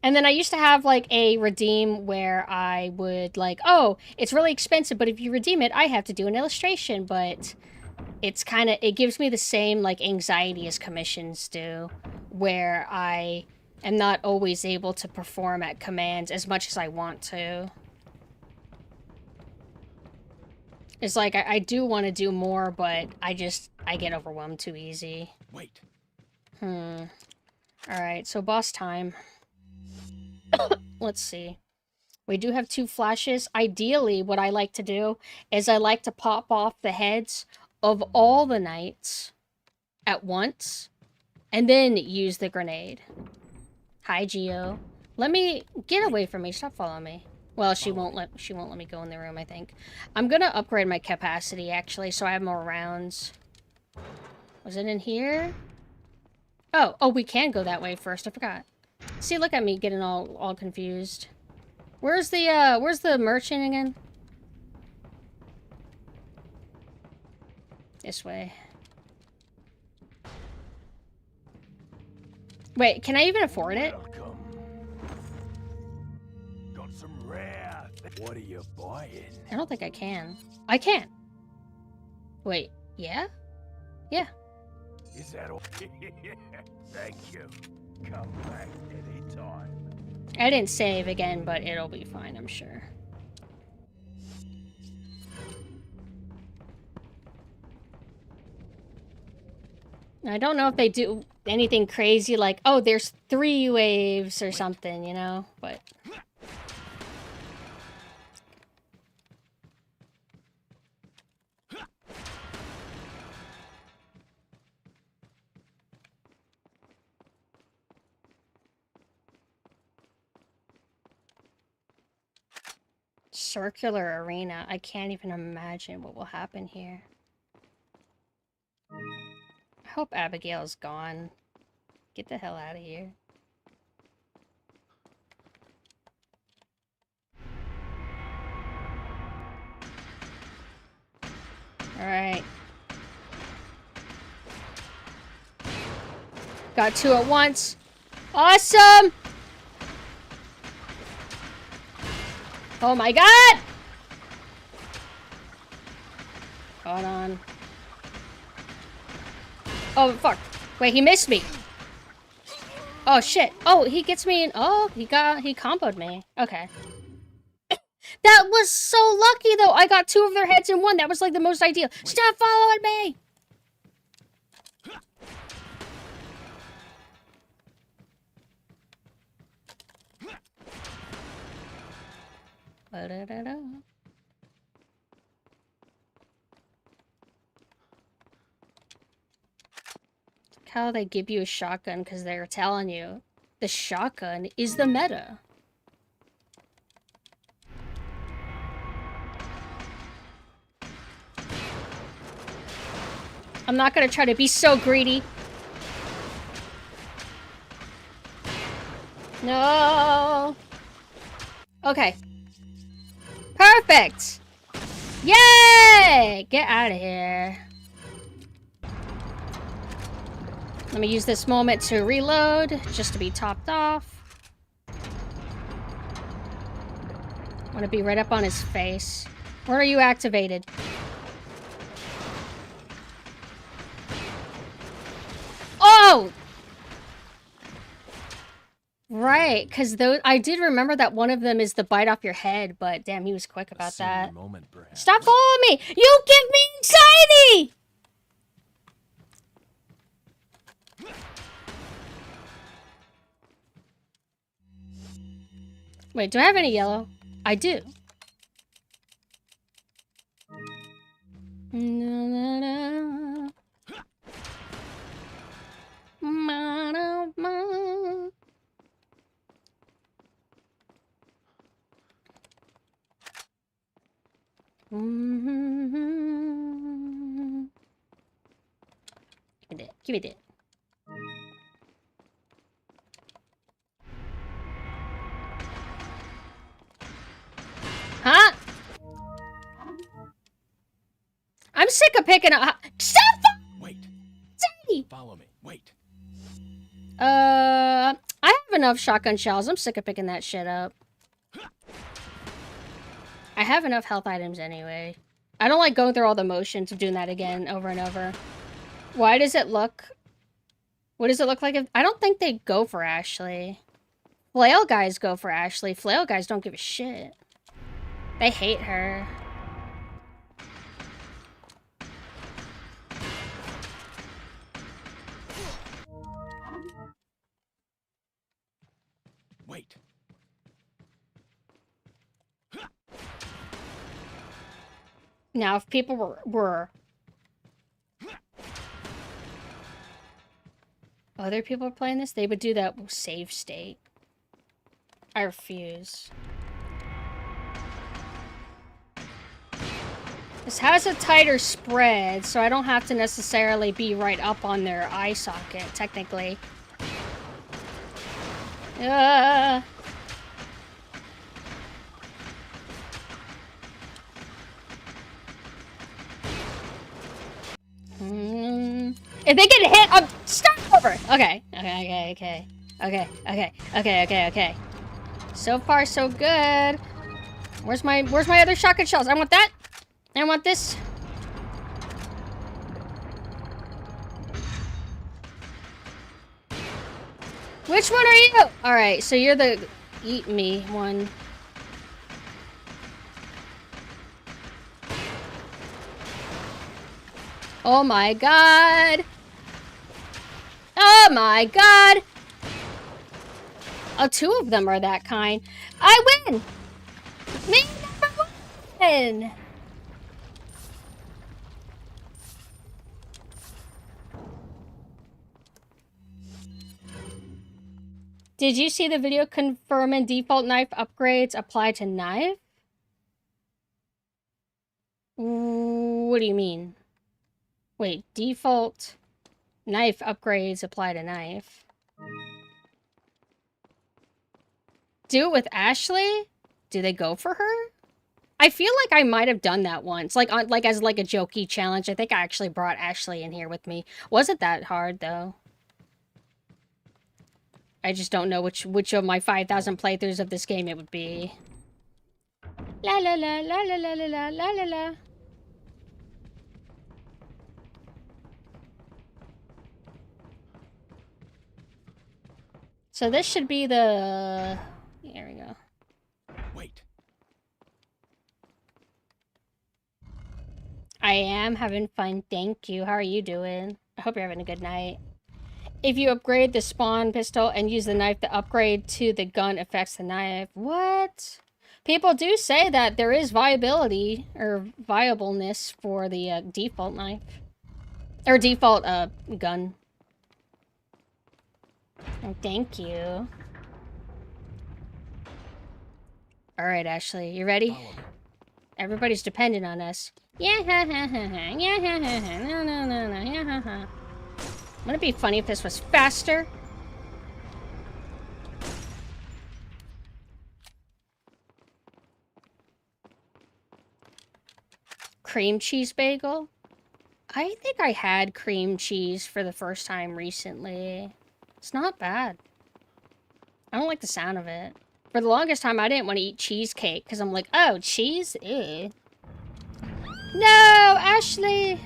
[SPEAKER 1] And then I used to have, like, a redeem where I would, like, oh, it's really expensive, but if you redeem it, I have to do an illustration, but it's kind of, it gives me the same, like, anxiety as commissions do, where I am not always able to perform at command as much as I want to. It's like, I do want to do more, but I get overwhelmed too easy.
[SPEAKER 3] Wait.
[SPEAKER 1] Alright, so boss time. Let's see. We do have 2 flashes. Ideally, what I like to do is I like to pop off the heads of all the knights at once, and then use the grenade. Hi, Geo. Let me get away from me. Stop following me. Well, she won't let me go in the room, I think. I'm gonna upgrade my capacity actually, so I have more rounds. Was it in here? Oh, we can go that way first. I forgot. See, look at me getting all confused. Where's the merchant again? This way. Wait, can I even afford it?
[SPEAKER 3] Welcome. Got some rare. What are you buying?
[SPEAKER 1] I don't think I can. I can. Wait, yeah? Yeah.
[SPEAKER 3] Is that all? Thank you. Come back anytime.
[SPEAKER 1] I didn't save again, but it'll be fine, I'm sure. I don't know if they do anything crazy like, oh, there's 3 waves or something, you know, but... Circular arena. I can't even imagine what will happen here. I hope Abigail's gone. Get the hell out of here. Alright. Got two at once. Awesome! Oh my god! Hold on. Oh, fuck. Wait, he missed me. Oh, shit. Oh, he gets me in. Oh, he comboed me. Okay. That was so lucky, though. I got two of their heads in one. That was, like, the most ideal. Stop following me! Ba-da-da-da. How they give you a shotgun because they're telling you the shotgun is the meta. I'm not gonna try to be so greedy. No. Okay. Perfect. Yay! Get out of here. Let me use this moment to reload, just to be topped off. I want to be right up on his face. Where are you activated? Oh! Right, because I did remember that one of them is the bite off your head, but damn, he was quick about that.
[SPEAKER 3] Moment, perhaps.
[SPEAKER 1] Stop following me! You give me anxiety! Wait, do I have any yellow? I do. Give me that. Give me that. Huh? I'm sick of picking up. Stop!
[SPEAKER 3] Wait.
[SPEAKER 1] Daddy!
[SPEAKER 3] Follow me. Wait.
[SPEAKER 1] I have enough shotgun shells. I'm sick of picking that shit up. I have enough health items anyway. I don't like going through all the motions of doing that again over and over. Why does it look... What does it look like if... I don't think they go for Ashley. Flail guys go for Ashley. Flail guys don't give a shit. They hate her.
[SPEAKER 3] Wait.
[SPEAKER 1] Now, if people were other people are playing this, they would do that save state. I refuse. This has a tighter spread, so I don't have to necessarily be right up on their eye socket, technically. If they get hit, I'm start over. Okay. Okay. So far, so good. Where's my other shotgun shells? I want that. I want this. Which one are you? All right, so you're the eat me one. Oh my god. Oh my god. Oh, two of them are that kind. I win. Me number one. Did you see the video confirming default knife upgrades apply to knife? What do you mean? Wait, default knife upgrades apply to knife. Do it with Ashley? Do they go for her? I feel like I might have done that once, like as like a jokey challenge. I think I actually brought Ashley in here with me. Wasn't that hard though? I just don't know which of my 5,000 playthroughs of this game it would be. La la la la la la la la la la. So this should be the... There we go.
[SPEAKER 3] Wait.
[SPEAKER 1] I am having fun, thank you. How are you doing? I hope you're having a good night. If you upgrade the spawn pistol and use the knife, the upgrade to the gun affects the knife. What? People do say that there is viability, or viableness for the default knife. Or default gun. Oh, thank you. Alright, Ashley, you ready? Everybody's dependent on us. Yeah, ha, ha, ha, ha. Yeah, ha, ha, ha. No, no, no, no. Yeah, ha, ha. Wouldn't it be funny if this was faster? Cream cheese bagel? I think I had cream cheese for the first time recently. It's not bad. I don't like the sound of it. For the longest time, I didn't want to eat cheesecake because I'm like, oh, cheese? Ew. No, Ashley!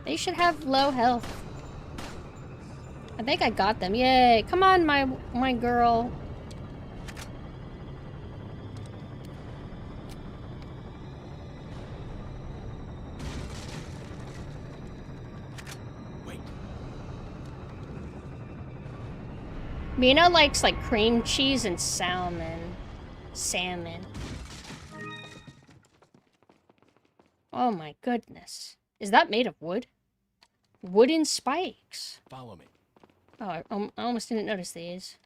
[SPEAKER 1] They should have low health. I think I got them. Yay. Come on, my girl.
[SPEAKER 3] Wait.
[SPEAKER 1] Mina likes like cream cheese and salmon. Salmon. Oh my goodness. Is that made of wood? Wooden spikes.
[SPEAKER 3] Follow me.
[SPEAKER 1] Oh, I almost didn't notice these.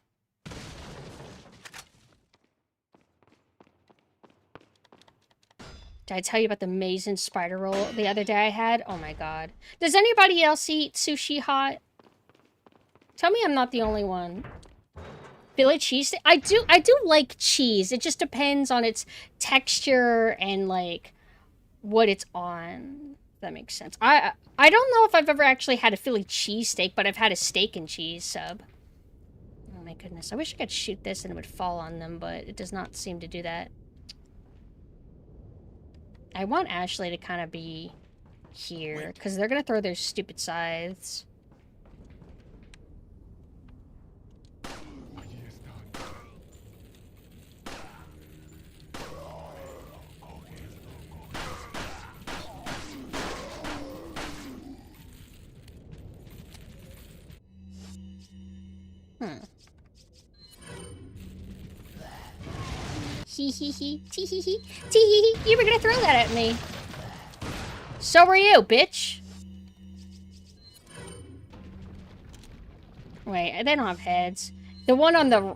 [SPEAKER 1] Did I tell you about the amazing spider roll the other day I had? Oh my god. Does anybody else eat sushi hot? Tell me I'm not the only one. Philly cheese? I do like cheese. It just depends on its texture and like what it's on. If that makes sense. I don't know if I've ever actually had a Philly cheesesteak, but I've had a steak and cheese sub. Oh my goodness. I wish I could shoot this and it would fall on them, but it does not seem to do that. I want Ashley to kind of be here, because they're going to throw their stupid scythes. Hee hee hee, tee hee hee, tee hee hee. You were gonna throw that at me. So were you, bitch. Wait, they don't have heads. The one on the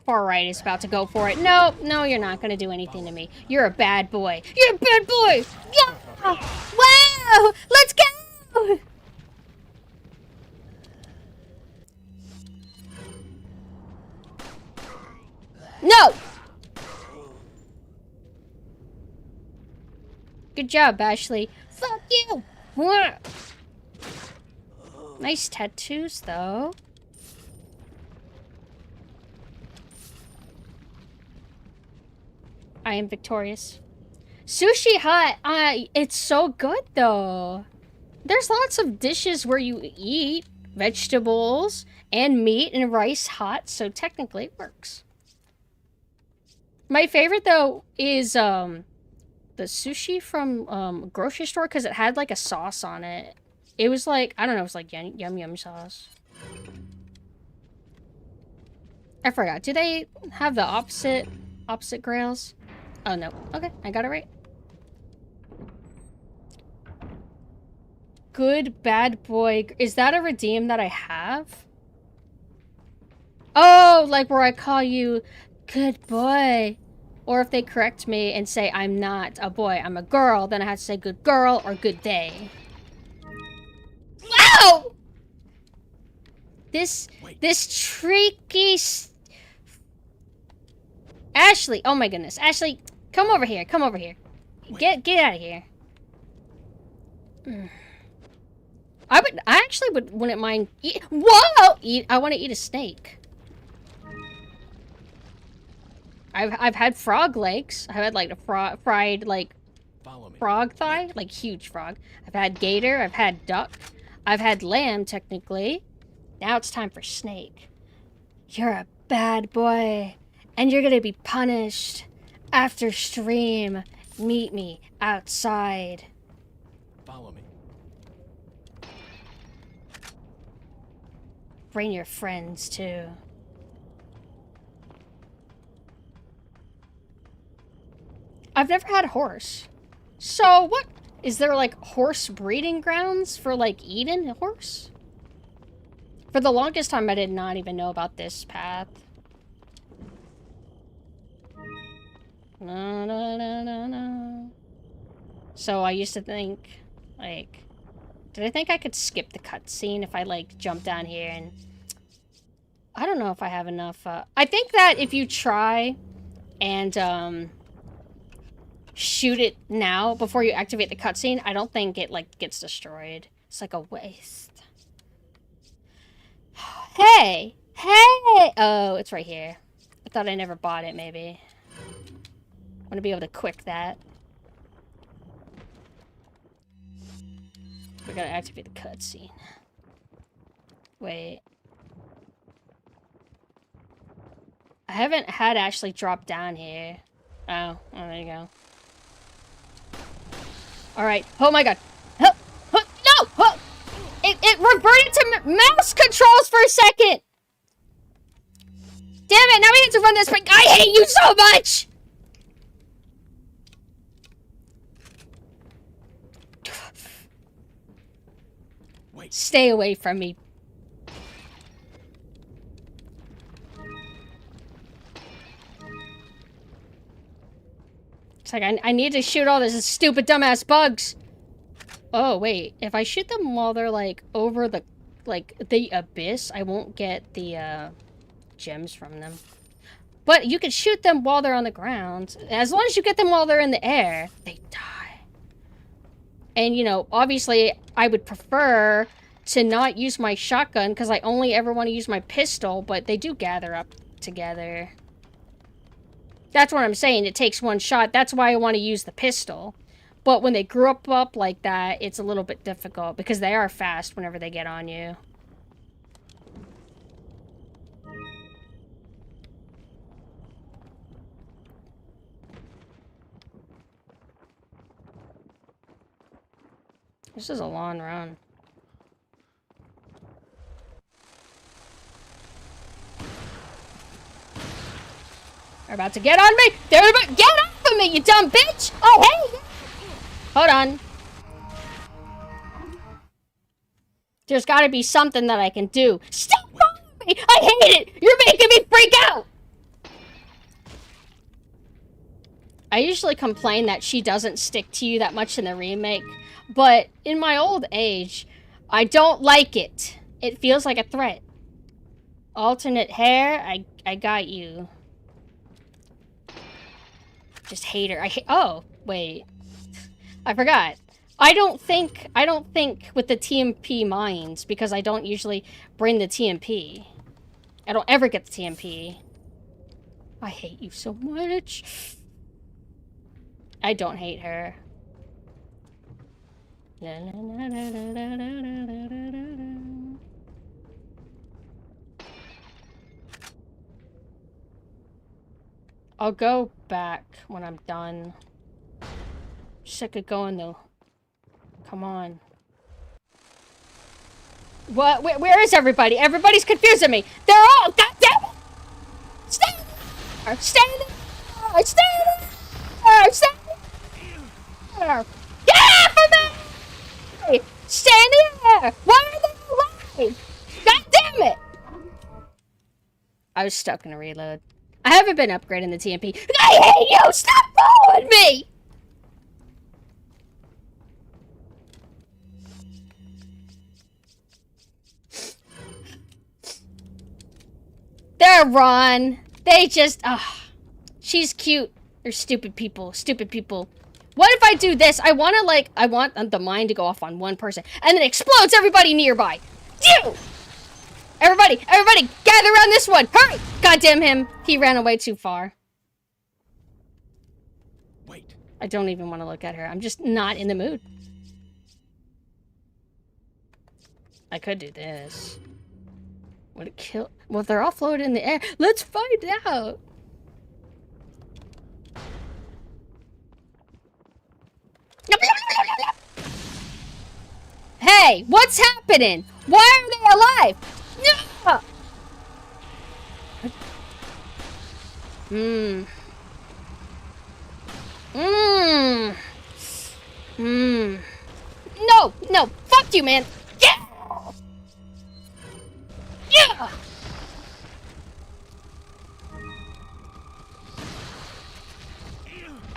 [SPEAKER 1] far right is about to go for it. No, no, you're not gonna do anything to me. You're a bad boy. You're a bad boy. Yeah. Wow, let's go. No. Good job, Ashley. Fuck you! Nice tattoos, though. I am victorious. Sushi Hut! It's so good, though. There's lots of dishes where you eat vegetables and meat and rice hot, so technically it works. My favorite, though, is, the sushi from grocery store because it had like a sauce on it. It was like, I don't know, it was like yum sauce. I forgot. Do they have the opposite grails? Oh no. Okay, I got it right. Good bad boy. Is that a redeem that I have? Oh, like where I call you good boy. Or if they correct me and say I'm not a boy, I'm a girl, then I have to say good girl or good day. Wow! This tricky... Ashley! Oh my goodness. Ashley, come over here. Come over here. Get out of here. I actually wouldn't mind I want to eat a snake. I've had frog legs. I've had like a fried like frog thigh, like huge frog. I've had gator, I've had duck. I've had lamb technically. Now it's time for snake. You're a bad boy and you're going to be punished after stream. Meet me outside.
[SPEAKER 3] Follow me.
[SPEAKER 1] Bring your friends, too. I've never had a horse. So, what? Is there, like, horse breeding grounds for, like, eating a horse? For the longest time, I did not even know about this path. No, no, no, no, no. So, I used to think, like... Did I think I could skip the cutscene if I, like, jump down here and... I don't know if I have enough, I think that if you try and, shoot it now before you activate the cutscene, I don't think it, like, gets destroyed. It's like a waste. Hey! Hey! Oh, it's right here. I thought I never bought it, maybe. I want to be able to quick that. We gotta activate the cutscene. Wait. I haven't had Ashley drop down here. Oh, there you go. Alright. Oh my god. No! It reverted to mouse controls for a second! Damn it, now we have to run this break. I hate you so much!
[SPEAKER 3] Wait.
[SPEAKER 1] Stay away from me. It's like, I need to shoot all these stupid dumbass bugs. Oh, wait. If I shoot them while they're, like, over the, like, the abyss, I won't get the, gems from them. But you can shoot them while they're on the ground. As long as you get them while they're in the air, they die. And, you know, obviously, I would prefer to not use my shotgun, because I only ever want to use my pistol, but they do gather up together. That's what I'm saying. It takes one shot. That's why I want to use the pistol. But when they group up like that, it's a little bit difficult because they are fast whenever they get on you. This is a long run. They're about to get on me! They're about get off of me, you dumb bitch! Oh, hey! Hold on. There's gotta be something that I can do. Stop following me! I hate it! You're making me freak out! I usually complain that she doesn't stick to you that much in the remake, but in my old age, I don't like it. It feels like a threat. Alternate hair, I got you. Just hate her. Oh, wait. I forgot. I don't think with the TMP mines because I don't usually bring the TMP. I don't ever get the TMP. I hate you so much. I don't hate her. I'll go back when I'm done. Sick of going though. Come on. What? Where is everybody? Everybody's confusing me. They're all. God damn it! Stay there! Stay there! Stay there! Stay there! Get off of me! Stand there! Why are they alive? God damn it! I was stuck in a reload. I haven't been upgrading the TMP. I hate you! Stop following me! They're Ron. They just... She's cute. They're stupid people. Stupid people. What if I do this? I want to, like, I want the mine to go off on one person. And then explodes everybody nearby. You! Everybody, gather around this one. Hurry! Goddamn him. He ran away too far.
[SPEAKER 3] Wait.
[SPEAKER 1] I don't even want to look at her. I'm just not in the mood. I could do this. Would it kill? Well, they're all floating in the air. Let's find out. Hey, what's happening? Why are they alive? No! No, fuck you, man. Yeah! Yeah!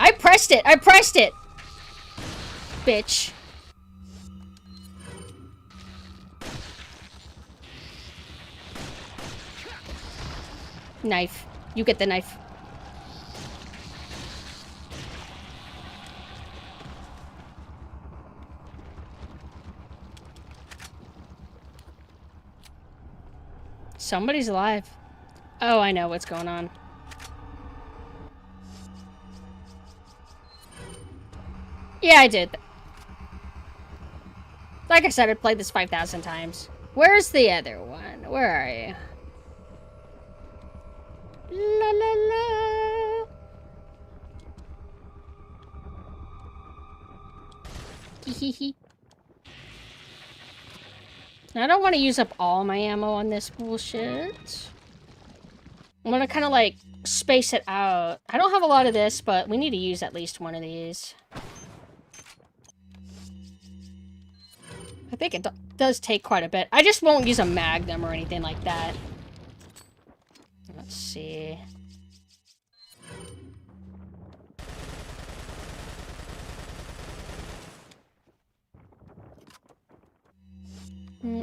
[SPEAKER 1] I pressed it. Bitch. Knife. You get the knife. Somebody's alive. Oh, I know what's going on. Yeah, I did. Like I said, I played this 5,000 times. Where's the other one? Where are you? La la la. Hehehe. I don't want to use up all my ammo on this bullshit. I'm gonna kind of like space it out. I don't have a lot of this, but we need to use at least one of these. I think it does take quite a bit. I just won't use a magnum or anything like that. Let's see.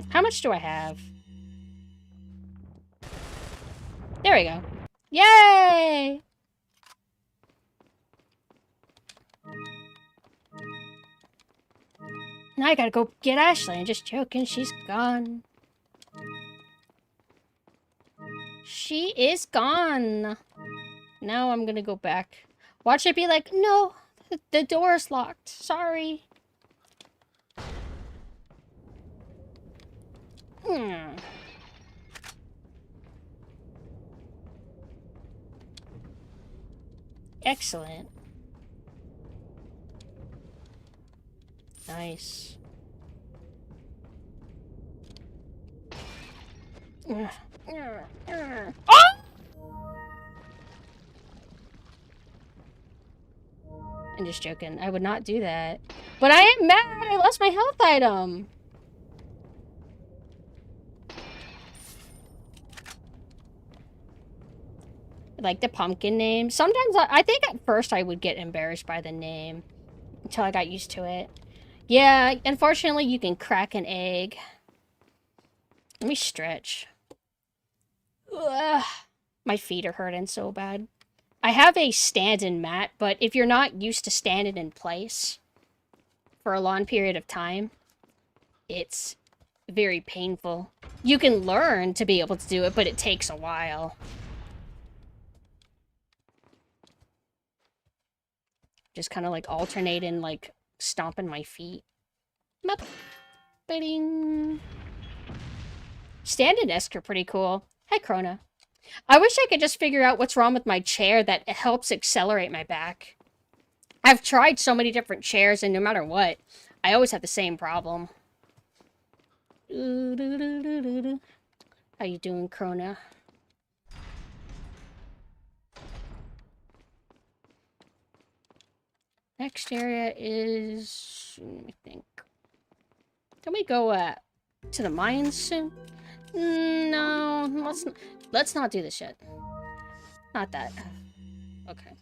[SPEAKER 1] How much do I have? There we go. Yay! Now I gotta go get Ashley. I'm just joking. She's gone. She is gone. Now I'm gonna go back. Watch it be like, no, the door is locked. Sorry. Excellent. Nice. Oh! I'm just joking. I would not do that. But I am mad. I lost my health item. Like the pumpkin name. Sometimes I think at first I would get embarrassed by the name until I got used to it. Yeah, unfortunately you can crack an egg. Let me stretch. Ugh, my feet are hurting so bad. I have a stand-in mat, but if you're not used to standing in place for a long period of time, it's very painful. You can learn to be able to do it, but it takes a while. Just kind of like alternating, like stomping my feet. Ba-ding. Stand-in desks are pretty cool. Hi, Krona. I wish I could just figure out what's wrong with my chair that helps accelerate my back. I've tried so many different chairs, and no matter what, I always have the same problem. How you doing, Krona? Next area is... let me think. Can we go to the mines soon? No, let's not do this yet. Not that. Okay.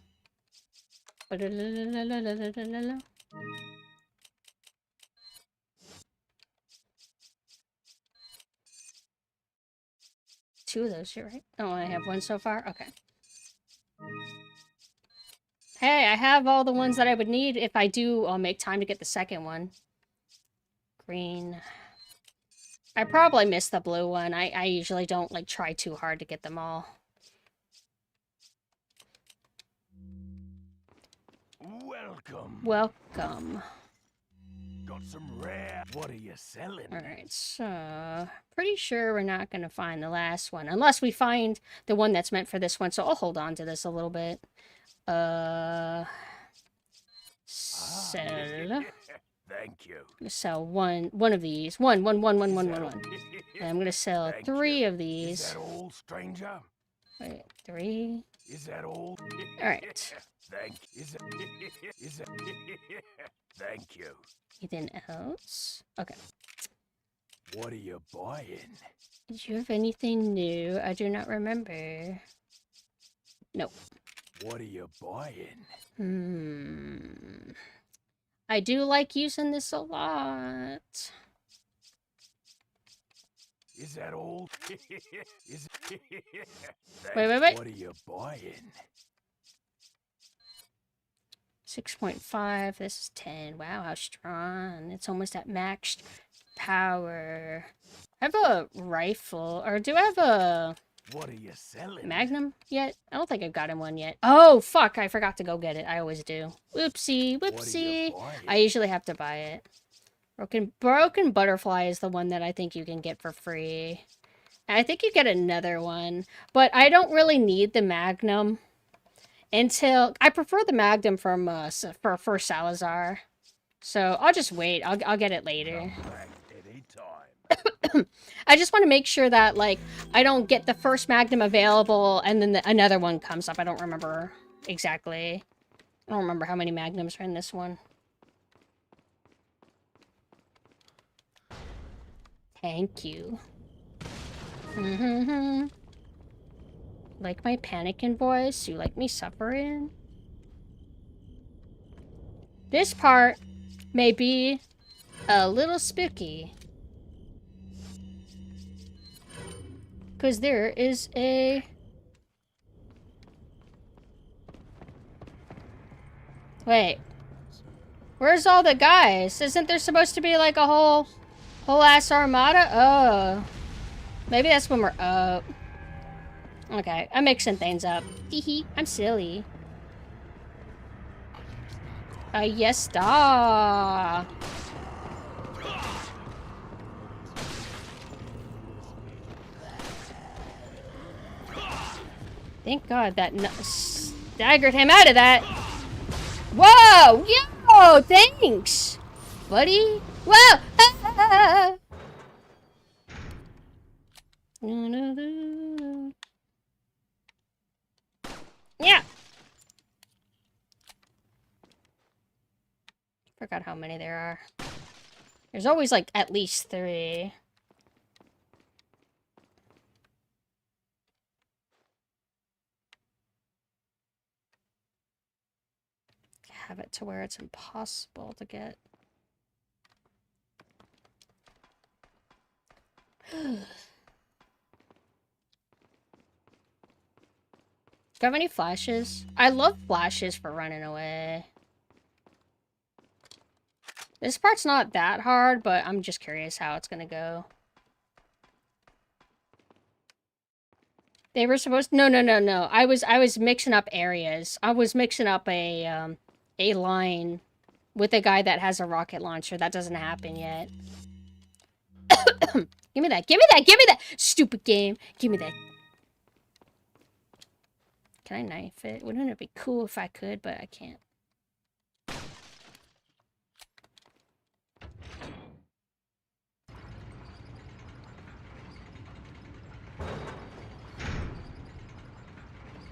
[SPEAKER 1] Two of those here, right? Oh, I have one so far? Okay. Hey, I have all the ones that I would need if I do make time to get the second one. Green. I probably missed the blue one. I usually don't, like, try too hard to get them all.
[SPEAKER 3] Welcome.
[SPEAKER 1] Welcome.
[SPEAKER 3] Got some rare. What are you selling?
[SPEAKER 1] Alright, so... Pretty sure we're not gonna find the last one. Unless we find the one that's meant for this one, so I'll hold on to this a little bit. Sell.
[SPEAKER 3] Thank you.
[SPEAKER 1] I'm gonna sell one of these. One. And I'm gonna sell
[SPEAKER 3] Thank
[SPEAKER 1] 3
[SPEAKER 3] you.
[SPEAKER 1] of these.
[SPEAKER 3] Is that all, stranger?
[SPEAKER 1] Wait, 3.
[SPEAKER 3] Is that all?
[SPEAKER 1] Alright.
[SPEAKER 3] Thank you. Is that Thank you.
[SPEAKER 1] Anything else? Okay.
[SPEAKER 3] What are you buying?
[SPEAKER 1] Did you have anything new? I do not remember. Nope.
[SPEAKER 3] What are you buying?
[SPEAKER 1] I do like using this a lot.
[SPEAKER 3] Is that all? Is
[SPEAKER 1] Wait.
[SPEAKER 3] What are you buying?
[SPEAKER 1] 6.5. This is 10. Wow, how strong. It's almost at maxed power. I have a rifle. Or do I have a
[SPEAKER 3] What are you selling?
[SPEAKER 1] magnum yet? I don't think I've gotten one yet. Oh, fuck. I forgot to go get it. I always do. Whoopsie.
[SPEAKER 3] What are you buying?
[SPEAKER 1] I usually have to buy it. Broken Butterfly is the one that I think you can get for free. And I think you get another one. But I don't really need the magnum. Until I prefer the Magnum from for Salazar, so I'll just wait. I'll get it later. I just want to make sure that, like, I don't get the first Magnum available and then another one comes up. I don't remember exactly. I don't remember how many Magnums are in this one. Thank you. Like my panicking voice? You like me suffering? This part may be a little spooky. Because there is a... Wait. Where's all the guys? Isn't there supposed to be like a whole ass armada? Oh. Maybe that's when we're up. Okay, I'm mixing things up. Hehe, I'm silly. Yes, da. Thank God that staggered him out of that. Whoa! Yo! Thanks! Buddy? Whoa! Yeah! Forgot how many there are. There's always, like, at least 3. Have it to where it's impossible to get. Do you have any flashes? I love flashes for running away. This part's not that hard, but I'm just curious how it's gonna go. They were supposed to... No. I was mixing up areas. I was mixing up a line with a guy that has a rocket launcher. That doesn't happen yet. Give me that. Give me that! Stupid game. Give me that. Can I knife it? Wouldn't it be cool if I could, but I can't.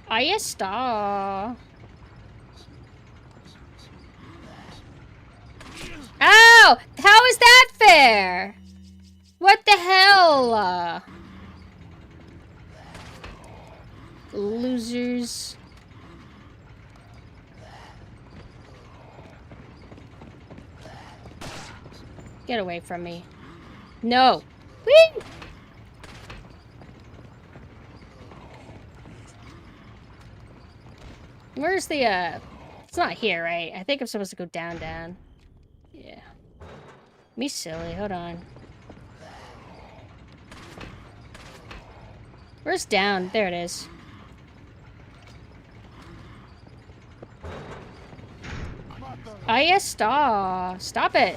[SPEAKER 1] Ahí está. Ow! How is that fair? What the hell? Losers. Get away from me. No. Whee! Where's the It's not here, right? I think I'm supposed to go down, down. Yeah. Me silly. Hold on. Where's down? There it is. Ahí está. Stop it.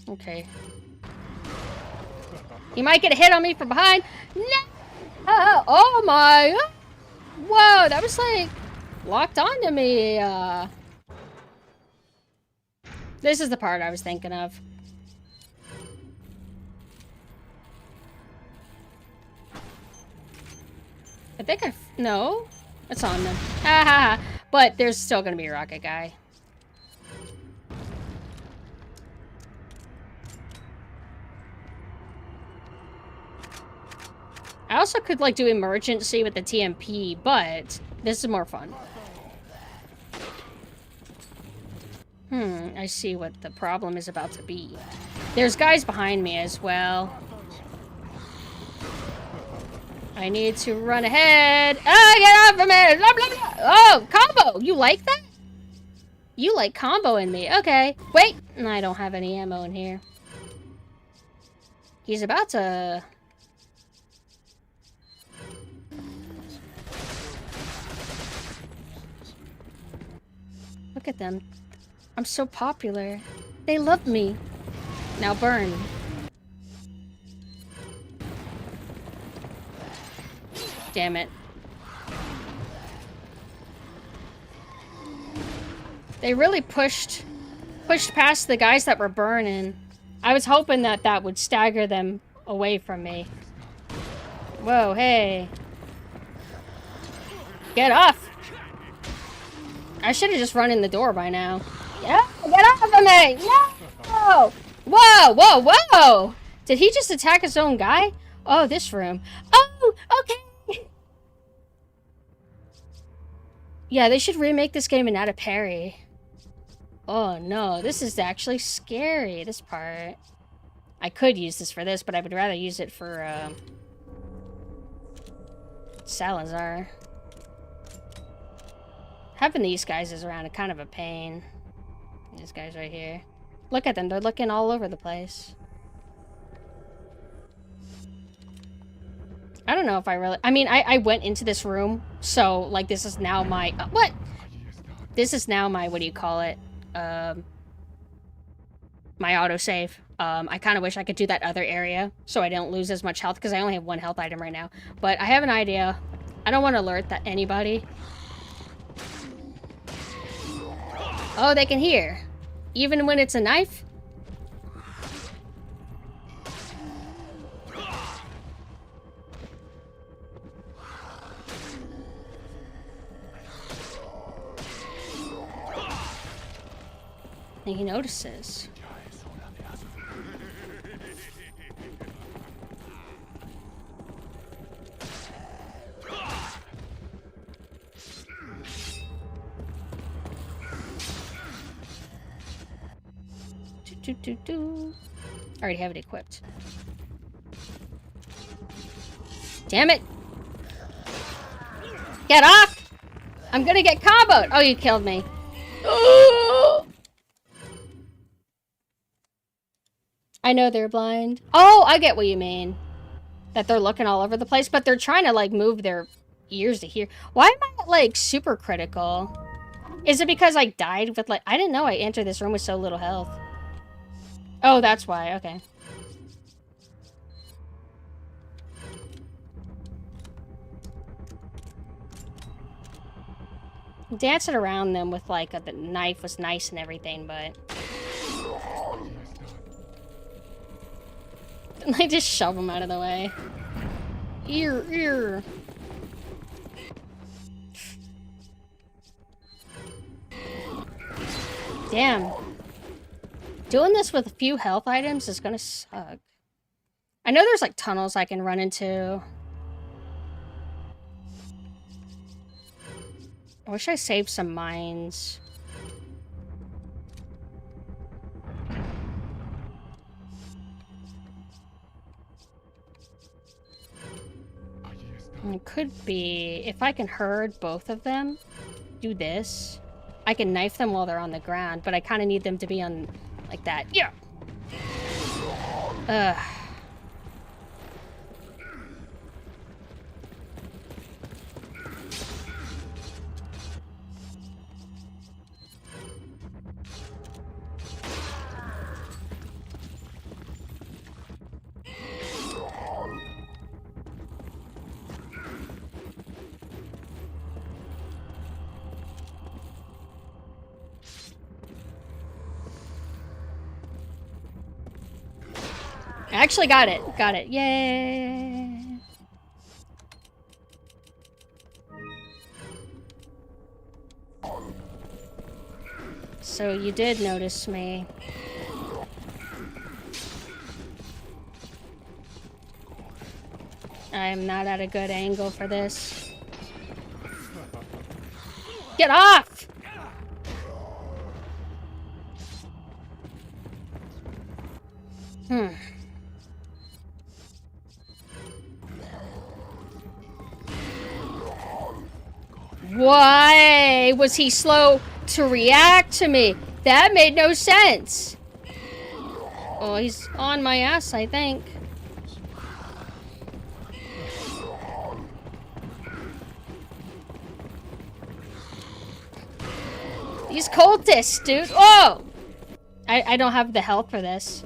[SPEAKER 1] Okay. You might get a hit on me from behind. No! Oh my! Whoa, that was like locked onto me. This is the part I was thinking of. I think no, it's on them. Ha ha ha! But there's still gonna be a rocket guy. I also could, like, do emergency with the TMP, but this is more fun. I see what the problem is about to be. There's guys behind me as well. I need to run ahead. Oh, get off of me! Blah, blah, blah. Oh, combo! You like that? You like comboing me. Okay. Wait! I don't have any ammo in here. He's about to... Look at them. I'm so popular. They love me. Now burn. Damn it. They really pushed past the guys that were burning. I was hoping that that would stagger them away from me. Whoa, hey. Get off! I should have just run in the door by now. Yeah, get off of me! No! Whoa, whoa, whoa! Did he just attack his own guy? Oh, this room. Oh, okay! Yeah, they should remake this game and add a parry. Oh no, this is actually scary, this part. I could use this for this, but I would rather use it for, Salazar. Having these guys is around kind of a pain. These guys right here. Look at them, they're looking all over the place. I don't know if I really... I mean, I went into this room, so, like, this is now my... what? This is now my, what do you call it? My autosave. I kind of wish I could do that other area, so I don't lose as much health, because I only have one health item right now. But I have an idea. I don't want to alert that anybody. Oh, they can hear. Even when it's a knife? And he notices. I already have it equipped. Damn it! Get off! I'm gonna get comboed! Oh, you killed me. I know they're blind. Oh, I get what you mean. That they're looking all over the place, but they're trying to, like, move their ears to hear. Why am I, like, super critical? Is it because I died with, like... I didn't know I entered this room with so little health. Oh, that's why. Okay. Dancing around them with, like, the knife was nice and everything, but... Didn't I just shove them out of the way? Ear. Damn. Doing this with a few health items is gonna suck. I know there's, like, tunnels I can run into. I wish I saved some mines. Could be if I can herd both of them. Do this. I can knife them while they're on the ground, but I kind of need them to be on like that. Yeah. Ugh. I actually got it. Got it. Yay. So you did notice me. I'm not at a good angle for this. Get off! Why was he slow to react to me? That made no sense. Oh, he's on my ass, I think. These cultists, dude. Oh! I don't have the health for this.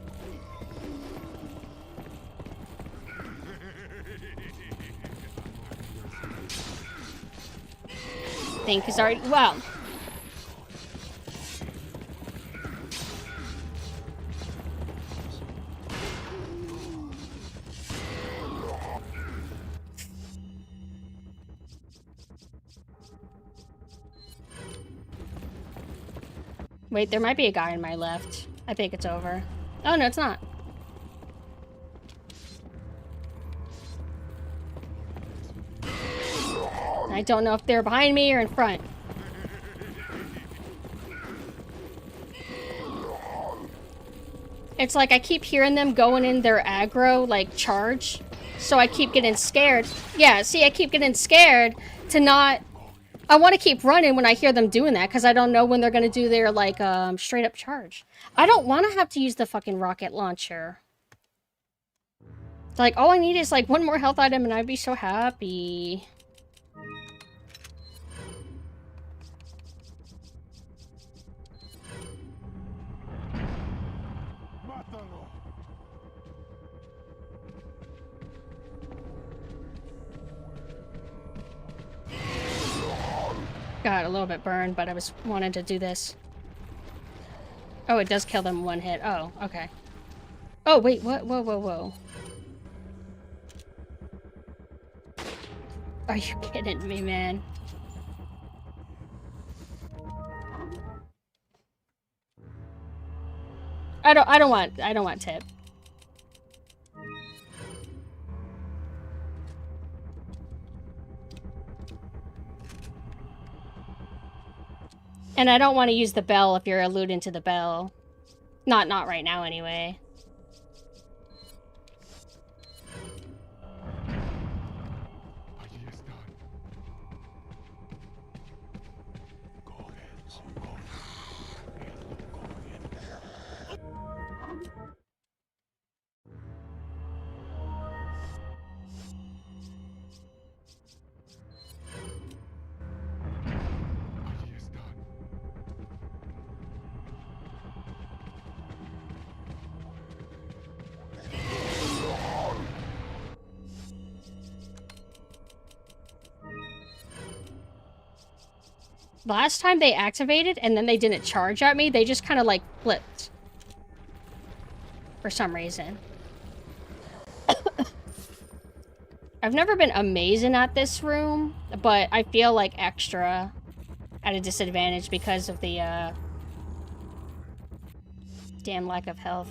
[SPEAKER 1] Think is already... Wow. Wait, there might be a guy on my left. I think it's over. Oh, no, it's not. I don't know if they're behind me or in front. It's like I keep hearing them going in their aggro, like, charge. So I keep getting scared. Yeah, see, I keep getting scared to not... I want to keep running when I hear them doing that, because I don't know when they're going to do their, like, straight-up charge. I don't want to have to use the fucking rocket launcher. It's like, all I need is, like, one more health item, and I'd be so happy. Got a little bit burned, but I was wanting to do this. Oh, it does kill them in one hit. Oh, okay. Oh, wait, what? Whoa, whoa, whoa. Are you kidding me, man? I don't want tip. And I don't want to use the bell if you're alluding to the bell. Not right now, anyway. Last time they activated and then they didn't charge at me, they just kind of like flipped. For some reason. I've never been amazing at this room, but I feel like extra at a disadvantage because of the damn lack of health.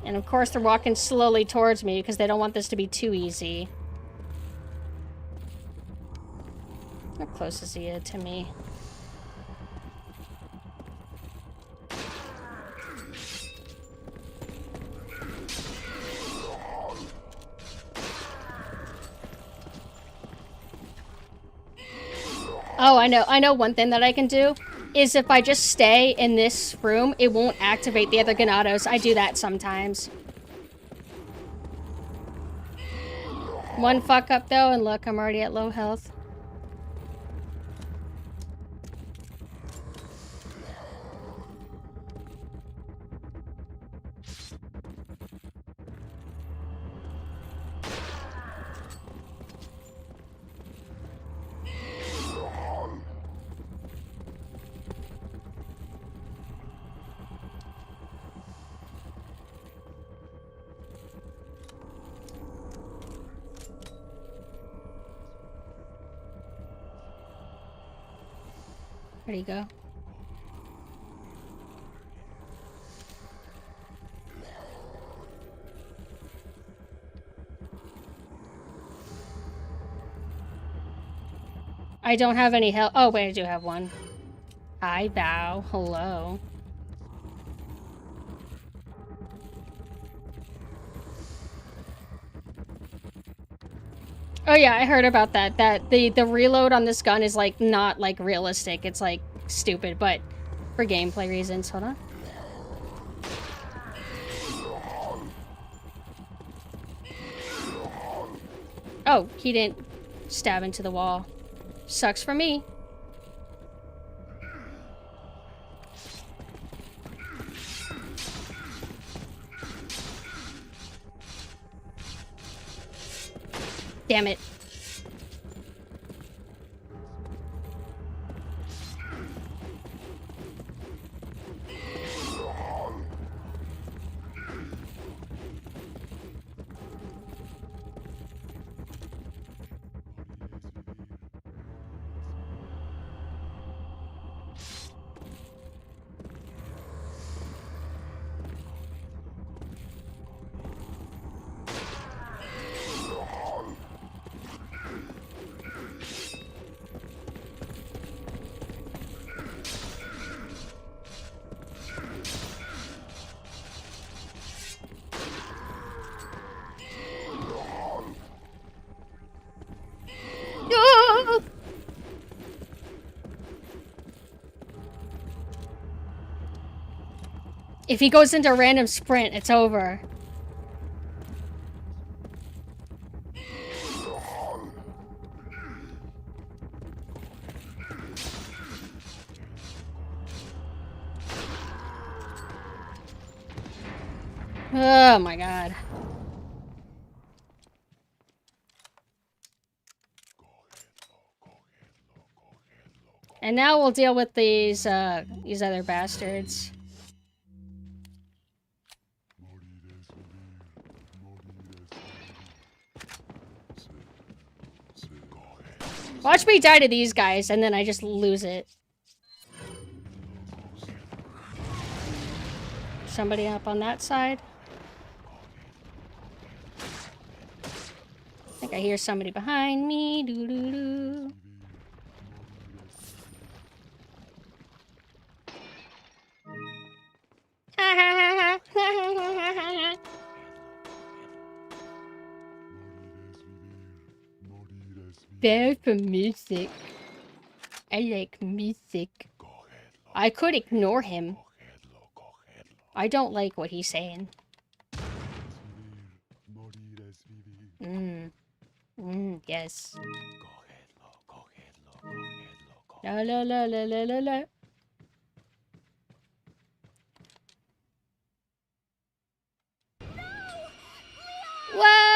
[SPEAKER 1] And of course they're walking slowly towards me because they don't want this to be too easy. How close is he to me? Oh, I know one thing that I can do is if I just stay in this room, it won't activate the other Ganados. I do that sometimes. One fuck up though, and look, I'm already at low health. Where'd he go? I don't have any health. Oh, wait, I do have one. Hi, Bow. Hello. Oh yeah, I heard about that. That the reload on this gun is like not like realistic. It's like stupid, but for gameplay reasons. Hold on. Oh, he didn't stab into the wall. Sucks for me. Damn it. If he goes into a random sprint, it's over. Oh my god. And now we'll deal with these other bastards. Watch me die to these guys, and then I just lose it. Somebody up on that side. I think I hear somebody behind me. Doo doo doo. Very for music. I like music. I could ignore him. I don't like what he's saying. Yes. La la la la la la la. Whoa!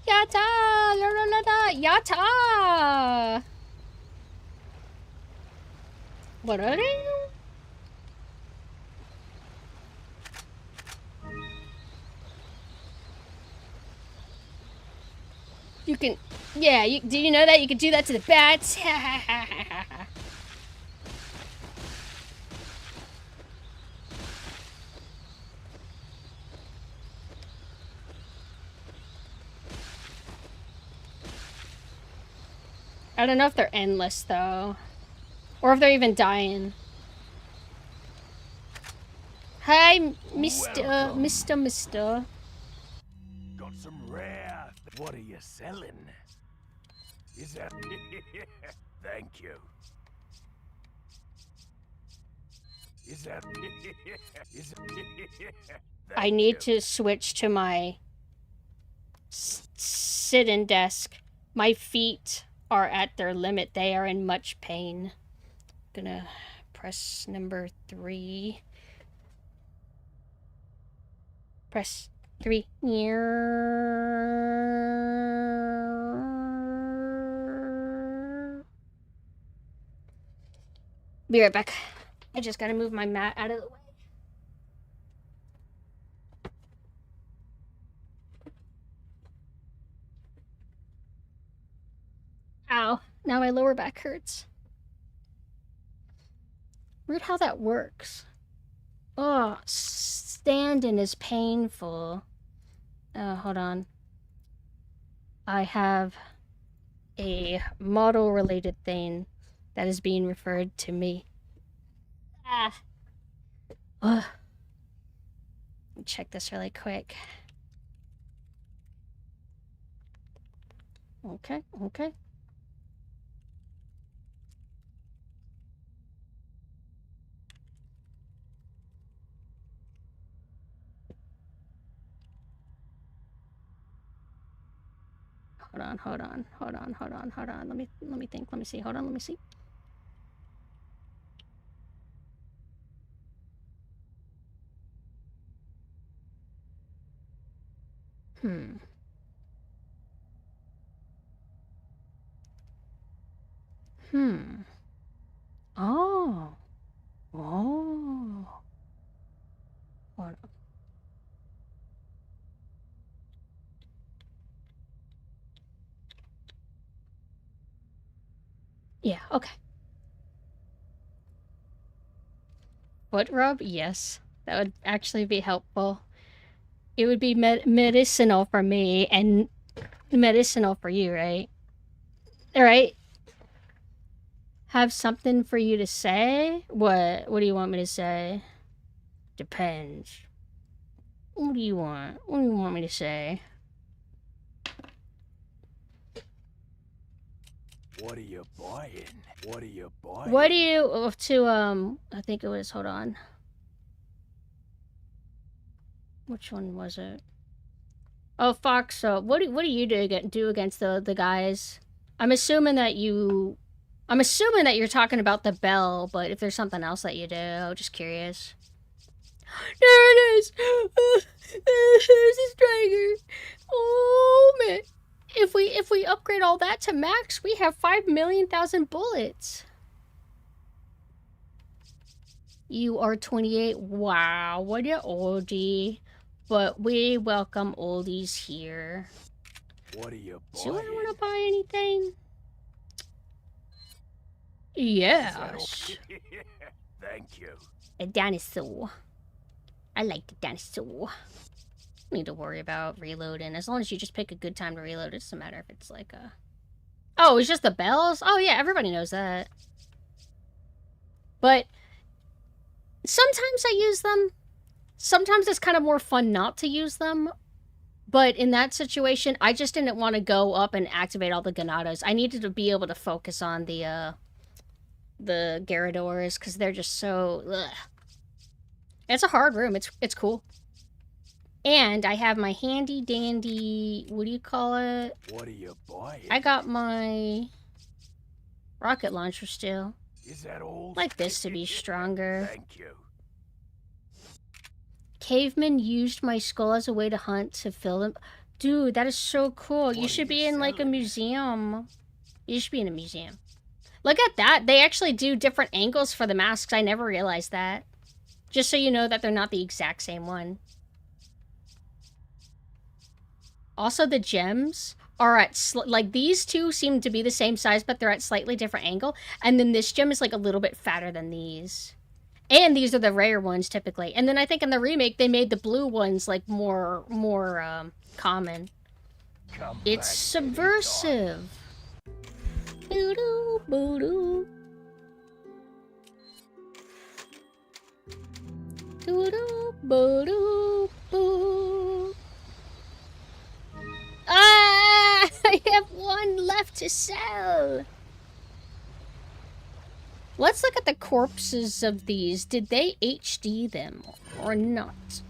[SPEAKER 1] Yata! La la la la! Yata! What are they? You can... Yeah, do you know that? You can do that to the bats? I don't know if they're endless, though. Or if they're even dying. Hi, Mr.
[SPEAKER 3] Some rare. What are you selling? Is that? Thank you. Is that? Is
[SPEAKER 1] I need to switch to my sit-in desk. My feet are at their limit. They are in much pain. Gonna press number 3. Press 3. Be right back. I just gotta move my mat out of the way. Ow. Now my lower back hurts. Weird how that works. Oh, standing is painful. Hold on. I have a model-related thing that is being referred to me. Ah. Ugh. Let me check this really quick. Okay, okay. Hold on. Let me think. Let me see. Hold on, let me see. Oh. Oh. Hold on. Yeah, okay. Foot rub? Yes. That would actually be helpful. It would be medicinal for me and medicinal for you, right? Alright. Have something for you to say? What do you want me to say? Depends. What do you want? What do you want me to say?
[SPEAKER 3] What are you buying? What are you buying?
[SPEAKER 1] What do you I think it was, hold on. Which one was it? Oh, Fox, so what do you do against the guys? I'm assuming that you're talking about the bell, but if there's something else that you do, just curious. There it is! There's a striker! Oh, man. If we upgrade all that to max, we have 5,000,000 bullets. You are 28. Wow, what an oldie. But we welcome oldies here.
[SPEAKER 3] What are you buying?
[SPEAKER 1] Do I want to buy anything? Yes.
[SPEAKER 3] Thank you.
[SPEAKER 1] A dinosaur. I like the dinosaur. Need to worry about reloading. As long as you just pick a good time to reload, it doesn't matter if it's like a... Oh, it's just the bells? Oh yeah, everybody knows that. But sometimes I use them. Sometimes it's kind of more fun not to use them. But in that situation, I just didn't want to go up and activate all the Ganados. I needed to be able to focus on the Gyarados, because they're just so... Ugh. It's a hard room. It's cool. And I have my handy dandy... What do you call it?
[SPEAKER 3] What are you buying?
[SPEAKER 1] I got my rocket launcher still.
[SPEAKER 3] Is that old?
[SPEAKER 1] Like this to be stronger.
[SPEAKER 3] Thank you.
[SPEAKER 1] Cavemen used my skull as a way to hunt to fill them. Dude, that is so cool. You should be in like a museum. You should be in a museum. Look at that. They actually do different angles for the masks. I never realized that. Just so you know that they're not the exact same one. Also, the gems are at... like, these two seem to be the same size, but they're at slightly different angle. And then this gem is, like, a little bit fatter than these. And these are the rare ones, typically. And then I think in the remake, they made the blue ones, like, more common. It's subversive. Boo-doo, boo-doo. Doo-doo, boo-doo, boo. to sell. Let's look at the corpses of these. Did they HD them or not?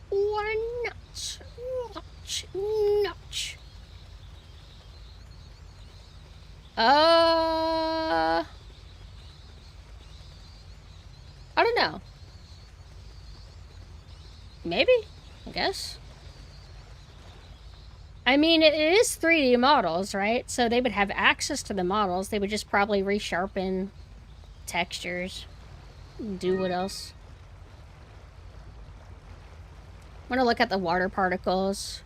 [SPEAKER 1] Or not? Not. I don't know. Maybe, I guess. I mean, it is 3D models, right? So they would have access to the models. They would just probably resharpen textures. Do what else? I'm gonna look at the water particles.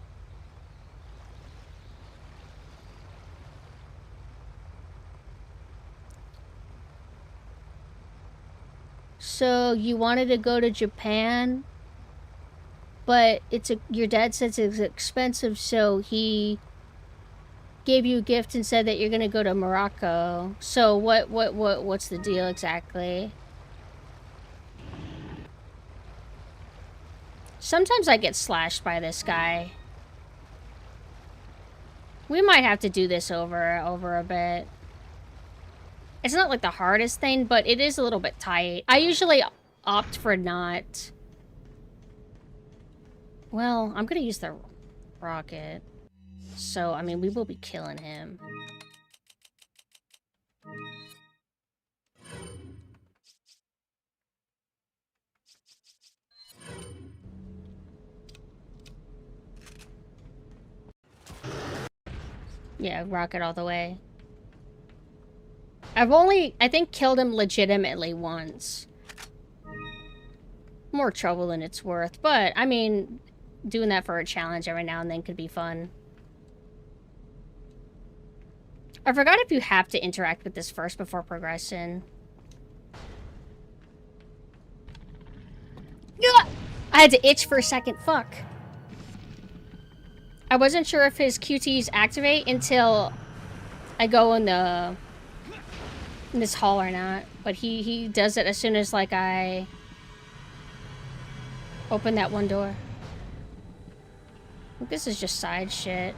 [SPEAKER 1] So you wanted to go to Japan, but your dad says it's expensive, so he gave you a gift and said that you're gonna go to Morocco. So what's the deal exactly? Sometimes I get slashed by this guy. We might have to do this over a bit. It's not like the hardest thing, but it is a little bit tight. I usually opt for not. Well, I'm gonna use the rocket. So, I mean, we will be killing him. Yeah, rocket all the way. I've only, I think, killed him legitimately once. More trouble than it's worth, but, I mean, doing that for a challenge every now and then could be fun. I forgot if you have to interact with this first before progressing. Ugh! I had to itch for a second, fuck. I wasn't sure if his QTs activate until I go in this hall or not, but he does it as soon as, like, I open that one door. I think this is just side shit.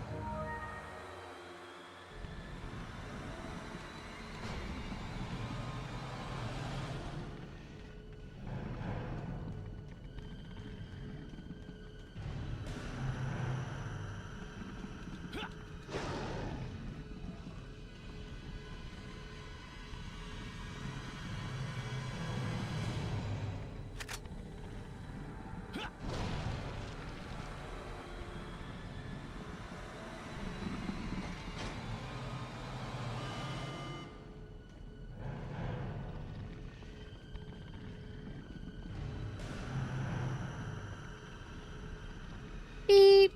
[SPEAKER 1] Beep.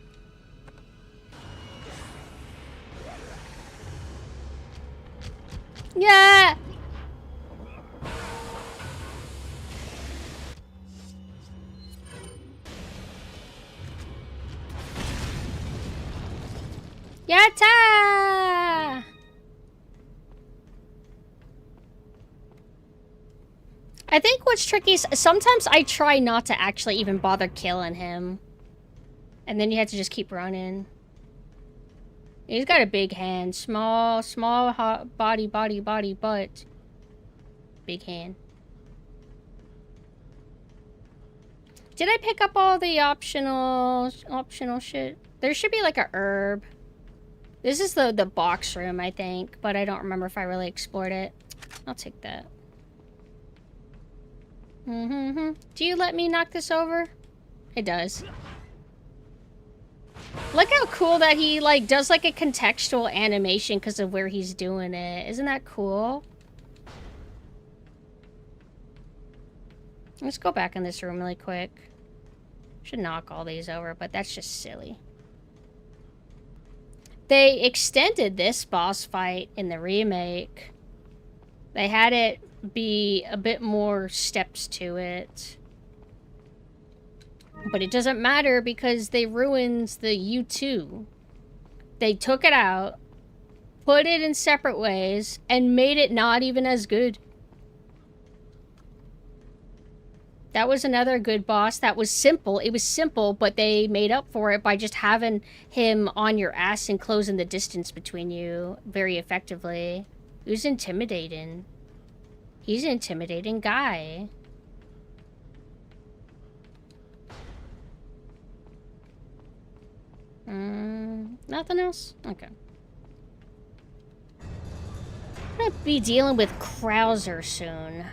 [SPEAKER 1] Yeah. Yatta! I think what's tricky is sometimes I try not to actually even bother killing him. And then you have to just keep running. He's got a big hand. Small, hot body, butt. Big hand. Did I pick up all the optional shit? There should be like a herb. This is the box room, I think, but I don't remember if I really explored it. I'll take that. Do you let me knock this over? It does. Look how cool that he, like, does, like, a contextual animation because of where he's doing it. Isn't that cool? Let's go back in this room really quick. Should knock all these over, but that's just silly. They extended this boss fight in the remake. They had it be a bit more steps to it. But it doesn't matter because they ruined the U2. They took it out, put it in separate ways, and made it not even as good. That was another good boss. That was simple. It was simple, but they made up for it by just having him on your ass and closing the distance between you very effectively. It was intimidating. He's an intimidating guy. Nothing else? Okay. I'm gonna be dealing with Krauser soon.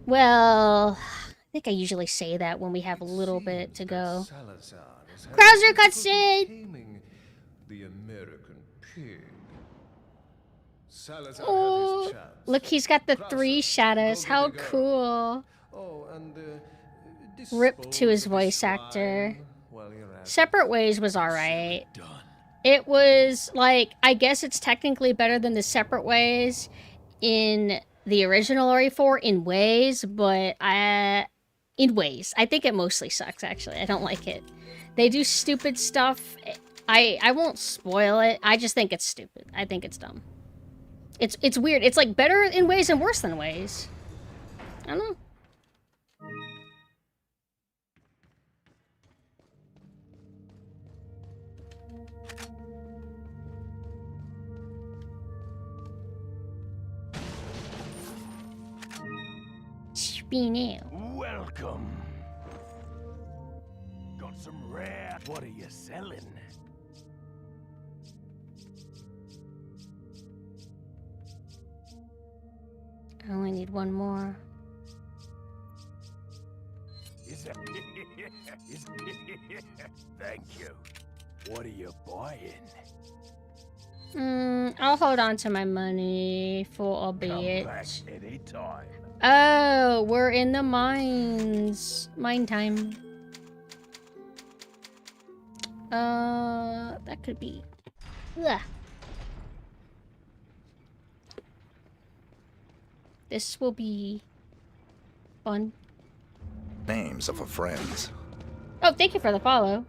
[SPEAKER 1] Well, I think I usually say that when we have a little bit to go. Krauser cutscene!
[SPEAKER 6] The American pig.
[SPEAKER 1] Oh, look, he's got the 3 shadows. How cool.
[SPEAKER 6] Oh, and
[SPEAKER 1] Rip to his voice actor. Separate Ways was alright. It was, like, I guess it's technically better than the Separate Ways in the original Re4 in ways, but I think it mostly sucks, actually. I don't like it. They do stupid stuff. I won't spoil it. I just think it's stupid. I think it's dumb. It's weird. It's, like, better in ways and worse than ways. I don't know.
[SPEAKER 3] Welcome. Got some rare. What are you selling?
[SPEAKER 1] I only need one more.
[SPEAKER 3] Is that... Thank you. What are you buying?
[SPEAKER 1] I'll hold on to my money for a
[SPEAKER 3] Come back
[SPEAKER 1] bit.
[SPEAKER 3] anytime.
[SPEAKER 1] Oh, we're in the mines. Mine time. That could be... Ugh. This will be fun.
[SPEAKER 7] Names of our friends.
[SPEAKER 1] Oh, thank you for the follow.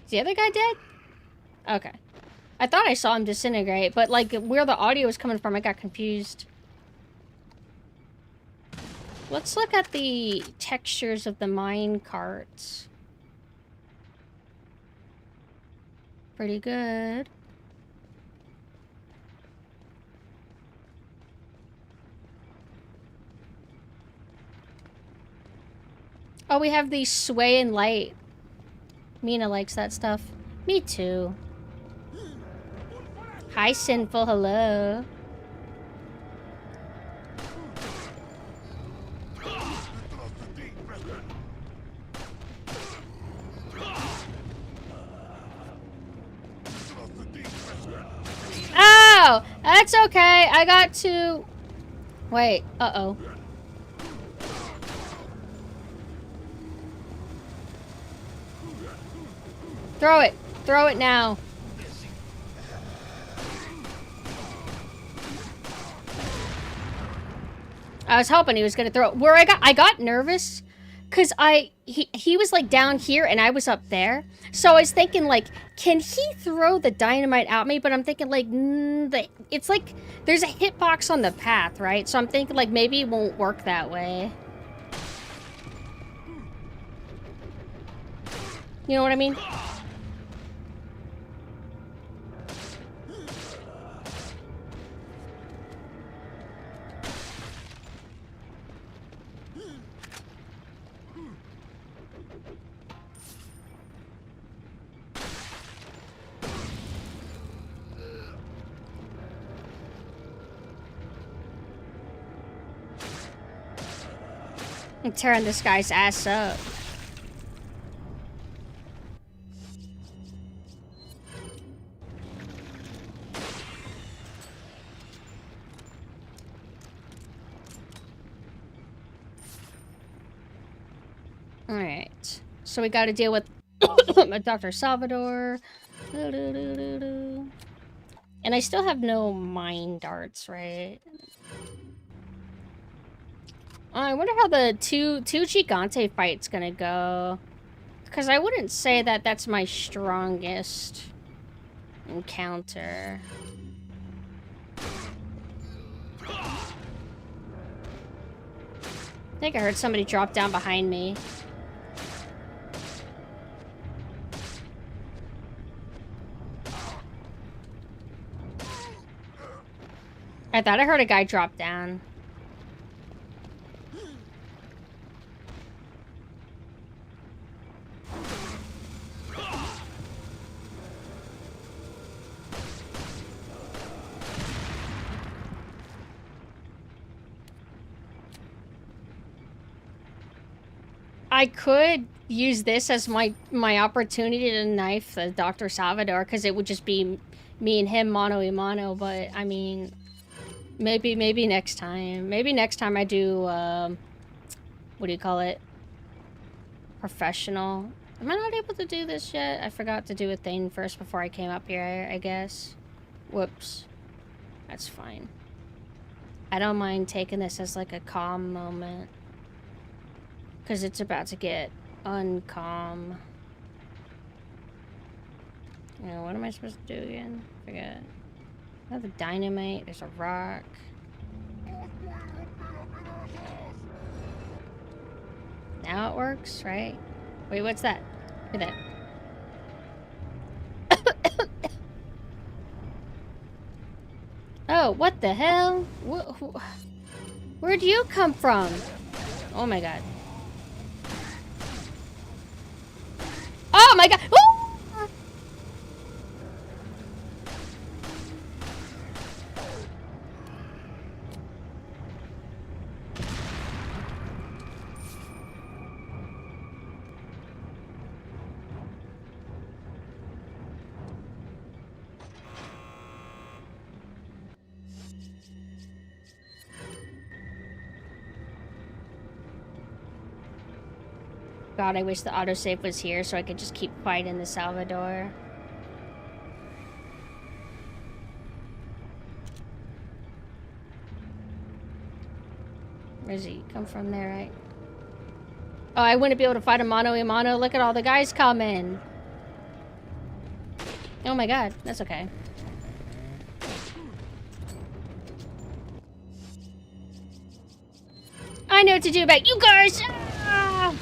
[SPEAKER 1] Is the other guy dead? Okay. I thought I saw him disintegrate, but like where the audio was coming from, I got confused. Let's look at the textures of the mine carts. Pretty good. Oh, we have the sway and light. Mina likes that stuff. Me too. Hi, Sinful. Hello. Oh, that's okay. I got to... Wait. Uh-oh. Throw it. Throw it now. I was hoping he was gonna throw it. Where I got nervous because he was like down here and I was up there. So I was thinking like, can he throw the dynamite at me? But I'm thinking like, it's like there's a hitbox on the path, right? So I'm thinking like maybe it won't work that way. You know what I mean? I'm tearing this guy's ass up. Alright. So we gotta deal with Dr. Salvador. And I still have no mine darts, right? I wonder how the two Gigante fight's gonna go. Because I wouldn't say that that's my strongest encounter. I think I heard somebody drop down behind me. I thought I heard a guy drop down. I could use this as my opportunity to knife the Dr. Salvador, because it would just be me and him mano a mano, but I mean, maybe next time. Maybe next time I do, what do you call it? Professional. Am I not able to do this yet? I forgot to do a thing first before I came up here, I guess. Whoops. That's fine. I don't mind taking this as like a calm moment. Because it's about to get uncalm. You know, what am I supposed to do again? Forget. I have a dynamite. There's a rock. Now it works, right? Wait, what's that? Look at that. Oh, what the hell? Where'd you come from? Oh my god. Oh my god! Ooh! God, I wish the autosave was here so I could just keep fighting the Salvador. Where's he? Come from there, right? Oh, I wouldn't be able to fight a mano a mano. Look at all the guys coming. Oh my god, that's okay. I know what to do about you guys! Ah!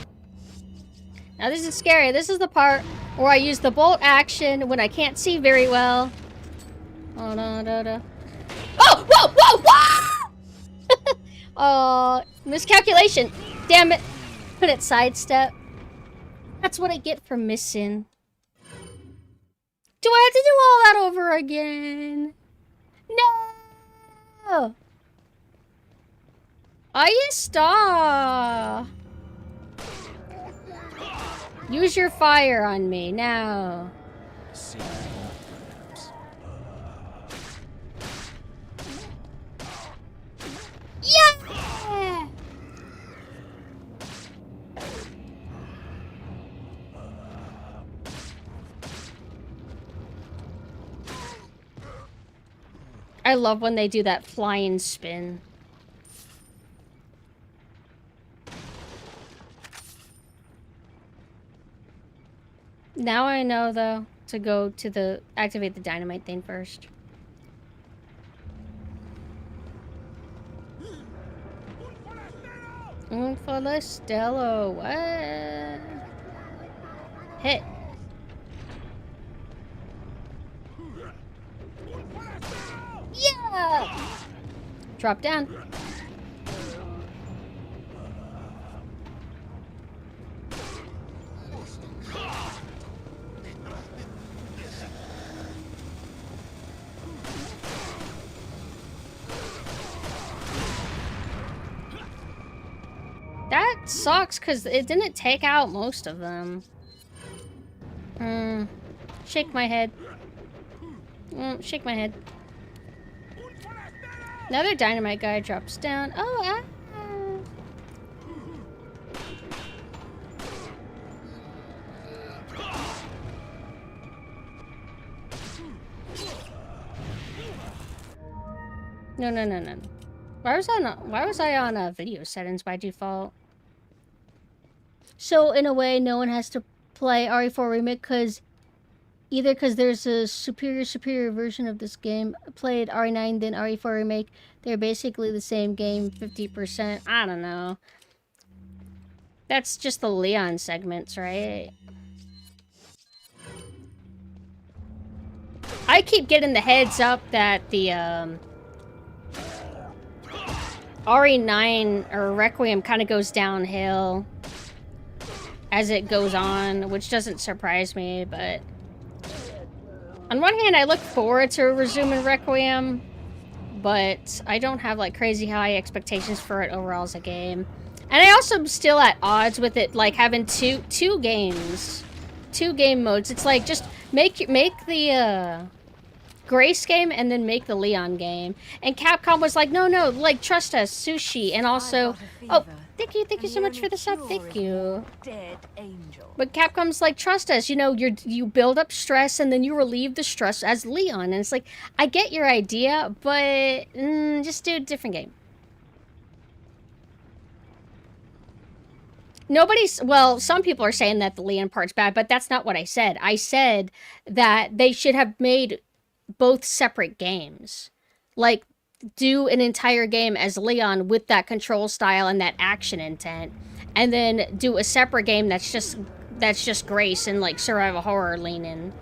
[SPEAKER 1] Now this is scary. This is the part where I use the bolt action when I can't see very well. Oh, no, no, no. Oh! Whoa! Whoa! Whoa! Miscalculation. Damn it. Put it sidestep. That's what I get for missing. Do I have to do all that over again? No! Ahí está. Use your fire on me now. Yeah! I love when they do that flying spin. Now I know, though, to go to the... activate the dynamite thing first. Un Folestello, what? Hit. Yeah! Drop down. That sucks, because it didn't take out most of them. Shake my head. Shake my head. Another dynamite guy drops down. Oh, ah. No, no, no, no. Why was I on video settings by default? So in a way, no one has to play RE4 Remake because there's a superior version of this game. Played RE9 then RE4 Remake. They're basically the same game, 50%. I don't know. That's just the Leon segments, right? I keep getting the heads up that the RE9 or Requiem kind of goes downhill as it goes on, which doesn't surprise me, but on one hand, I look forward to resuming Requiem, but I don't have like crazy high expectations for it overall as a game. And I also am still at odds with it, like having two game modes. It's like just make the Grace game and then make the Leon game. And Capcom was like, no, like trust us, Sushi, and also, oh, thank you so much for the sub, thank you.
[SPEAKER 8] Dead angel.
[SPEAKER 1] But Capcom's like, trust us, you know, you build up stress and then you relieve the stress as Leon. And it's like, I get your idea, but just do a different game. Well, some people are saying that the Leon part's bad, but that's not what I said. I said that they should have made both separate games. Like, do an entire game as Leon with that control style and that action intent, and then do a separate game that's just Grace and like survival horror leaning.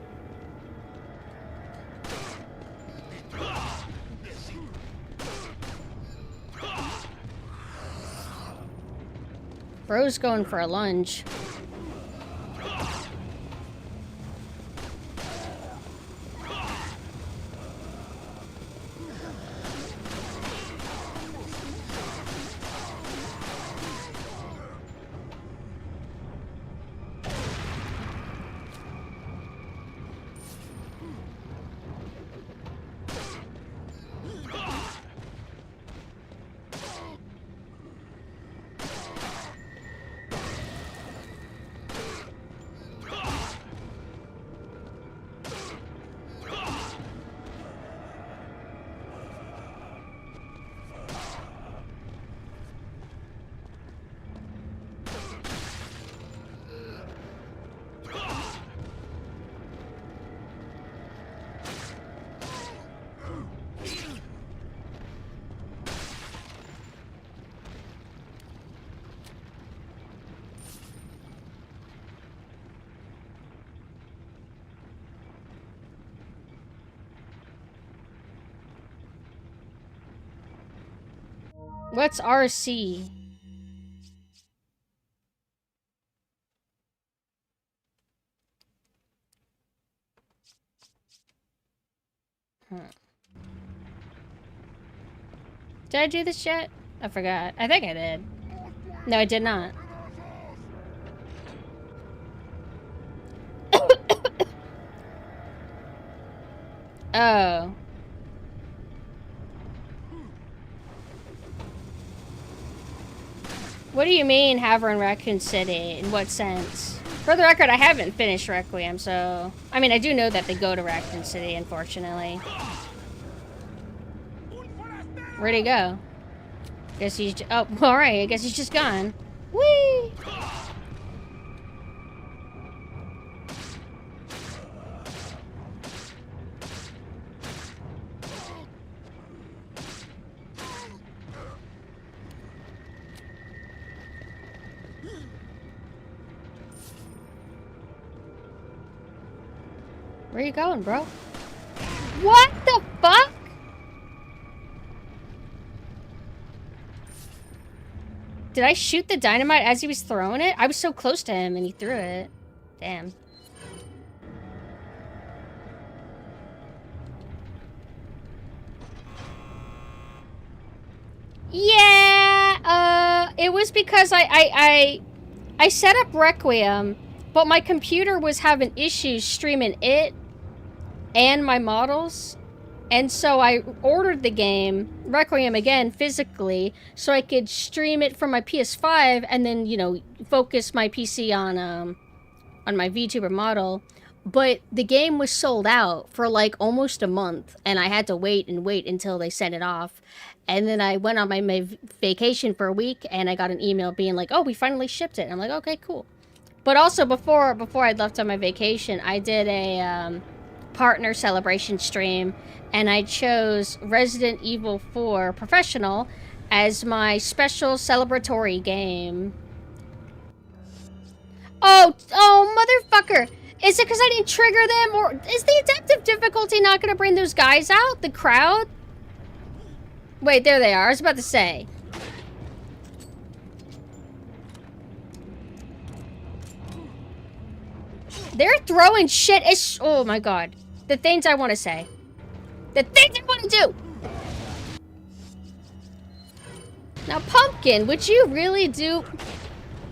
[SPEAKER 1] Bro's going for a lunge. What's RC? Did I do this yet? I forgot. I think I did. No, I did not. Oh. What do you mean, Haver and Raccoon City? In what sense? For the record, I haven't finished Requiem, so... I mean, I do know that they go to Raccoon City, unfortunately. Where'd he go? Guess he's... Oh, alright, I guess he's just gone. Whee! Where you going, bro? What the fuck? Did I shoot the dynamite as he was throwing it? I was so close to him and he threw it. Damn. Yeah, it was because I set up Requiem, but my computer was having issues streaming it and my models, and so I ordered the game, Requiem again, physically, so I could stream it from my PS5 and then, you know, focus my PC on my VTuber model. but the game was sold out for like almost a month, and I had to wait and wait until they sent it off. And then I went on my vacation for a week, and I got an email being like, "Oh, we finally shipped it." And I'm like, "Okay, cool." But also before I left on my vacation, I did a partner celebration stream, and I chose Resident Evil 4 Professional as my special celebratory game. Oh, motherfucker! Is it because I didn't trigger them, or is the adaptive difficulty not going to bring those guys out? The crowd? Wait, there they are. I was about to say. They're throwing shit. Oh my god. The things I want to say. The things I want to do! Now, Pumpkin, would you really do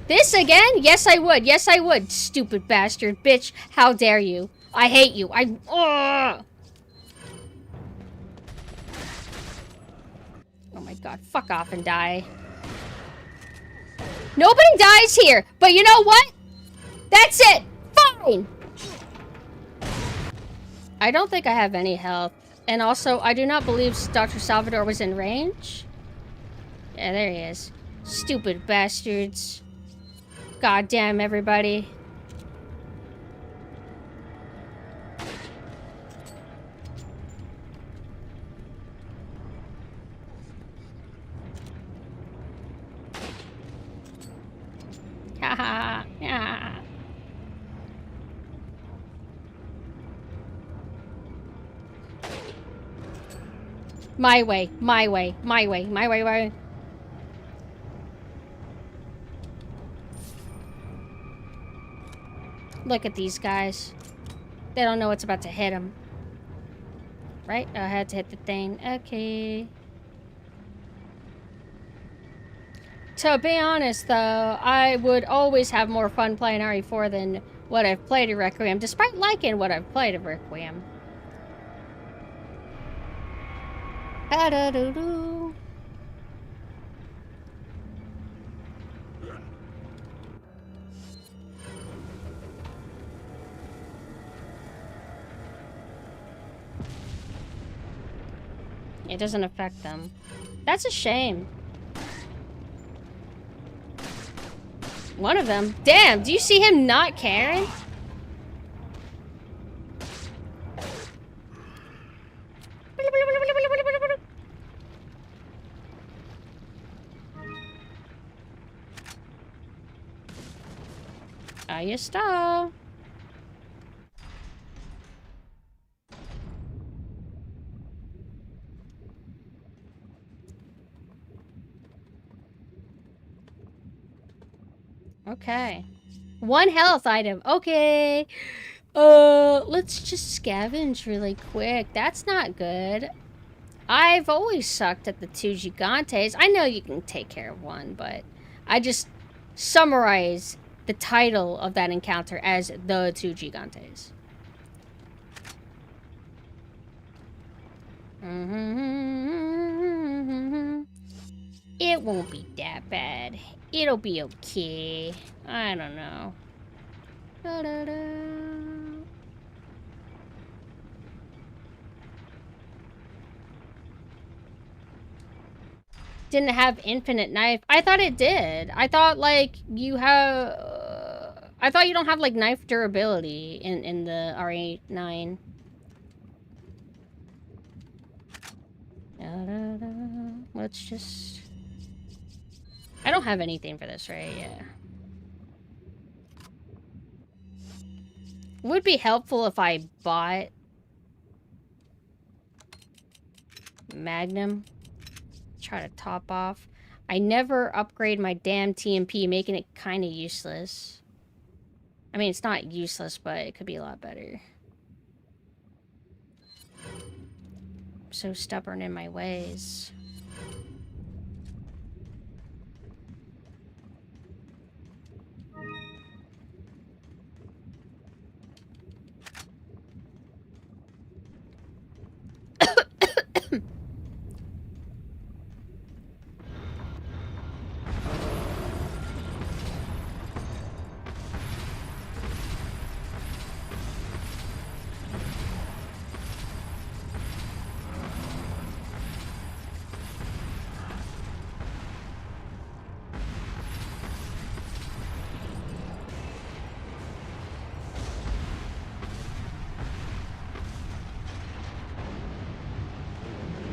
[SPEAKER 1] this again? Yes, I would. Yes, I would. Stupid bastard. Bitch, how dare you? I hate you. Oh my god. Fuck off and die. Nobody dies here. But you know what? That's it. Fine. I don't think I have any health. And also, I do not believe Dr. Salvador was in range. Yeah, there he is. Stupid bastards. God damn everybody. Haha. Yeah. My way, my way, my way, my way, my way. Look at these guys. They don't know what's about to hit them. Right? I had to hit the thing. Okay. To be honest, though, I would always have more fun playing RE4 than what I've played at Requiem, despite liking what I've played at Requiem. Da-da-doo-doo. It doesn't affect them. That's a shame. One of them. Damn, do you see him not caring? Ahí está. Okay. One health item. Okay. Let's just scavenge really quick. That's not good. I've always sucked at the two gigantes. I know you can take care of one, but I just summarize the title of that encounter as the two gigantes. It won't be that bad. It'll be okay. I don't know. Didn't have infinite knife. I thought it did. I thought like you have. I thought you don't have like knife durability in the RE9. Let's just. I don't have anything for this, right? Yeah. Would be helpful if I bought Magnum. Try to top off. I never upgrade my damn TMP, making it kind of useless. I mean, it's not useless, but it could be a lot better. I'm so stubborn in my ways.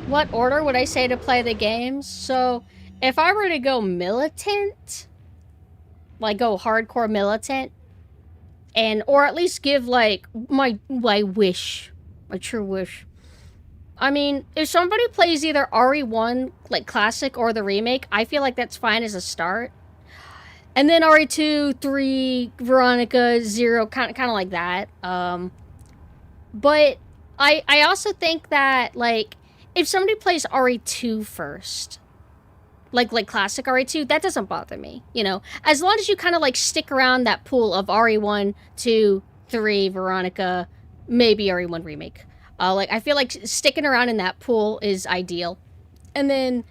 [SPEAKER 1] what order would I say to play the games? So, if I were to go militant, like go hardcore militant, and or at least give like my wish, my true wish. I mean, if somebody plays either RE1 like classic or the remake, I feel like that's fine as a start. And then RE2, 3, Veronica, 0, kind of like that. But I also think that like if somebody plays RE2 first, like classic RE2, that doesn't bother me, you know, as long as you kind of like stick around that pool of RE1, 2, 3, Veronica, maybe RE1 remake. Like I feel like sticking around in that pool is ideal, and then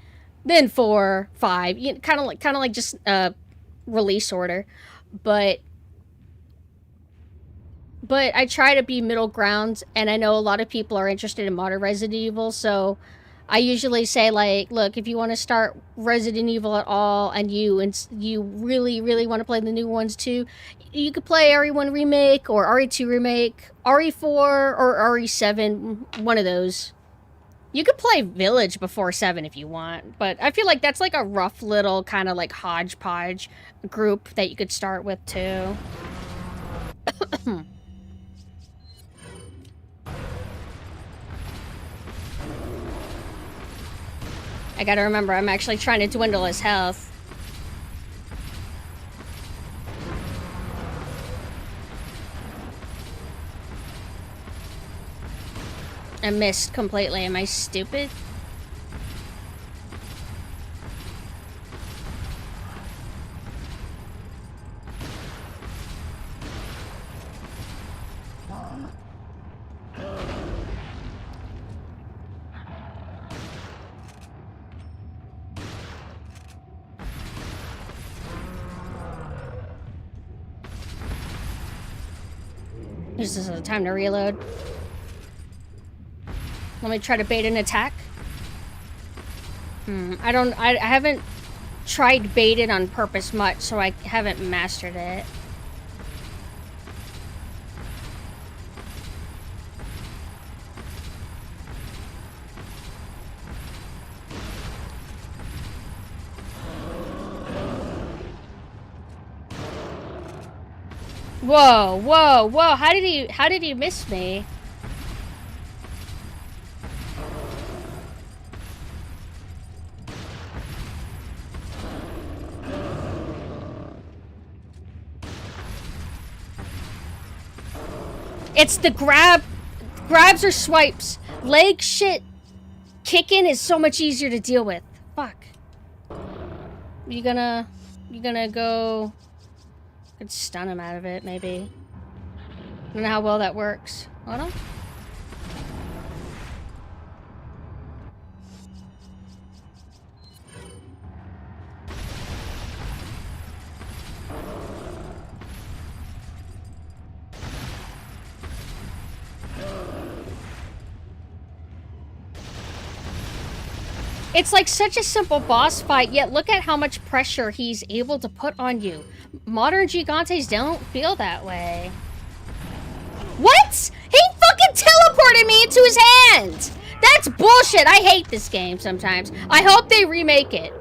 [SPEAKER 1] 4, 5, you know, kind of like just release order, but I try to be middle ground, and I know a lot of people are interested in modern Resident Evil, so I usually say, like, look, if you want to start Resident Evil at all, and you really, really want to play the new ones too, you could play RE1 Remake, or RE2 Remake, RE4, or RE7, one of those. You could play Village before 7 if you want, but I feel like that's like a rough little kind of like hodgepodge group that you could start with too. I gotta remember, I'm actually trying to dwindle his health. I missed completely. Am I stupid? This is the time to reload. Let me try to bait an attack. I haven't tried baited on purpose much, so I haven't mastered it. Whoa, whoa, whoa, how did he miss me? It's the grabs or swipes. Leg shit kicking is so much easier to deal with. Fuck. You gonna go... Could stun him out of it, maybe. I don't know how well that works. Hold on. It's like such a simple boss fight, yet look at how much pressure he's able to put on you. Modern Gigantes don't feel that way. What? He fucking teleported me into his hand! That's bullshit! I hate this game sometimes. I hope they remake it.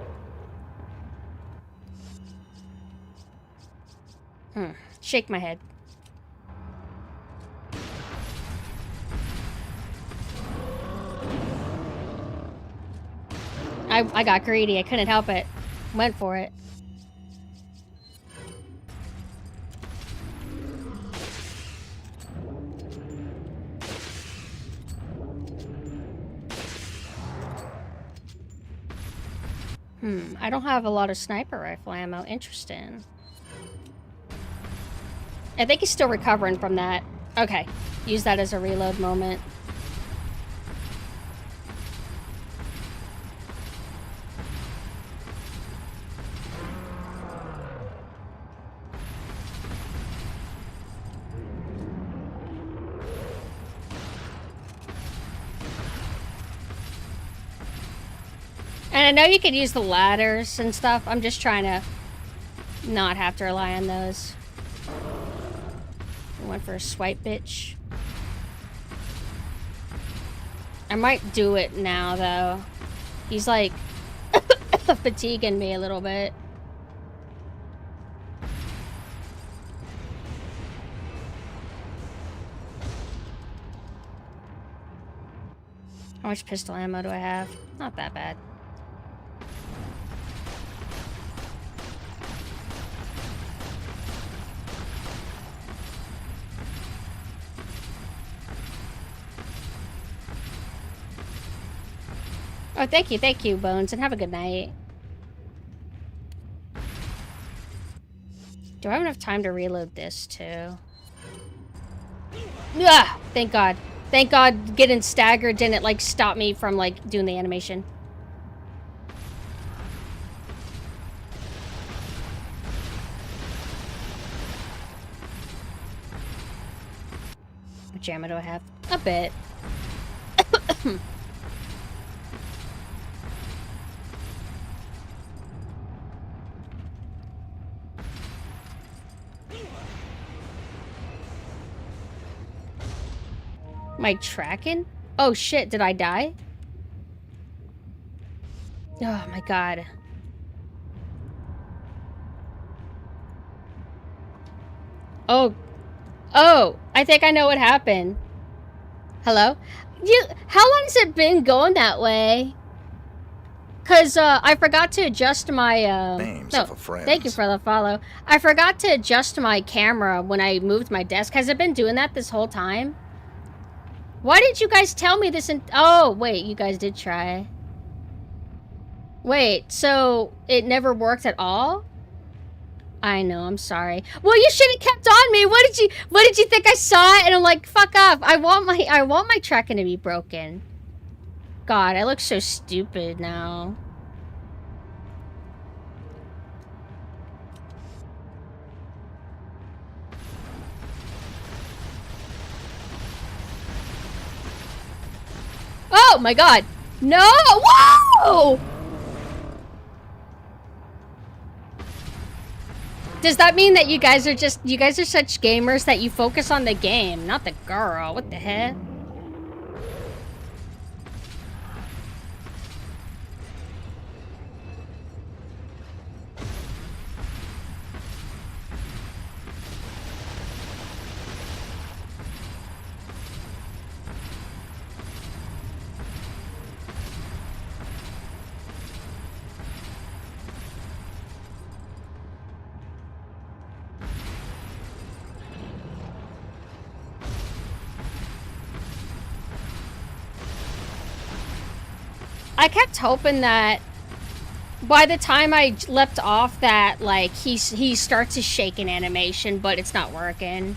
[SPEAKER 1] Shake my head. I got greedy. I couldn't help it. Went for it. I don't have a lot of sniper rifle ammo. Interesting. I think he's still recovering from that. Okay. Use that as a reload moment. And I know you could use the ladders and stuff. I'm just trying to not have to rely on those. I went for a swipe, bitch. I might do it now, though. He's, like, fatiguing me a little bit. How much pistol ammo do I have? Not that bad. Oh, thank you, Bones, and have a good night. Do I have enough time to reload this, too? Ah! Thank God. Thank God getting staggered didn't, like, stop me from, like, doing the animation. How much ammo do I have? A bit. Am I tracking? Oh shit, did I die? Oh my God. Oh, I think I know what happened. Hello? How long has it been going that way? Cause I forgot to adjust my
[SPEAKER 7] Names
[SPEAKER 1] no,
[SPEAKER 7] of a friends.
[SPEAKER 1] thank you for the follow. I forgot to adjust my camera when I moved my desk. Has it been doing that this whole time? Why did you guys tell me this? Oh, wait, you guys did try. Wait, so it never worked at all? I know, I'm sorry. Well, you should have kept on me. What did you think I saw it? And I'm like, fuck off. I want my tracking to be broken. God, I look so stupid now. Oh my God. No! Whoa! Does that mean that you guys are such gamers that you focus on the game, not the girl? What the heck? I kept hoping that by the time I leapt off that, like, he starts his shaking animation, but it's not working.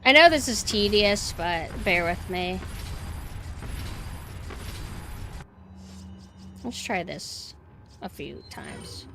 [SPEAKER 1] I know this is tedious, but bear with me. Let's try this a few times.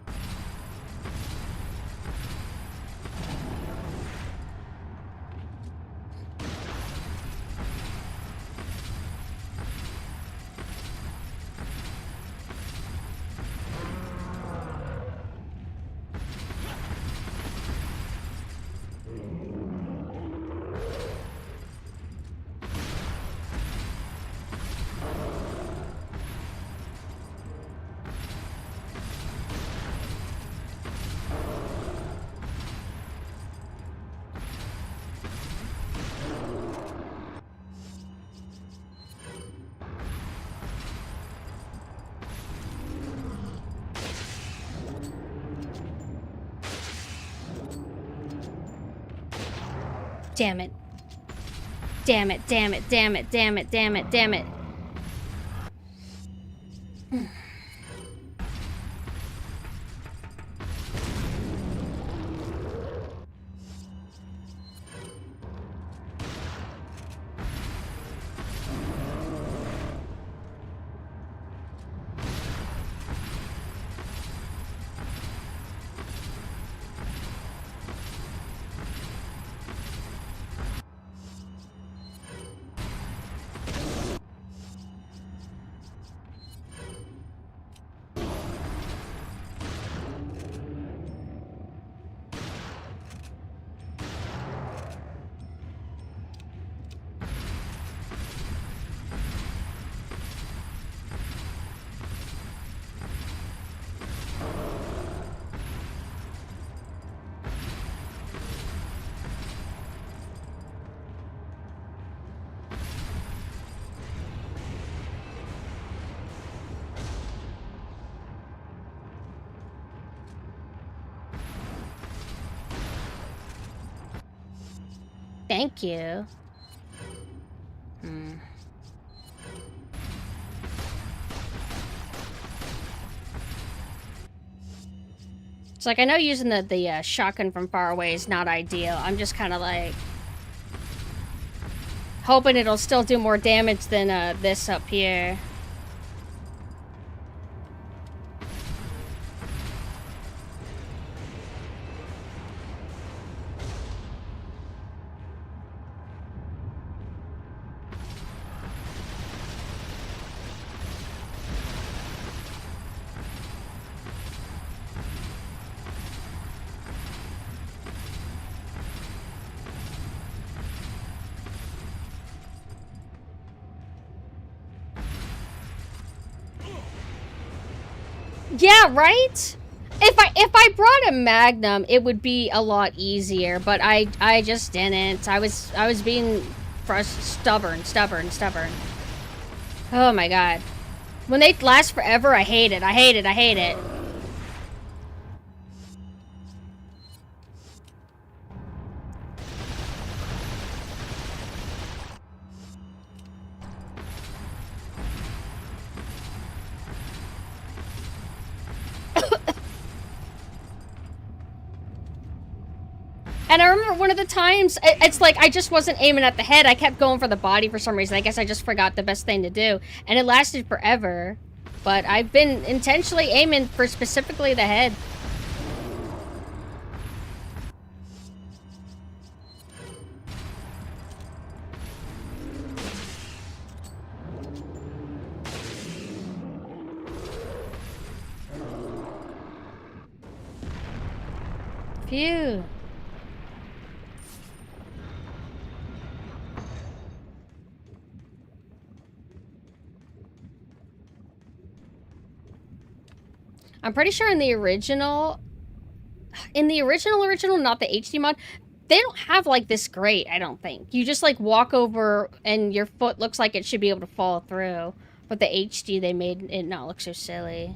[SPEAKER 1] Damn it. Damn it, damn it, damn it, damn it, damn it, damn it. Thank you. It's like, I know using the shotgun from far away is not ideal. I'm just kind of like hoping it'll still do more damage than this up here. Yeah, right? If I brought a Magnum, it would be a lot easier, but I just didn't. I was being stubborn. Oh my god. When they last forever, I hate it. I hate it. And I remember one of the times, it's like I just wasn't aiming at the head. I kept going for the body for some reason. I guess I just forgot the best thing to do. And it lasted forever. But I've been intentionally aiming for specifically the head. Phew. I'm pretty sure in the original, not the HD mod, they don't have like this grate, I don't think. You just like walk over and your foot looks like it should be able to fall through. But the HD, they made it not look so silly.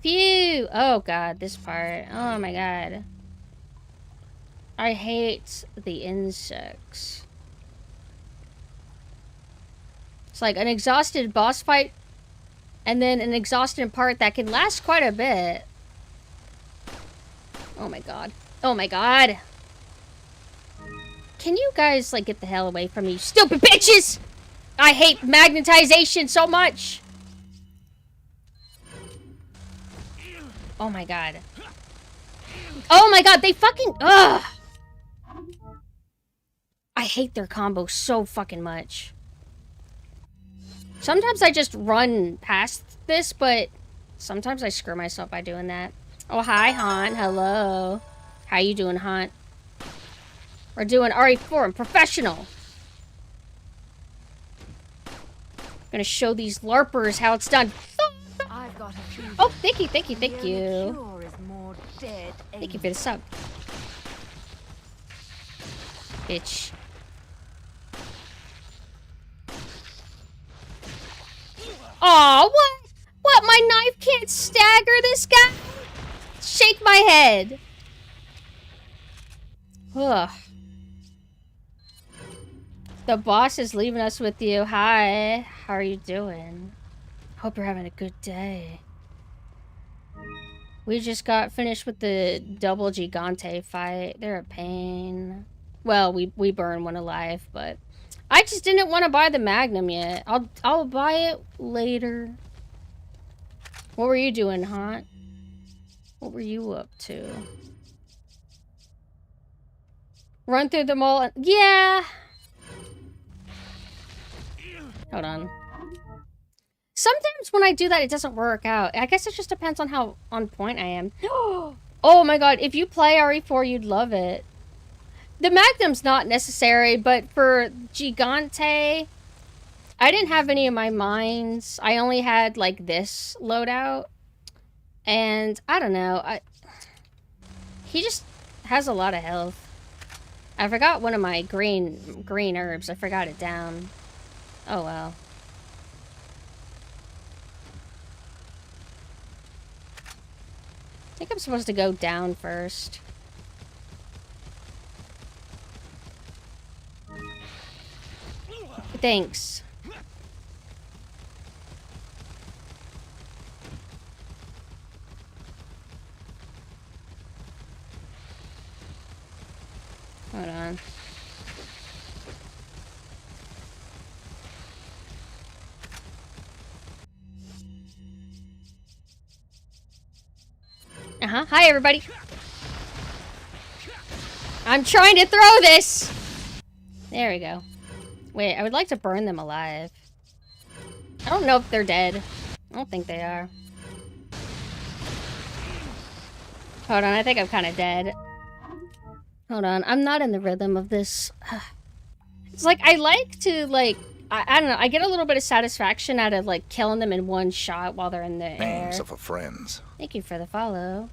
[SPEAKER 1] Phew! Oh god, this part. Oh my god. I hate the insects. It's like an exhausted boss fight, and then an exhausted part that can last quite a bit. Oh my god. Oh my god! Can you guys, like, get the hell away from me, you stupid bitches! I hate magnetization so much! Oh my god. Oh my god, they fucking... Ugh! I hate their combo so fucking much. Sometimes I just run past this, but sometimes I screw myself by doing that. Oh, hi, Haunt. Hello. How you doing, Haunt? We're doing Re4 and Professional. Gonna show these LARPers how it's done.
[SPEAKER 8] I've got a feeling.
[SPEAKER 1] Oh, thank you.
[SPEAKER 8] Thank you for
[SPEAKER 1] the sub. Bitch. Aw, what? What, my knife can't stagger this guy? Shake my head. Ugh. The boss is leaving us with you. Hi. How are you doing? Hope you're having a good day. We just got finished with the double Gigante fight. They're a pain. Well, we burned one alive, but I just didn't want to buy the Magnum yet. I'll buy it later. What were you doing, Haunt? What were you up to? Run through the mall. Yeah. Hold on. Sometimes when I do that, it doesn't work out. I guess it just depends on how on point I am. Oh my god, if you play RE4, you'd love it. The Magnum's not necessary, but for Gigante, I didn't have any of my mines. I only had, like, this loadout. And, I don't know. He just has a lot of health. I forgot one of my green herbs. I forgot it down. Oh, well. think I'm supposed to go down first. Thanks. Hold on. Hi, everybody. I'm trying to throw this. There we go. Wait, I would like to burn them alive. I don't know if they're dead. I don't think they are. Hold on, I think I'm kind of dead. Hold on, I'm not in the rhythm of this. It's like, I like to, like, I don't know, I get a little bit of satisfaction out of, like, killing them in one shot while they're in the air.
[SPEAKER 7] Names of a friends.
[SPEAKER 1] Thank you for the follow.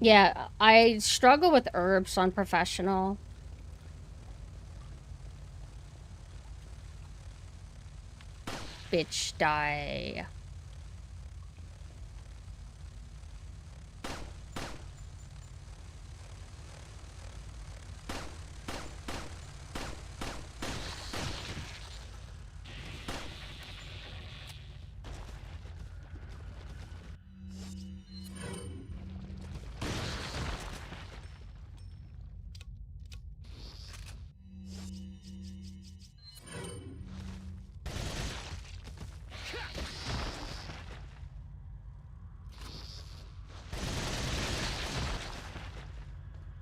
[SPEAKER 1] Yeah, I struggle with herbs on professional. Bitch, die.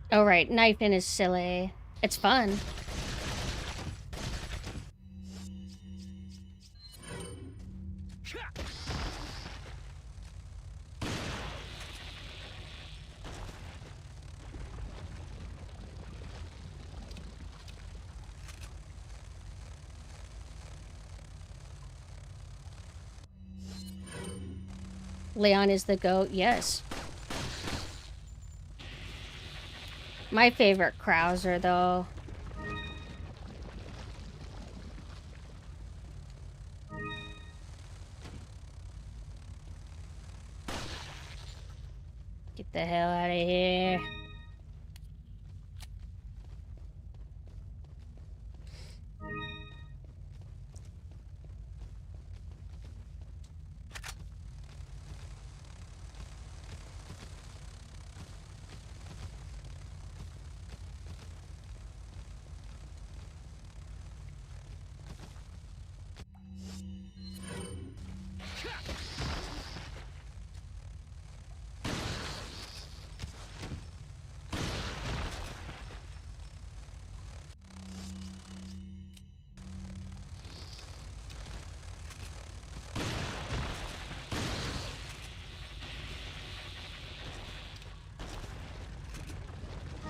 [SPEAKER 1] Oh right, knifing is silly. It's fun. Leon is the goat, yes. My favorite Krauser, though. Get the hell out of here.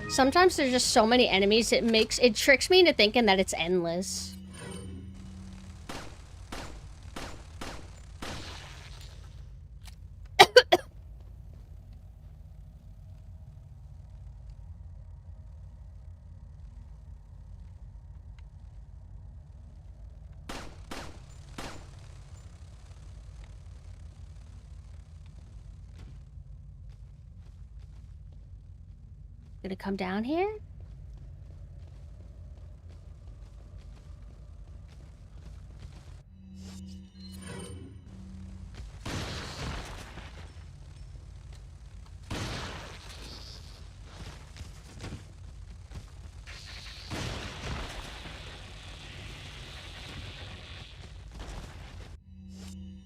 [SPEAKER 1] Sometimes there's just so many enemies, it tricks me into thinking that it's endless. Gonna come down here?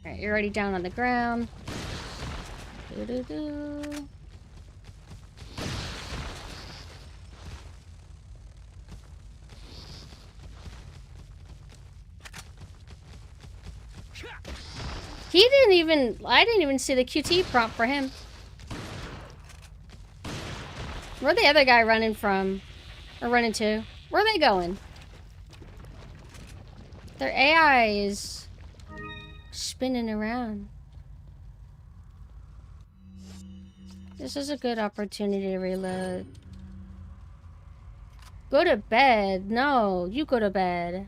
[SPEAKER 1] Alright, you're already down on the ground. Doo-doo-doo. I didn't even see the QT prompt for him. Where'd the other guy running from? Or running to? Where are they going? Their AI is spinning around. This is a good opportunity to reload. Go to bed. No, you go to bed.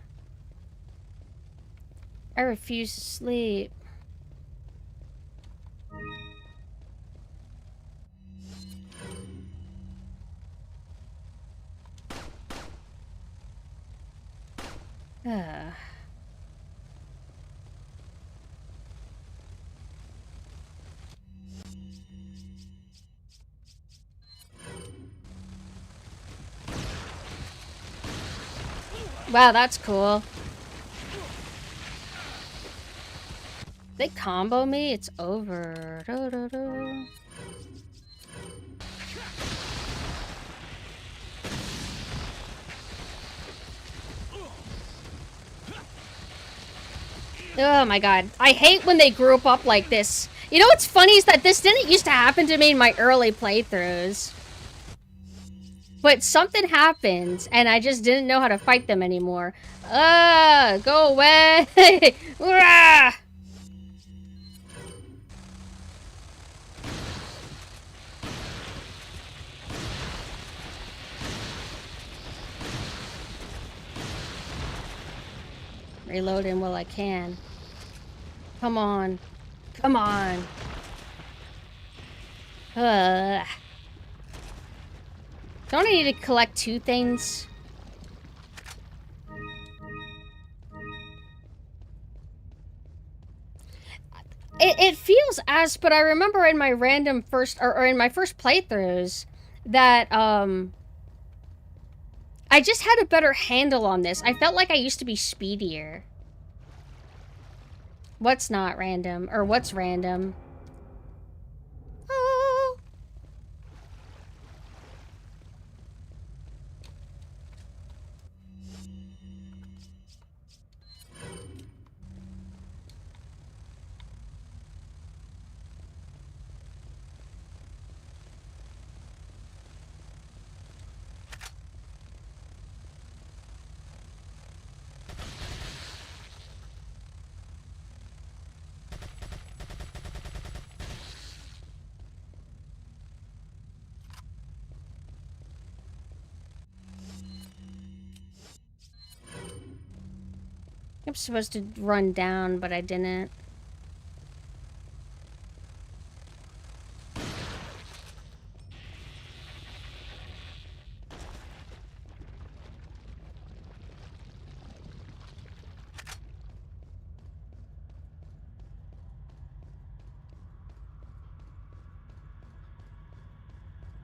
[SPEAKER 1] I refuse to sleep. Ugh. Wow, that's cool. They combo me, it's over. Do, do, do. Oh my god. I hate when they group up like this. You know what's funny is that this didn't used to happen to me in my early playthroughs. But something happened, and I just didn't know how to fight them anymore. Go away! Reloading while I can. Come on. Come on. Ugh. Don't I need to collect 2 things? It feels as, but I remember in my random first, or in my first playthroughs, that, I just had a better handle on this. I felt like I used to be speedier. What's not random? Or what's random? Oh. I'm supposed to run down, but I didn't.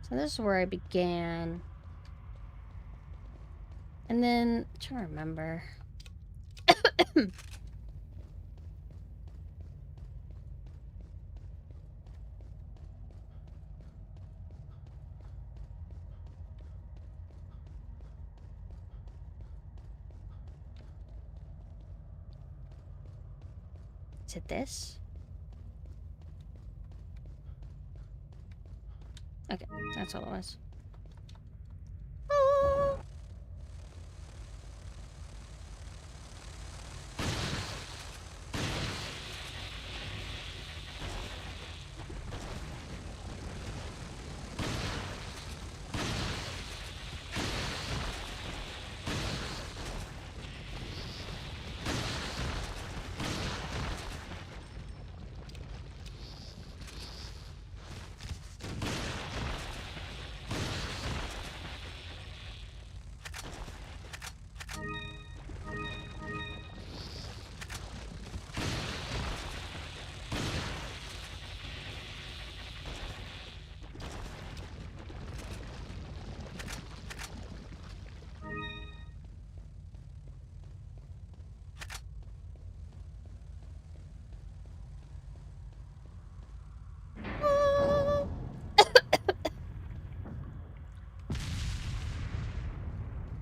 [SPEAKER 1] So this is where I began. And then, I'm trying to remember. Is it this? Okay, that's all it was.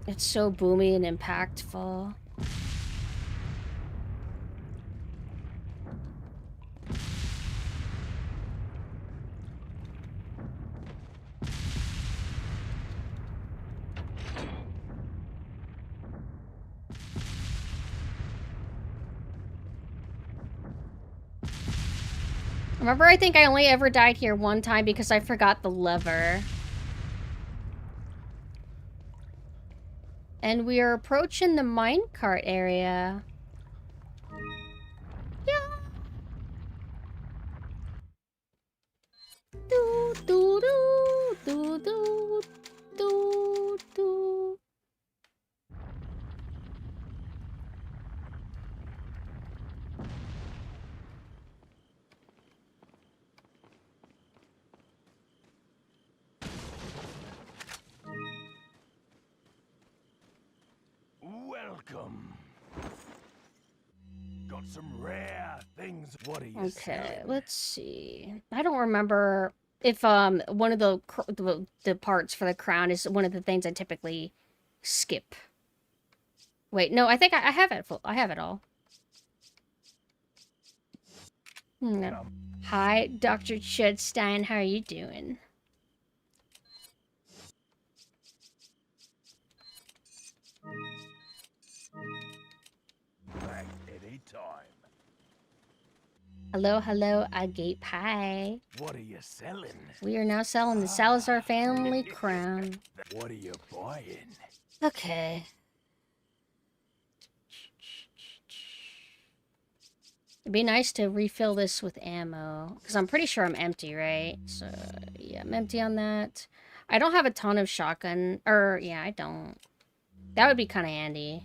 [SPEAKER 1] It's so boomy and impactful. Remember, I think I only ever died here one time because I forgot the lever. And we are approaching the minecart area. Yeah. Do do do do do do do.
[SPEAKER 3] Welcome. Got some rare things. What are you
[SPEAKER 1] Okay,
[SPEAKER 3] selling?
[SPEAKER 1] let's see. I don't remember if one of the parts for the crown is one of the things I typically skip. Wait, no, I think I have it full. I have it all. No. Hi, Dr. Chudstein. How are you doing?
[SPEAKER 3] Back any time.
[SPEAKER 1] Hello, hello, Agate Pie.
[SPEAKER 3] What are you selling?
[SPEAKER 1] We are now selling the Salazar family crown.
[SPEAKER 3] What are you buying?
[SPEAKER 1] Okay. It'd be nice to refill this with ammo, because I'm pretty sure I'm empty, right? So, yeah, I'm empty on that. I don't have a ton of shotgun, yeah, I don't. That would be kind of handy.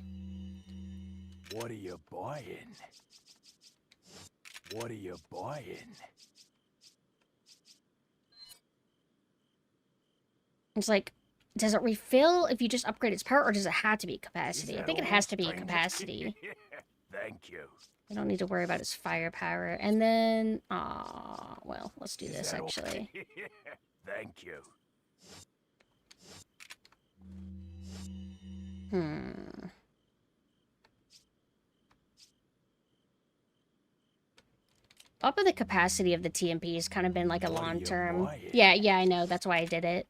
[SPEAKER 3] What are you buying? What are you buying?
[SPEAKER 1] It's like, does it refill if you just upgrade its power, or does it have to be capacity? I think it has to be capacity.
[SPEAKER 3] Thank you.
[SPEAKER 1] I don't need to worry about its firepower. And then, well, let's do this, actually.
[SPEAKER 3] Thank you.
[SPEAKER 1] Up with the capacity of the TMP has kind of been like a
[SPEAKER 3] What are you
[SPEAKER 1] long-term.
[SPEAKER 3] buying?
[SPEAKER 1] Yeah, I know. That's why I did it.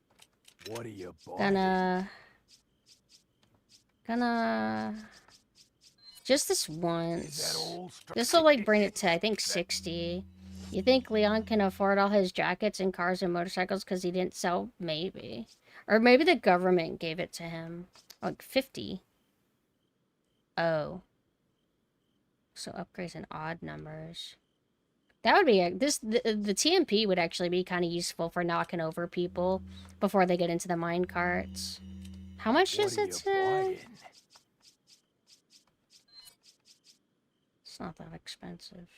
[SPEAKER 3] What are you buying?
[SPEAKER 1] Gonna... Just this
[SPEAKER 3] Is that
[SPEAKER 1] once.
[SPEAKER 3] all?
[SPEAKER 1] This will, like, bring it to, I think, 60. You think Leon can afford all his jackets and cars and motorcycles because he didn't sell? Maybe. Or maybe the government gave it to him. Like, 50. Oh. So upgrades in odd numbers. That would be the TMP would actually be kind of useful for knocking over people before they get into the mine carts. How much
[SPEAKER 3] What
[SPEAKER 1] is
[SPEAKER 3] are
[SPEAKER 1] it?
[SPEAKER 3] you buying?
[SPEAKER 1] It's not that expensive.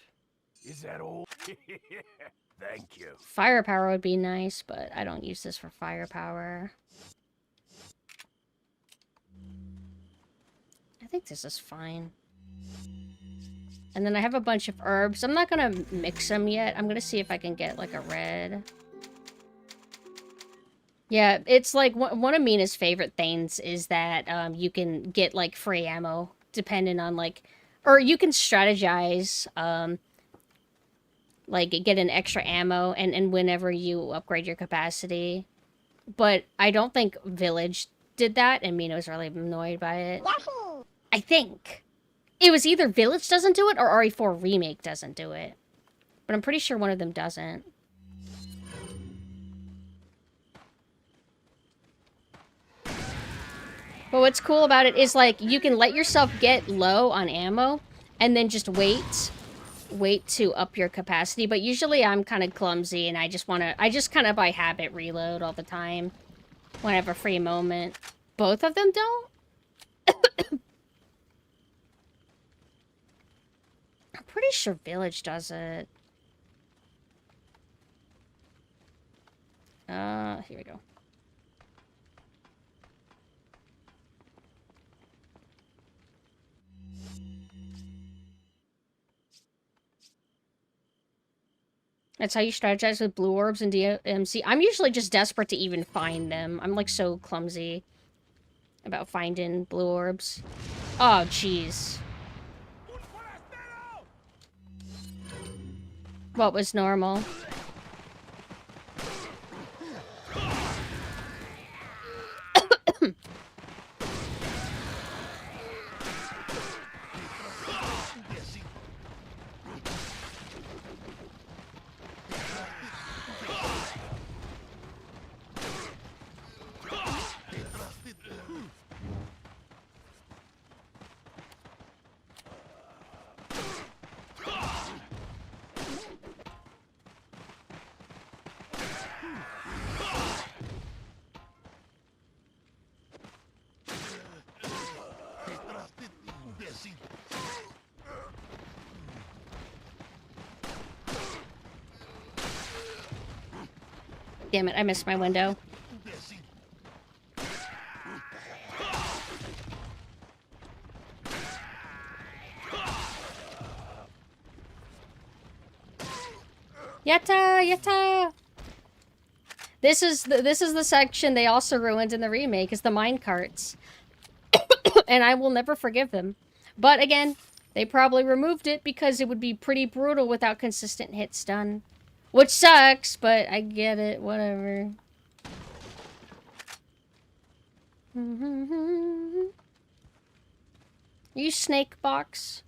[SPEAKER 3] Is that all? Thank you.
[SPEAKER 1] Firepower would be nice, but I don't use this for firepower. I think this is fine. And then I have a bunch of herbs. I'm not gonna mix them yet. I'm gonna see if I can get, like, a red. Yeah, it's like one of Mina's favorite things is that you can get, like, free ammo depending on, like... Or you can strategize, like, get an extra ammo and whenever you upgrade your capacity. But I don't think Village did that, and Mina was really annoyed by it.
[SPEAKER 9] Yahoo!
[SPEAKER 1] I think. It was either Village doesn't do it or RE4 Remake doesn't do it. But I'm pretty sure one of them doesn't. But what's cool about it is, like, you can let yourself get low on ammo and then just wait to up your capacity. But usually I'm kind of clumsy and I just kind of by habit reload all the time when I have a free moment. Both of them don't? I'm pretty sure Village does it. Here we go. That's how you strategize with blue orbs and DMC. I'm usually just desperate to even find them. I'm, like, so clumsy about finding blue orbs. Oh, jeez. What was normal? Damn it, I missed my window. Yatta! Yatta! This is the section they also ruined in the remake, is the minecarts. And I will never forgive them. But again, they probably removed it because it would be pretty brutal without consistent hits done. Which sucks, but I get it, whatever. You snake box?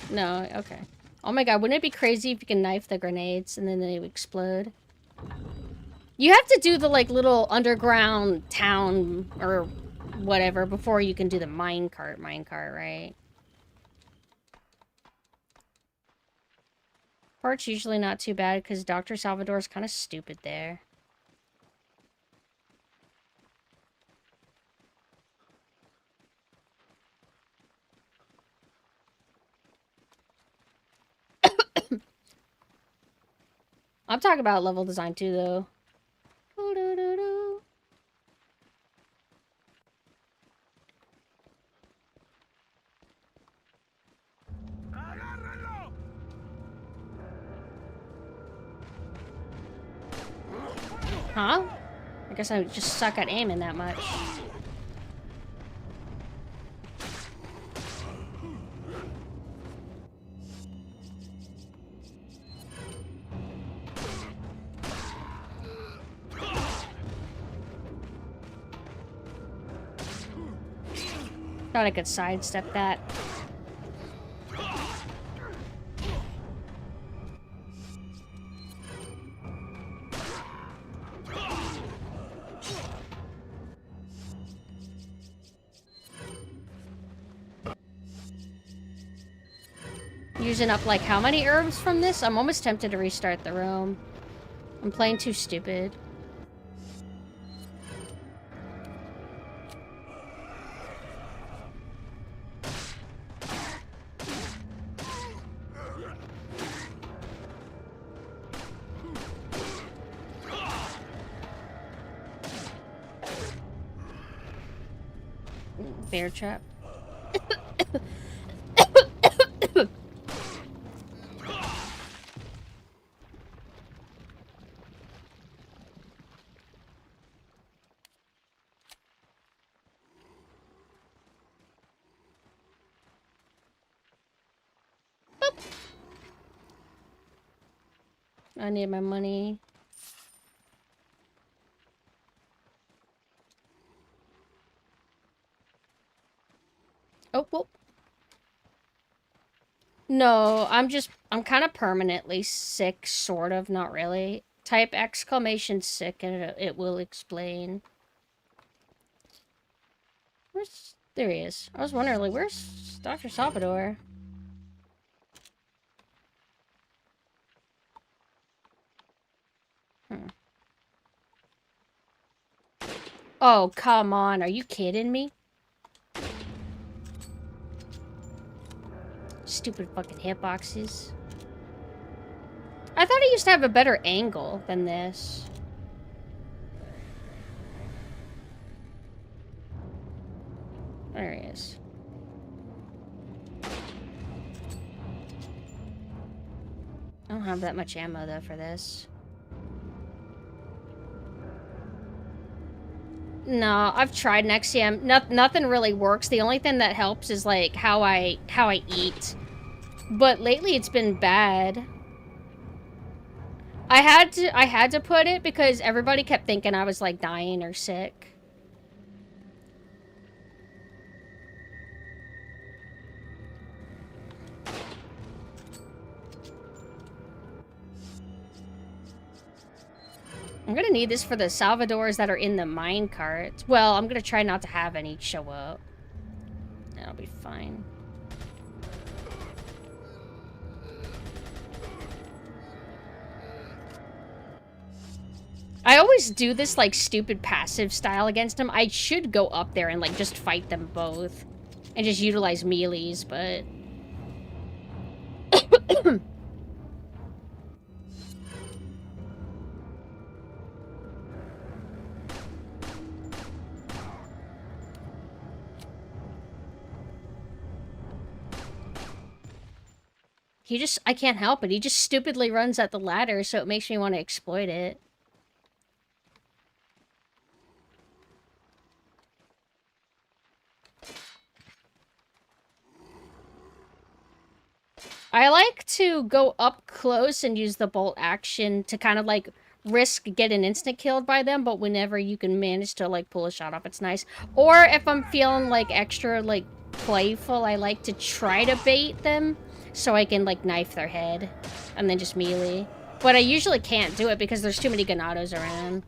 [SPEAKER 1] No, okay. Oh my god, wouldn't it be crazy if you can knife the grenades and then they would explode? You have to do the, like, little underground town or whatever before you can do the minecart, right? Part's usually not too bad because Dr. Salvador's kind of stupid there. I'm talking about level design too, though. Huh? I guess I just suck at aiming that much. Thought I could sidestep that. Using up, like, how many herbs from this? I'm almost tempted to restart the room. I'm playing too stupid. Bear trap. I need my money. Oh, whoop. No, I'm kind of permanently sick, sort of, not really. Type exclamation sick and it will explain. There he is. I was wondering, like, where's Dr. Salvador? Oh, come on. Are you kidding me? Stupid fucking hitboxes. I thought I used to have a better angle than this. There he is. I don't have that much ammo, though, for this. No, I've tried Nexium. Nothing really works. The only thing that helps is, like, how I eat. But lately it's been bad. I had to put it because everybody kept thinking I was, like, dying or sick. I'm gonna need this for the Salvadors that are in the minecart. Well, I'm gonna try not to have any show up. That'll be fine. I always do this, like, stupid passive style against them. I should go up there and, like, just fight them both. And just utilize melees, but... I can't help it. He just stupidly runs at the ladder, so it makes me want to exploit it. I like to go up close and use the bolt action to kind of like risk getting instant killed by them, but whenever you can manage to like pull a shot off, it's nice. Or if I'm feeling like extra like playful, I like to try to bait them so I can like knife their head and then just melee. But I usually can't do it because there's too many Ganados around.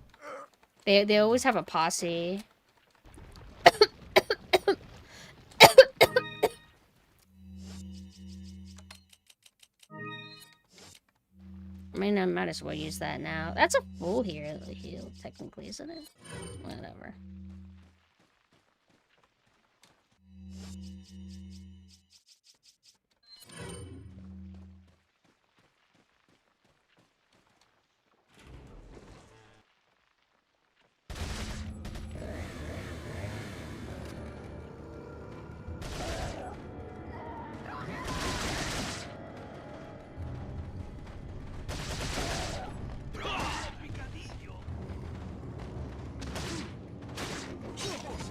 [SPEAKER 1] They always have a posse. I mean, I might as well use that now. That's a full heal, technically, isn't it? Whatever.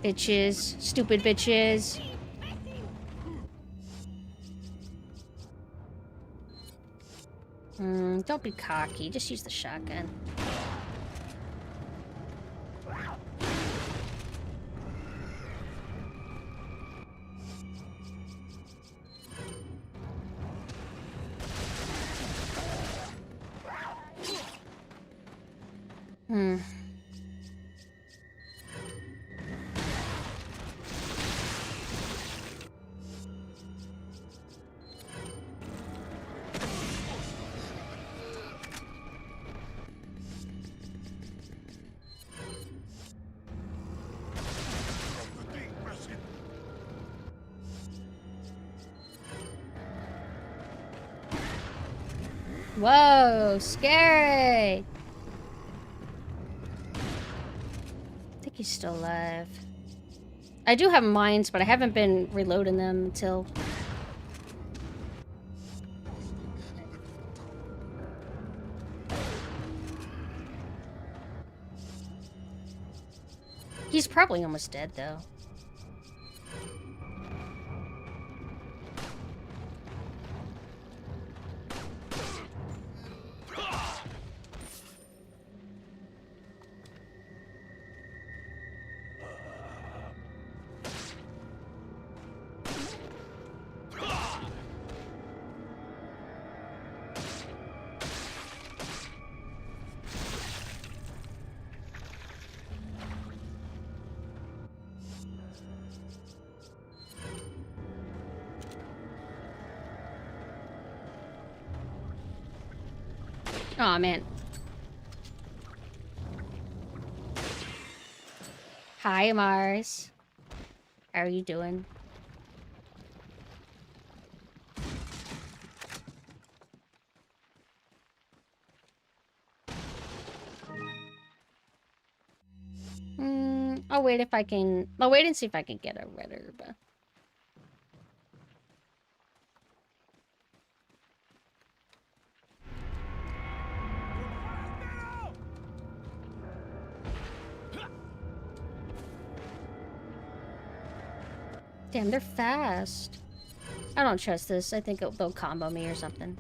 [SPEAKER 1] Bitches. Stupid bitches. Don't be cocky. Just use the shotgun. Whoa, scary! I think he's still alive. I do have mines, but I haven't been reloading them until... He's probably almost dead, though. Aw, man. Hi, Mars. How are you doing? I'll wait if I can... I'll wait and see if I can get a red herb. Damn, they're fast. I don't trust this. I think they'll combo me or something.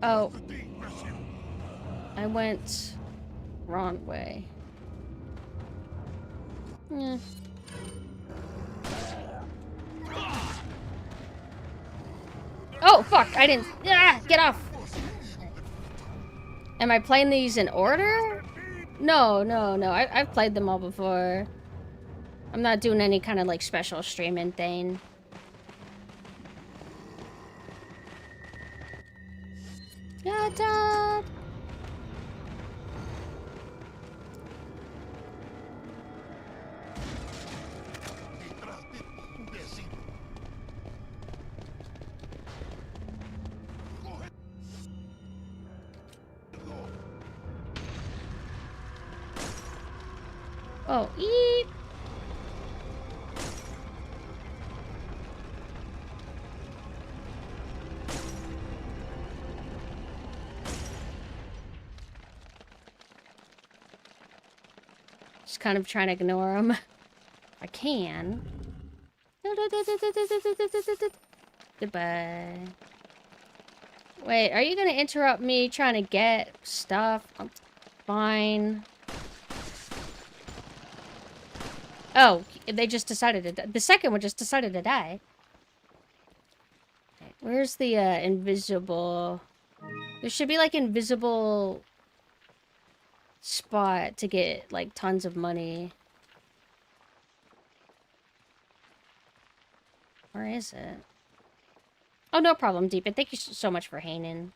[SPEAKER 1] Oh. I went wrong way. Yeah. Oh, fuck! I didn't... Ah! Get off! Am I playing these in order? No. I've played them all before. I'm not doing any kind of, like, special streaming thing. Yada! Oh, eep! Just kind of trying to ignore them. I can. Goodbye. Wait, are you gonna interrupt me trying to get stuff? Fine. Oh, they just decided to die. The second one just decided to die. Okay, where's the invisible... There should be like invisible spot to get like tons of money. Where is it? Oh, no problem, Deepin. Thank you so much for hanging.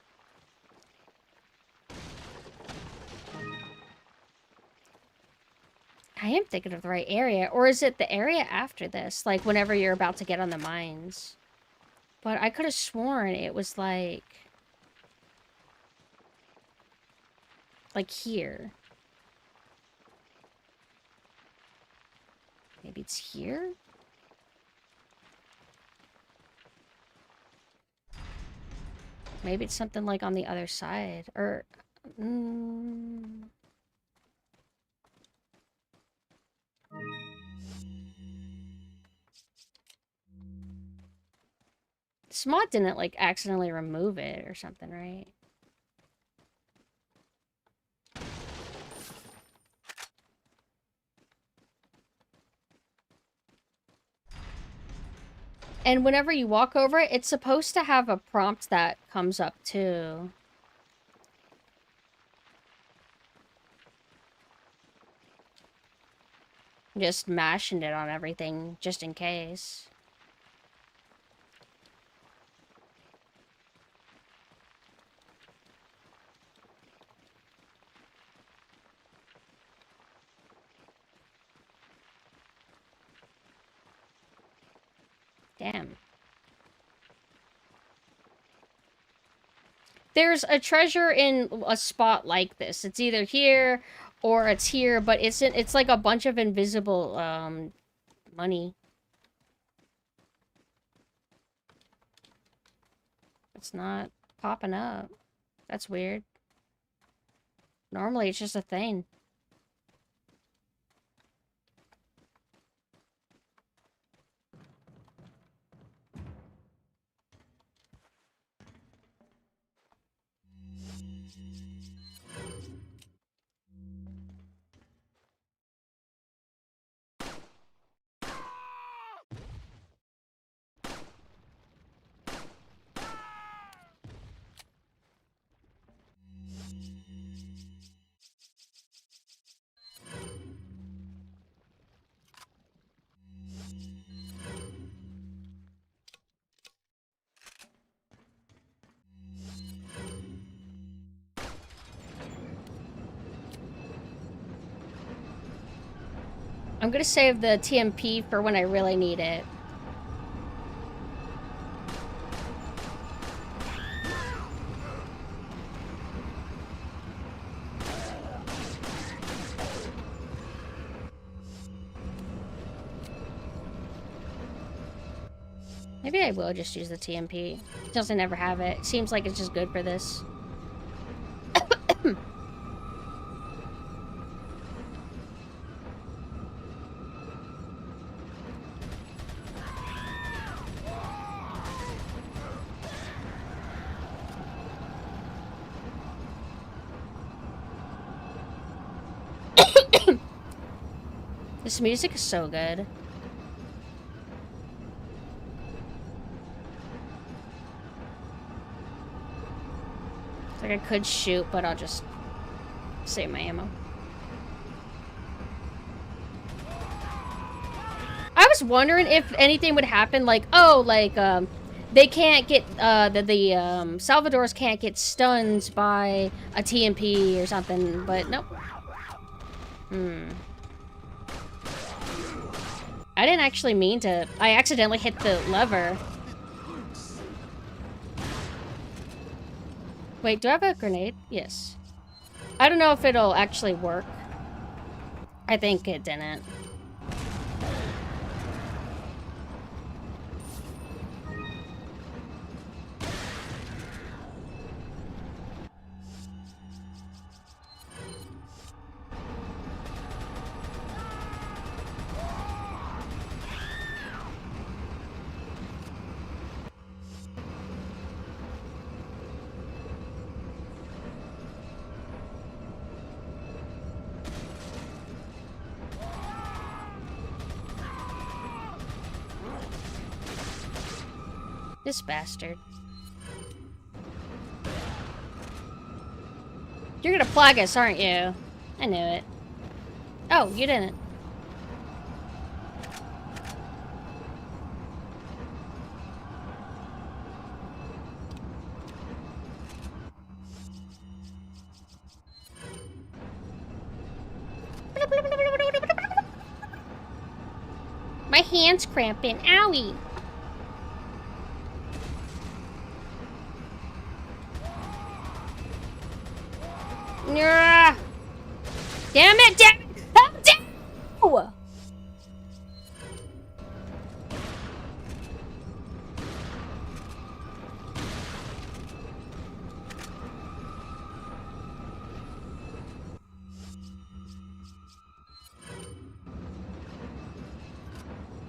[SPEAKER 1] I am thinking of the right area. Or is it the area after this? Like, whenever you're about to get on the mines. But I could have sworn it was like... Like here. Maybe it's here? Maybe it's something like on the other side. Or... This mod didn't, like, accidentally remove it or something, right? And whenever you walk over it, it's supposed to have a prompt that comes up, too. Just mashing it on everything, just in case. Damn. There's a treasure in a spot like this. It's either here or it's here, but it's like a bunch of invisible money. It's not popping up. That's weird. Normally it's just a thing. I'm gonna save the TMP for when I really need it. Maybe I will just use the TMP. Doesn't ever have it. Seems like it's just good for this. This music is so good. It's like I could shoot, but I'll just save my ammo. I was wondering if anything would happen, like, oh, like, they can't get, the Salvadors can't get stunned by a TMP or something, but nope. I didn't actually mean to. I accidentally hit the lever. Wait, do I have a grenade? Yes. I don't know if it'll actually work. I think it didn't. This bastard. You're gonna plug us, aren't you? I knew it. Oh, you didn't. My hand's cramping. Owie. Damn it! Damn it! Oh, damn!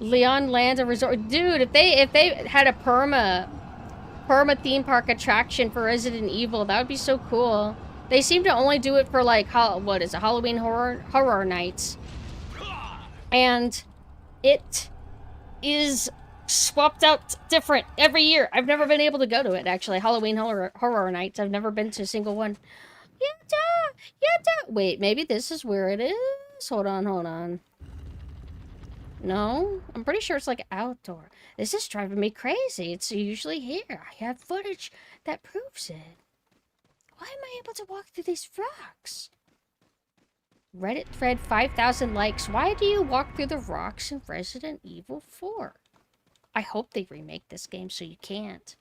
[SPEAKER 1] Leon Lands a resort. Dude, if they had a perma theme park attraction for Resident Evil, that would be so cool. They seem to only do it for like what is it, Halloween horror nights. And it is swapped out different every year. I've never been able to go to it actually. Halloween horror nights. I've never been to a single one. Yatta! Wait, maybe this is where it is. Hold on. No, I'm pretty sure it's like outdoor. This is driving me crazy. It's usually here. I have footage that proves it. Why am I able to walk through these rocks? Reddit thread 5,000 likes. Why do you walk through the rocks in Resident Evil 4? I hope they remake this game so you can't.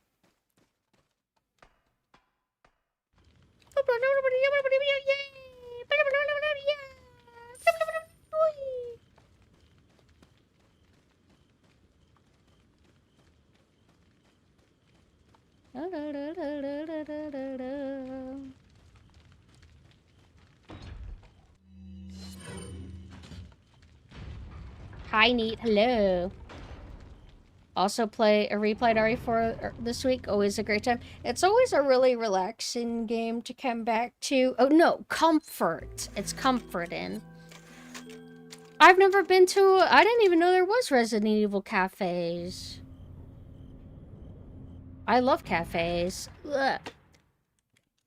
[SPEAKER 1] Hi, Neat. Hello. Also replayed RE4 this week. Always a great time. It's always a really relaxing game to come back to. Oh, no. Comfort. It's comforting. I've never been to... I didn't even know there was Resident Evil cafes. I love cafes. Ugh.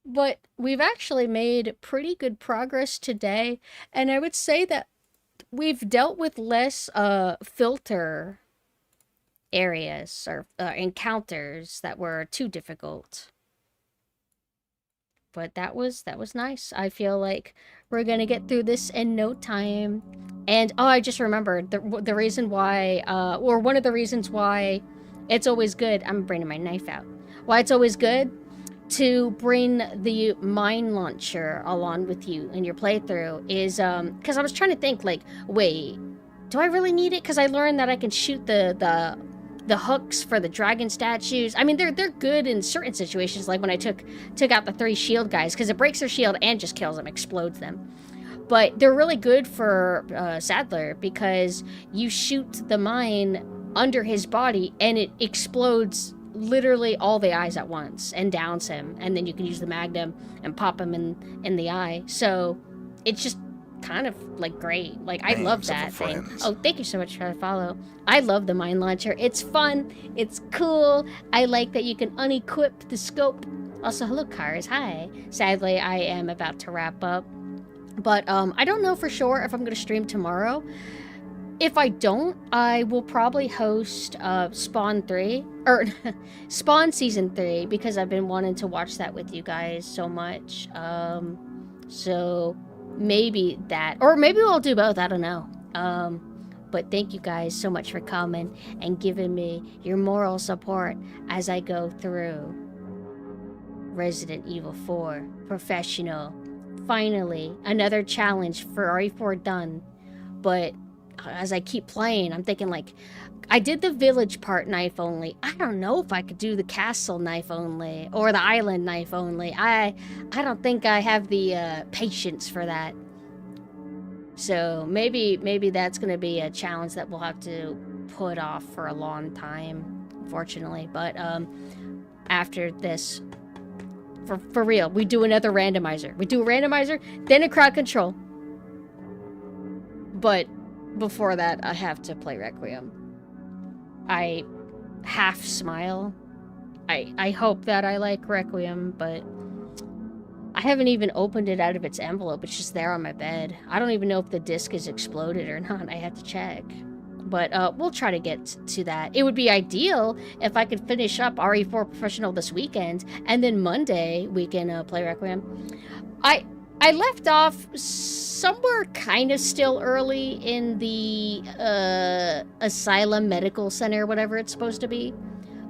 [SPEAKER 1] But we've actually made pretty good progress today. And I would say that we've dealt with less filter areas or encounters that were too difficult. But that was nice. I feel like we're gonna get through this in no time. And oh, I just remembered the reason why, or one of the reasons why it's always good. I'm bringing my knife out. Why it's always good to bring the mine launcher along with you in your playthrough is because I was trying to think like, wait, do I really need it? Because I learned that I can shoot the hooks for the dragon statues. I mean, they're good in certain situations, like when I took out the 3 shield guys, because it breaks their shield and just kills them, explodes them. But they're really good for Sadler because you shoot the mine under his body and it explodes literally all the eyes at once and downs him, and then you can use the magnum and pop him in the eye. So it's just kind of like great. Like I love that thing. Oh, thank you so much for the follow. I love the mine launcher. It's fun. It's cool. I like that you can unequip the scope. Also, hello cars. Hi. Sadly, I am about to wrap up, but I don't know for sure if I'm gonna stream tomorrow. If I don't, I will probably host Spawn 3, or Spawn Season 3, because I've been wanting to watch that with you guys so much. So maybe that, or maybe we'll do both, I don't know. But thank you guys so much for coming and giving me your moral support as I go through Resident Evil 4 Professional. Finally, another challenge for RE4 done, but as I keep playing, I'm thinking like, I did the village part knife only. I don't know if I could do the castle knife only or the island knife only. I don't think I have the patience for that. So maybe that's gonna be a challenge that we'll have to put off for a long time, unfortunately. But after this, for real, we do another randomizer. We do a randomizer, then a crowd control. But before that, I have to play Requiem. I half smile I hope that I like Requiem, but I haven't even opened it out of its envelope. It's just there on my bed. I don't even know if the disc is exploded or not. I have to check. But we'll try to get to that. It would be ideal if I could finish up RE4 Professional this weekend, and then Monday we can play Requiem. I left off somewhere kind of still early in the Asylum Medical Center, whatever it's supposed to be.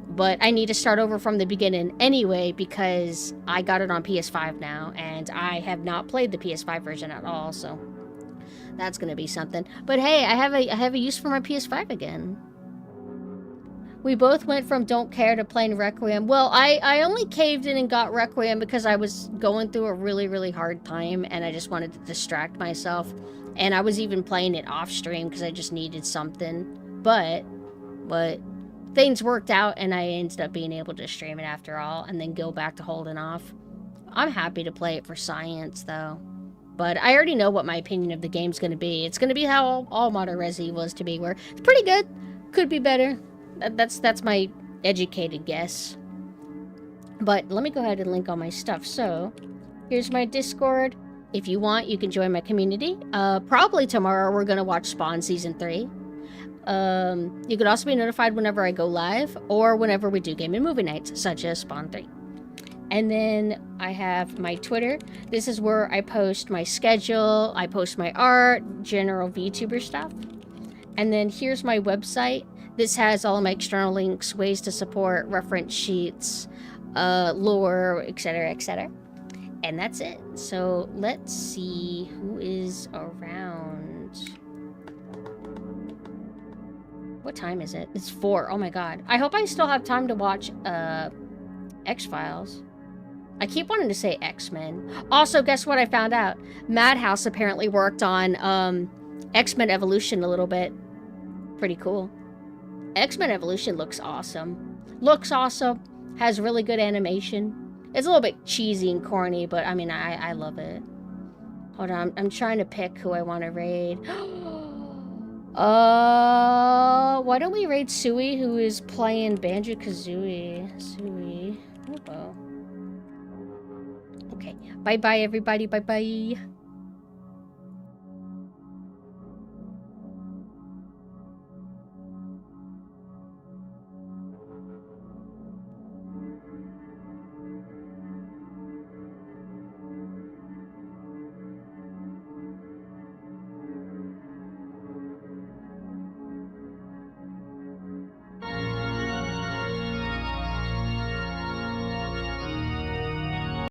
[SPEAKER 1] But I need to start over from the beginning anyway because I got it on PS5 now, and I have not played the PS5 version at all, so that's gonna be something. But hey, I have a use for my PS5 again. We both went from don't care to playing Requiem. Well, I only caved in and got Requiem because I was going through a really, really hard time, and I just wanted to distract myself. And I was even playing it off stream because I just needed something. But things worked out, and I ended up being able to stream it after all, and then go back to holding off. I'm happy to play it for science, though. But I already know what my opinion of the game's going to be. It's going to be how all Modern Resi was to be, where it's pretty good, could be better. That's my educated guess. But let me go ahead and link all my stuff. So, here's my Discord. If you want, you can join my community. Probably tomorrow we're going to watch Spawn Season 3. You could also be notified whenever I go live or whenever we do game and movie nights, such as Spawn 3. And then I have my Twitter. This is where I post my schedule, I post my art, general VTuber stuff. And then here's my website. This has all of my external links, ways to support, reference sheets, lore, etc., etc. And that's it. So let's see who is around. What time is it? It's 4. Oh my god. I hope I still have time to watch X-Files. I keep wanting to say X-Men. Also, guess what I found out? Madhouse apparently worked on X-Men Evolution a little bit. Pretty cool. X-Men Evolution looks awesome. Looks awesome. Has really good animation. It's a little bit cheesy and corny, but I mean, I love it. Hold on, I'm trying to pick who I want to raid. Why don't we raid Sui, who is playing Banjo-Kazooie? Sui. Oh. Okay. Bye-bye, everybody. Bye-bye.